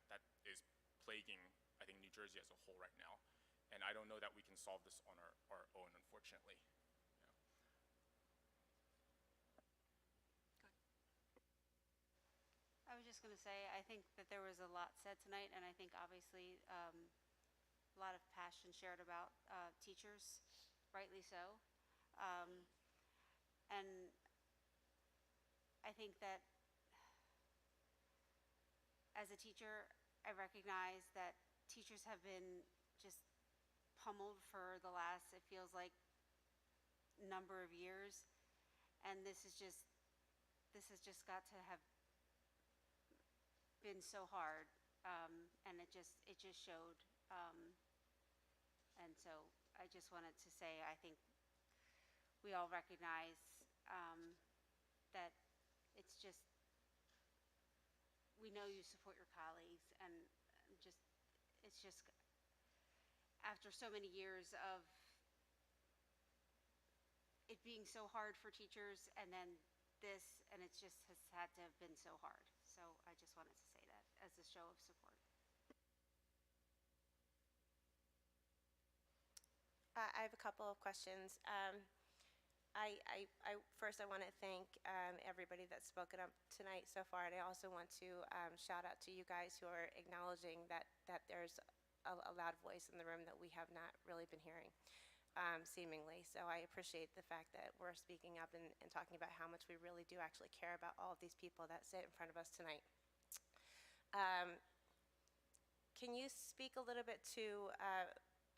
is plaguing, I think, New Jersey as a whole right now. And I don't know that we can solve this on our own, unfortunately. I was just going to say, I think that there was a lot said tonight, and I think obviously a lot of passion shared about teachers, rightly so. And I think that as a teacher, I recognize that teachers have been just pummeled for the last, it feels like, number of years. And this has just got to have been so hard. And it just showed. And so I just wanted to say, I think we all recognize that it's just, we know you support your colleagues, and it's just, after so many years of it being so hard for teachers, and then this, and it just has had to have been so hard. So I just wanted to say that as a show of support. I have a couple of questions. First, I want to thank everybody that's spoken up tonight so far, and I also want to shout out to you guys who are acknowledging that there's a loud voice in the room that we have not really been hearing, seemingly. So I appreciate the fact that we're speaking up and talking about how much we really do actually care about all of these people that sit in front of us tonight. Can you speak a little bit to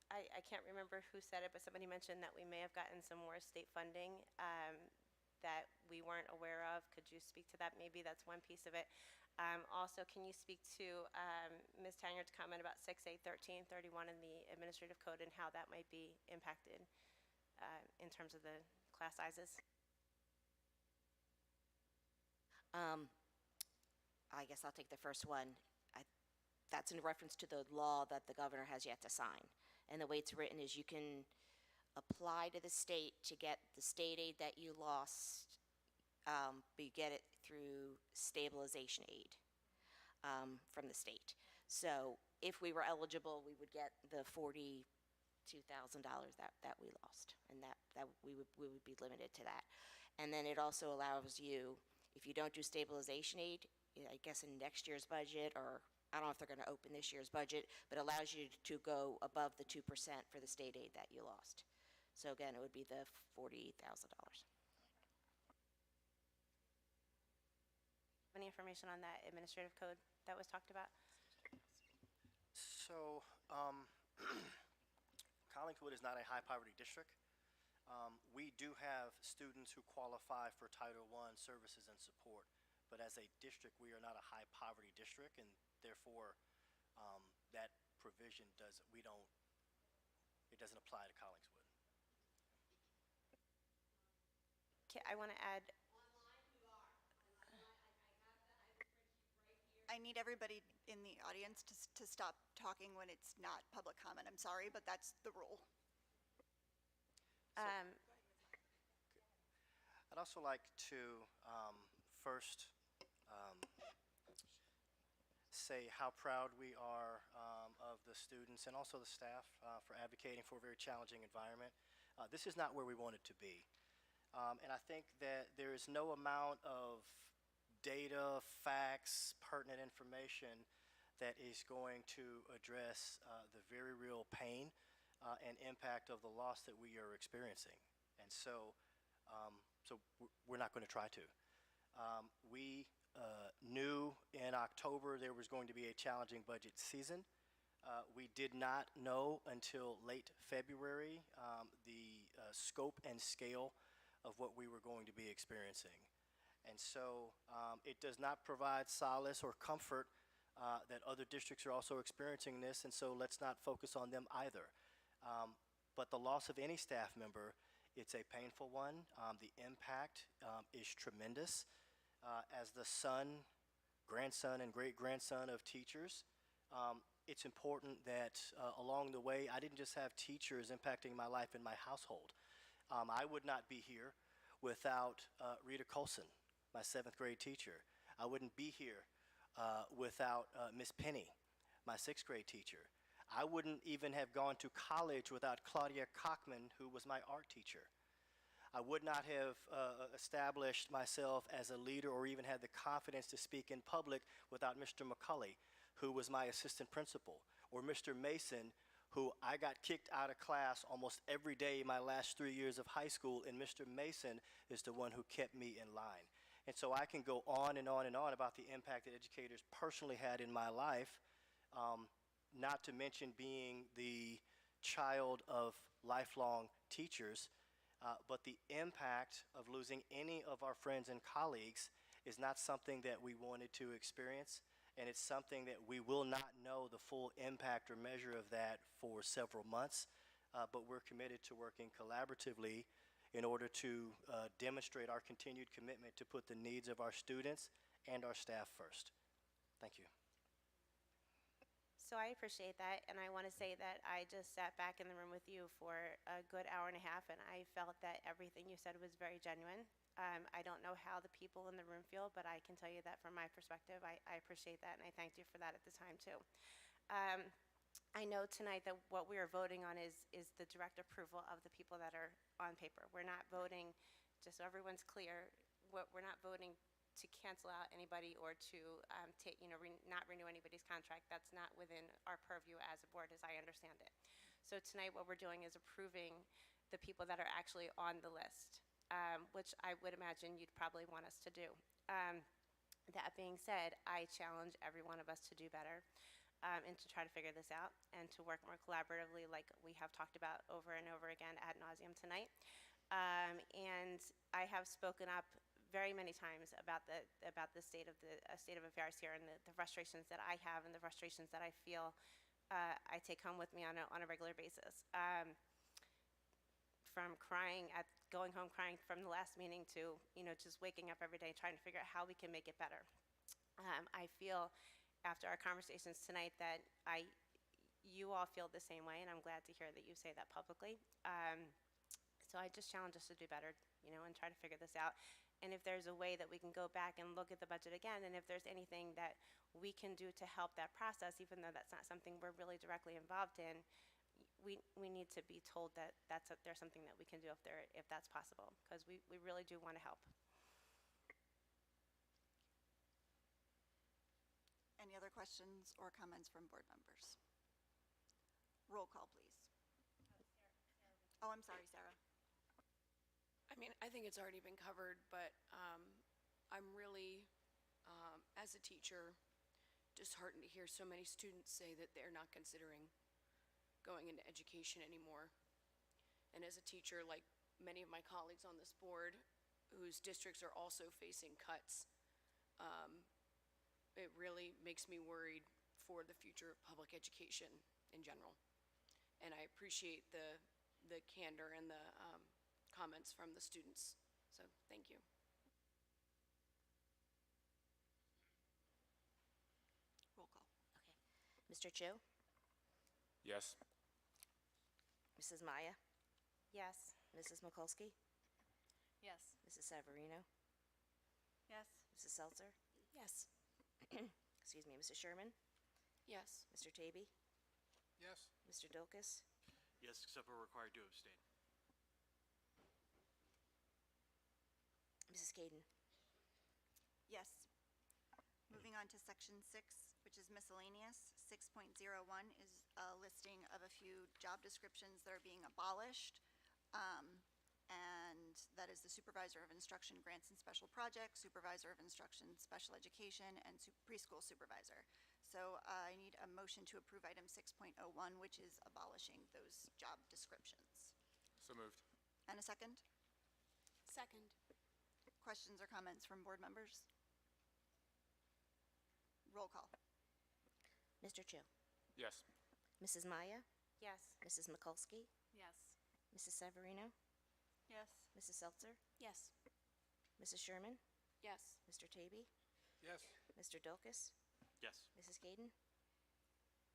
I can't remember who said it, but somebody mentioned that we may have gotten some more state funding that we weren't aware of. Could you speak to that? Maybe that's one piece of it. Also, can you speak to Ms. Tangard's comment about 6.8.13.31 in the administrative code and how that might be impacted in terms of the class sizes? I guess I'll take the first one. That's in reference to the law that the governor has yet to sign. And the way it's written is you can apply to the state to get the state aid that you lost, but you get it through stabilization aid from the state. So if we were eligible, we would get the $42,000 that we lost, and that we would be limited to that. And then it also allows you, if you don't do stabilization aid, I guess in next year's budget, or I don't know if they're going to open this year's budget, but allows you to go above the 2% for the state aid that you lost. So again, it would be the $40,000. Any information on that administrative code that was talked about? So, Collingswood is not a high poverty district. We do have students who qualify for Title I services and support, but as a district, we are not a high poverty district, and therefore, that provision doesn't apply to Collingswood. Okay, I want to add. I need everybody in the audience to stop talking when it's not public comment. I'm sorry, but that's the rule. I'd also like to first say how proud we are of the students and also the staff for advocating for a very challenging environment. This is not where we wanted to be. And I think that there is no amount of data, facts, pertinent information that is going to address the very real pain and impact of the loss that we are experiencing. And so, we're not going to try to. We knew in October there was going to be a challenging budget season. We did not know until late February the scope and scale of what we were going to be experiencing. And so it does not provide solace or comfort that other districts are also experiencing this, and so let's not focus on them either. But the loss of any staff member, it's a painful one. The impact is tremendous. As the son, grandson, and great-grandson of teachers, it's important that along the way, I didn't just have teachers impacting my life in my household. I would not be here without Rita Colson, my 7th grade teacher. I wouldn't be here without Miss Penny, my 6th grade teacher. I wouldn't even have gone to college without Claudia Cockman, who was my art teacher. I would not have established myself as a leader or even had the confidence to speak in public without Mr. McCulley, who was my assistant principal, or Mr. Mason, who I got kicked out of class almost every day my last 3 years of high school, and Mr. Mason is the one who kept me in line. And so I can go on and on and on about the impact that educators personally had in my life, not to mention being the child of lifelong teachers. But the impact of losing any of our friends and colleagues is not something that we wanted to experience, and it's something that we will not know the full impact or measure of that for several months, but we're committed to working collaboratively in order to demonstrate our continued commitment to put the needs of our students and our staff first. Thank you. So I appreciate that, and I want to say that I just sat back in the room with you for a good hour and a half, and I felt that everything you said was very genuine. I don't know how the people in the room feel, but I can tell you that from my perspective, I appreciate that, and I thanked you for that at the time, too. I know tonight that what we are voting on is the direct approval of the people that are on paper. We're not voting, just so everyone's clear, we're not voting to cancel out anybody or to not renew anybody's contract. That's not within our purview as a board, as I understand it. So tonight what we're doing is approving the people that are actually on the list, which I would imagine you'd probably want us to do. That being said, I challenge every one of us to do better and to try to figure this out and to work more collaboratively like we have talked about over and over again ad nauseum tonight. And I have spoken up very many times about the state of affairs here and the frustrations that I have and the frustrations that I feel I take home with me on a regular basis. From going home crying from the last meeting to just waking up every day trying to figure out how we can make it better. I feel after our conversations tonight that you all feel the same way, and I'm glad to hear that you say that publicly. So I just challenge us to do better, and try to figure this out. And if there's a way that we can go back and look at the budget again, and if there's anything that we can do to help that process, even though that's not something we're really directly involved in, we need to be told that there's something that we can do if that's possible, because we really do want to help. Any other questions or comments from board members? Roll call, please. Oh, I'm sorry, Sarah. I mean, I think it's already been covered, but I'm really, as a teacher, disheartened to hear so many students say that they're not considering going into education anymore. And as a teacher, like many of my colleagues on this board, whose districts are also facing cuts, it really makes me worried for the future of public education in general. And I appreciate the candor and the comments from the students. So thank you. Roll call. Okay. Mr. Chu? Yes. Mrs. Maya? Yes. Mrs. Mikulski? Yes. Mrs. Severino? Yes. Mrs. Seltzer? Yes. Excuse me, Mrs. Sherman? Yes. Mr. Tavy? Yes. Mr. Dilkus? Yes, except we're required to abstain. Mrs. Caden? Yes. Moving on to section 6, which is miscellaneous. 6.01 is a listing of a few job descriptions that are being abolished. And that is the supervisor of instruction grants and special projects, supervisor of instruction special education, and preschool supervisor. So I need a motion to approve item 6.01, which is abolishing those job descriptions. So moved. And a second? Second. Questions or comments from board members? Roll call. Mr. Chu? Yes. Mrs. Maya? Yes. Mrs. Mikulski? Yes. Mrs. Severino? Yes. Mrs. Seltzer? Yes. Mrs. Sherman? Yes. Mr. Tavy? Yes. Mr. Dilkus? Yes. Mrs. Caden?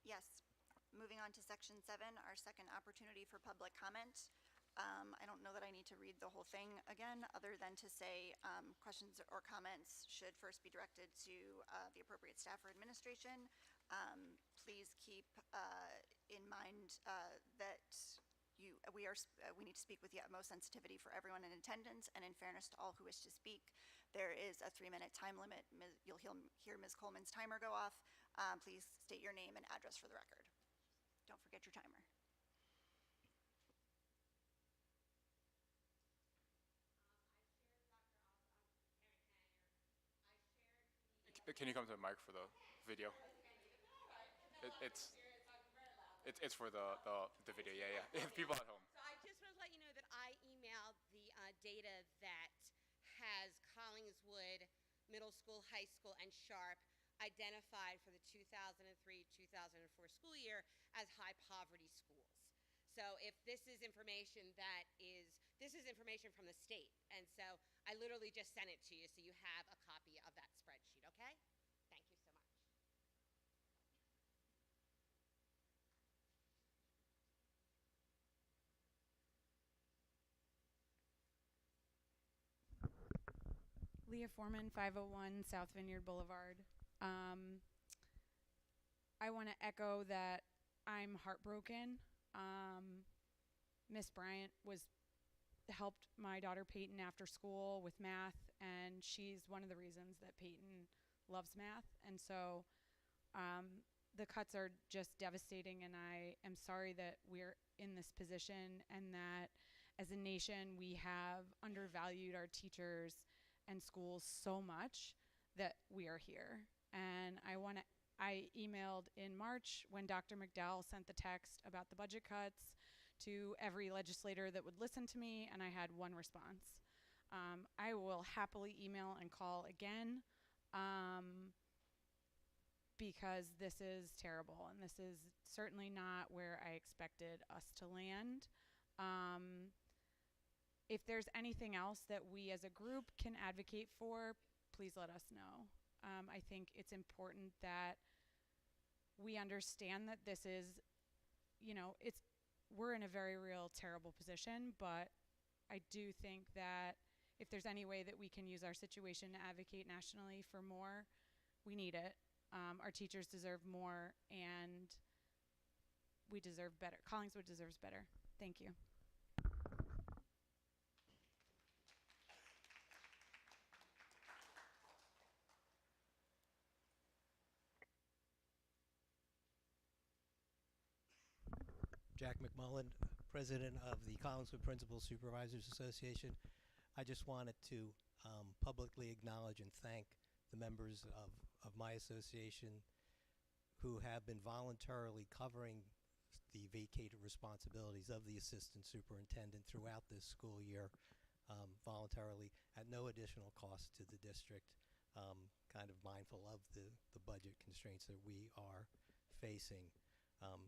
Yes. Moving on to section 7, our second opportunity for public comment. I don't know that I need to read the whole thing again, other than to say questions or comments should first be directed to the appropriate staff or administration. Please keep in mind that we need to speak with the utmost sensitivity for everyone in attendance, and in fairness to all who wish to speak. There is a 3-minute time limit. You'll hear Ms. Coleman's timer go off. Please state your name and address for the record. Don't forget your timer. Can you come to the mic for the video? It's for the video. Yeah, yeah. People at home. So I just want to let you know that I emailed the data that has Collingswood Middle School, High School, and Sharp identified for the 2003-2004 school year as high poverty schools. So if this is information this is information from the state, and so I literally just sent it to you so you have a copy of that spreadsheet, okay? Thank you so much. Leah Foreman, 501 South Vineyard Boulevard. I want to echo that I'm heartbroken. Miss Bryant helped my daughter Peyton after school with math, and she's one of the reasons that Peyton loves math. And so the cuts are just devastating, and I am sorry that we're in this position and that as a nation we have undervalued our teachers and schools so much that we are here. And I emailed in March when Dr. McDowell sent the text about the budget cuts to every legislator that would listen to me, and I had one response. I will happily email and call again because this is terrible, and this is certainly not where I expected us to land. If there's anything else that we as a group can advocate for, please let us know. I think it's important that we understand that this is, we're in a very real terrible position, but I do think that if there's any way that we can use our situation to advocate nationally for more, we need it. Our teachers deserve more, and we deserve better. Collingswood deserves better. Thank you. Jack McMullen, President of the Collingswood Principal Supervisors Association. I just wanted to publicly acknowledge and thank the members of my association who have been voluntarily covering the vacated responsibilities of the assistant superintendent throughout this school year, voluntarily at no additional cost to the district, kind of mindful of the budget constraints that we are facing.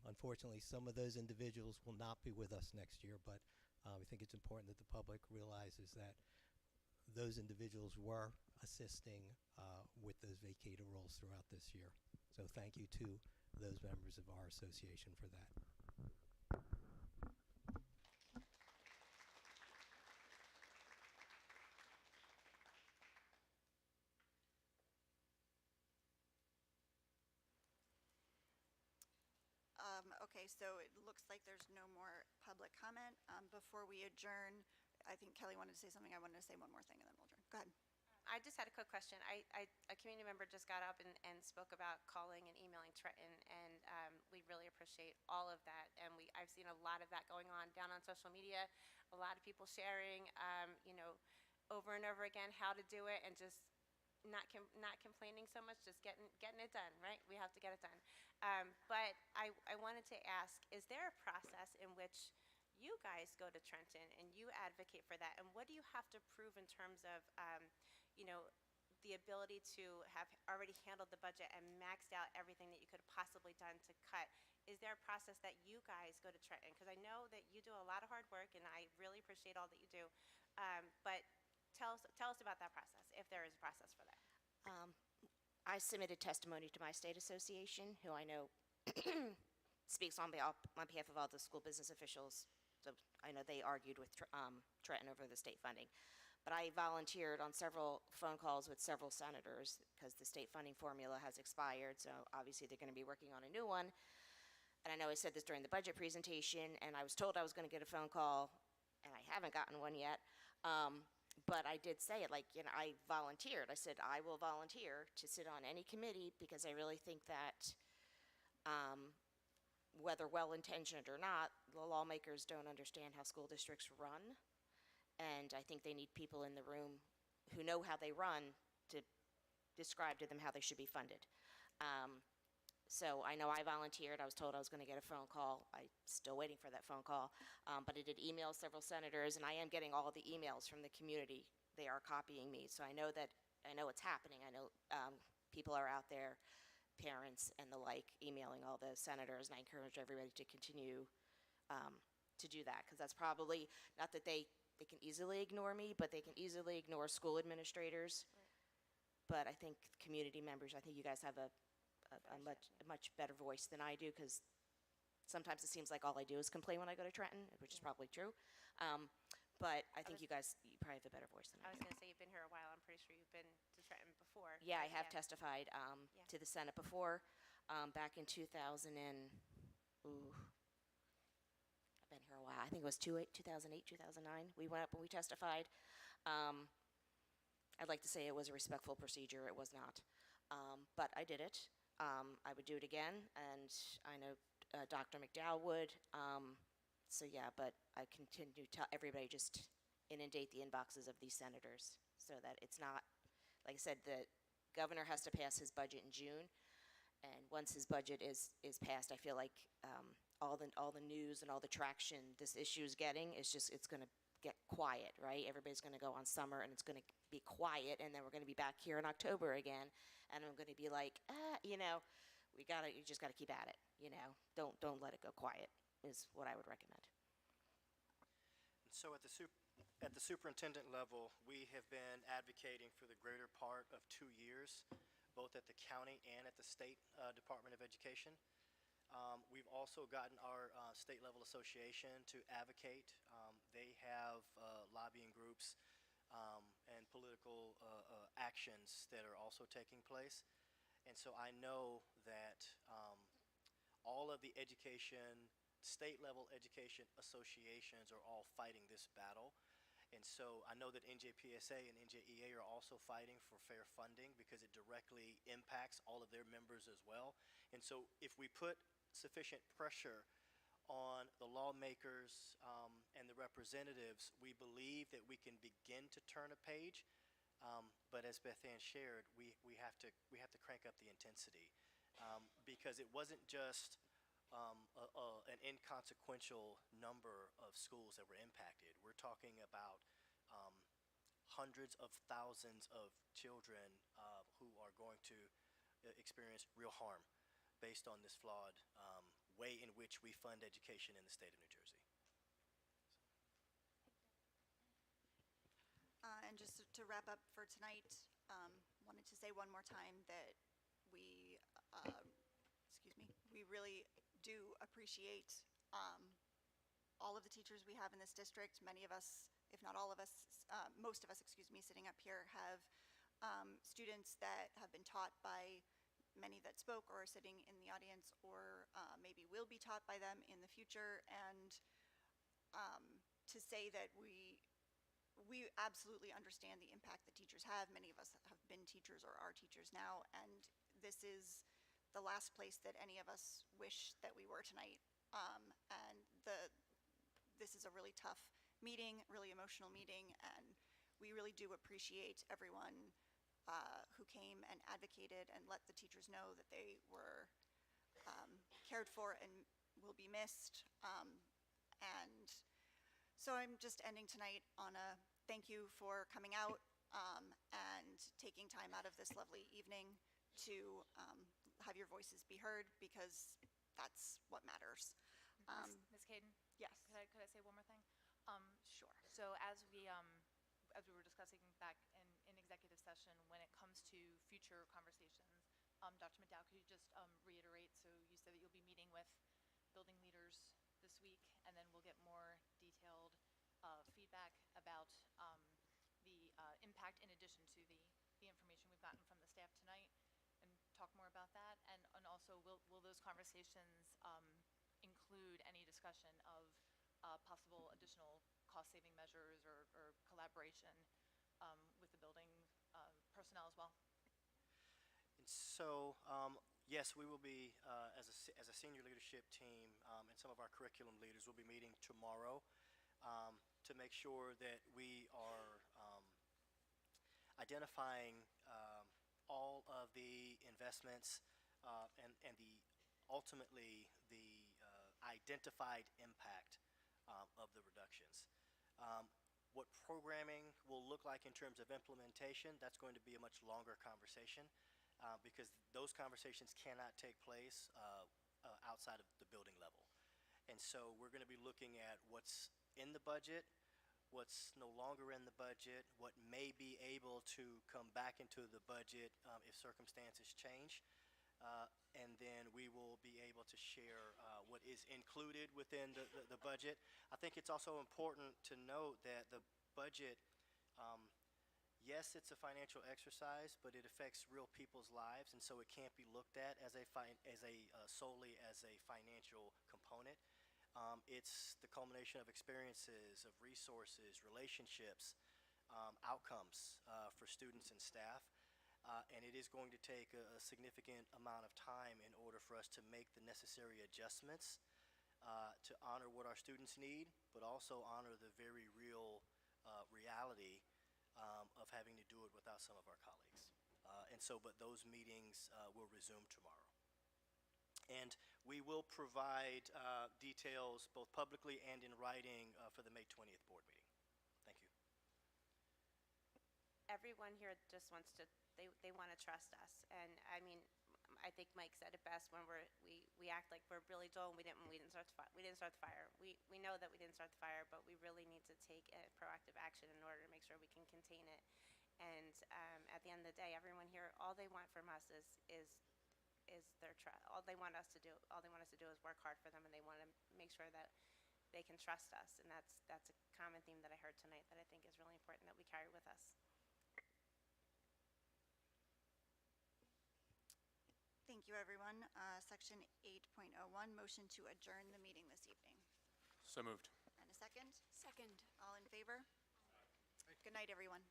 Unfortunately, some of those individuals will not be with us next year, but I think it's important that the public realizes that those individuals were assisting with those vacated roles throughout this year. So thank you to those members of our association for that. Okay, so it looks like there's no more public comment. Before we adjourn, I think Kelly wanted to say something. I wanted to say one more thing, and then we'll adjourn. Go ahead. I just had a quick question. A community member just got up and spoke about calling and emailing Trenton, and we really appreciate all of that. And I've seen a lot of that going on down on social media, a lot of people sharing, over and over again how to do it, and just not complaining so much, just getting it done, right? We have to get it done. But I wanted to ask, is there a process in which you guys go to Trenton and you advocate for that? And what do you have to prove in terms of, the ability to have already handled the budget and maxed out everything that you could have possibly done to cut? Is there a process that you guys go to Trenton? Because I know that you do a lot of hard work, and I really appreciate all that you do. But tell us about that process, if there is a process for that. I submitted testimony to my state association, who I know speaks on behalf of all the school business officials. So I know they argued with Trenton over the state funding. But I volunteered on several phone calls with several senators because the state funding formula has expired, so obviously they're going to be working on a new one. And I know I said this during the budget presentation, and I was told I was going to get a phone call, and I haven't gotten one yet. But I did say it, I volunteered. I said, I will volunteer to sit on any committee because I really think that whether well-intentioned or not, the lawmakers don't understand how school districts run. And I think they need people in the room who know how they run to describe to them how they should be funded. So I know I volunteered. I was told I was going to get a phone call. I'm still waiting for that phone call. But I did email several senators, and I am getting all of the emails from the community. They are copying me, so I know it's happening. I know people are out there, parents and the like, emailing all the senators, and I encourage everybody to continue to do that, because that's probably, not that they can easily ignore me, but they can easily ignore school administrators. But I think community members, I think you guys have a much better voice than I do, because sometimes it seems like all I do is complain when I go to Trenton, which is probably true. But I think you probably have a better voice than I I was do. going to say, you've been here a while. I'm pretty sure you've been to Trenton before. Yeah, I but have testified to the Senate before, back in 2000 and, I've been here a while. I think it was 2008, 2009. We went up and we testified. I'd like to say it was a respectful procedure. It was not. But I did it. I would do it again, and I know Dr. McDowell would. So yeah, but I continue to tell everybody, just inundate the inboxes of these senators so that it's not, like I said, the governor has to pass his budget in June, and once his budget is passed, I feel like all the news and all the traction this issue is getting is just, it's going to get quiet, right? Everybody's going to go on summer, and it's going to be quiet, and then we're going to be back here in October again, and I'm going to be like, you just got to keep at it, don't let it go quiet, is what I would recommend. So at the superintendent level, we have been advocating for the greater part of 2 years, both at the county and at the state Department of Education. We've also gotten our state level association to advocate. They have lobbying groups and political actions that are also taking place. And so I know that all of the state level education associations are all fighting this battle. And so I know that NJPSA and NJEA are also fighting for fair funding, because it directly impacts all of their members as well. And so if we put sufficient pressure on the lawmakers and the representatives, we believe that we can begin to turn a page. But as Beth Ann shared, we have to crank up the intensity, because it wasn't just an inconsequential number of schools that were impacted. We're talking about hundreds of thousands of children who are going to experience real harm based on this flawed way in which we fund education in the state of New Jersey. And just to wrap up for tonight, wanted to say one more time that we really do appreciate all of the teachers we have in this district. Many of us, if not all of us, most of us, sitting up here have students that have been taught by many that spoke or are sitting in the audience, or maybe will be taught by them in the future. And to say that we absolutely understand the impact that teachers have. Many of us have been teachers or are teachers now, and this is the last place that any of us wish that we were tonight. And this is a really tough meeting, really emotional meeting, and we really do appreciate everyone who came and advocated and let the teachers know that they were cared for and will be missed. And so I'm just ending tonight on a thank you for coming out and taking time out of this lovely evening to have your voices be heard, because that's what matters. Ms. Caden? Yes. Could I say one more thing? Sure. So as we were discussing back in executive session, when it comes to future conversations, Dr. McDowell, could you just reiterate, so you said that you'll be meeting with building leaders this week, and then we'll get more detailed feedback about the impact, in addition to the information we've gotten from the staff tonight, and talk more about that. And also, will those conversations include any discussion of possible additional cost-saving measures or collaboration with the building personnel as well? And so, yes, we will be, as a senior leadership team, and some of our curriculum leaders will be meeting tomorrow to make sure that we are identifying all of the investments and the ultimately the identified impact of the reductions. What programming will look like in terms of implementation, that's going to be a much longer conversation because those conversations cannot take place outside of the building level. And so we're going to be looking at what's in the budget, what's no longer in the budget, what may be able to come back into the budget if circumstances change. And then we will be able to share what is included within the budget. I think it's also important to note that the budget, yes, it's a financial exercise, but it affects real people's lives, and so it can't be looked at as solely as a financial component. It's the culmination of experiences, of resources, relationships, outcomes for students and staff. And it is going to take a significant amount of time in order for us to make the necessary adjustments to honor what our students need, but also honor the very real reality of having to do it without some of our colleagues. But those meetings will resume tomorrow. And we will provide details both publicly and in writing for the May 20th board meeting. Thank you. Everyone here just wants to, they want to trust us. And I mean, I think Mike said it best when we act like we're Billy Joel and we didn't start the fire. We know that we didn't start the fire, but we really need to take a proactive action in order to make sure we can contain it. And at the end of the day, everyone here, all they want from us is their trust. All they want us to do is work hard for them, and they want to make sure that they can trust us. And that's a common theme that I heard tonight that I think is really important that we carry with us. Thank you, everyone. Section 8.01, motion to adjourn the meeting this evening. So moved. And a second? Second. All in favor? Good night, everyone.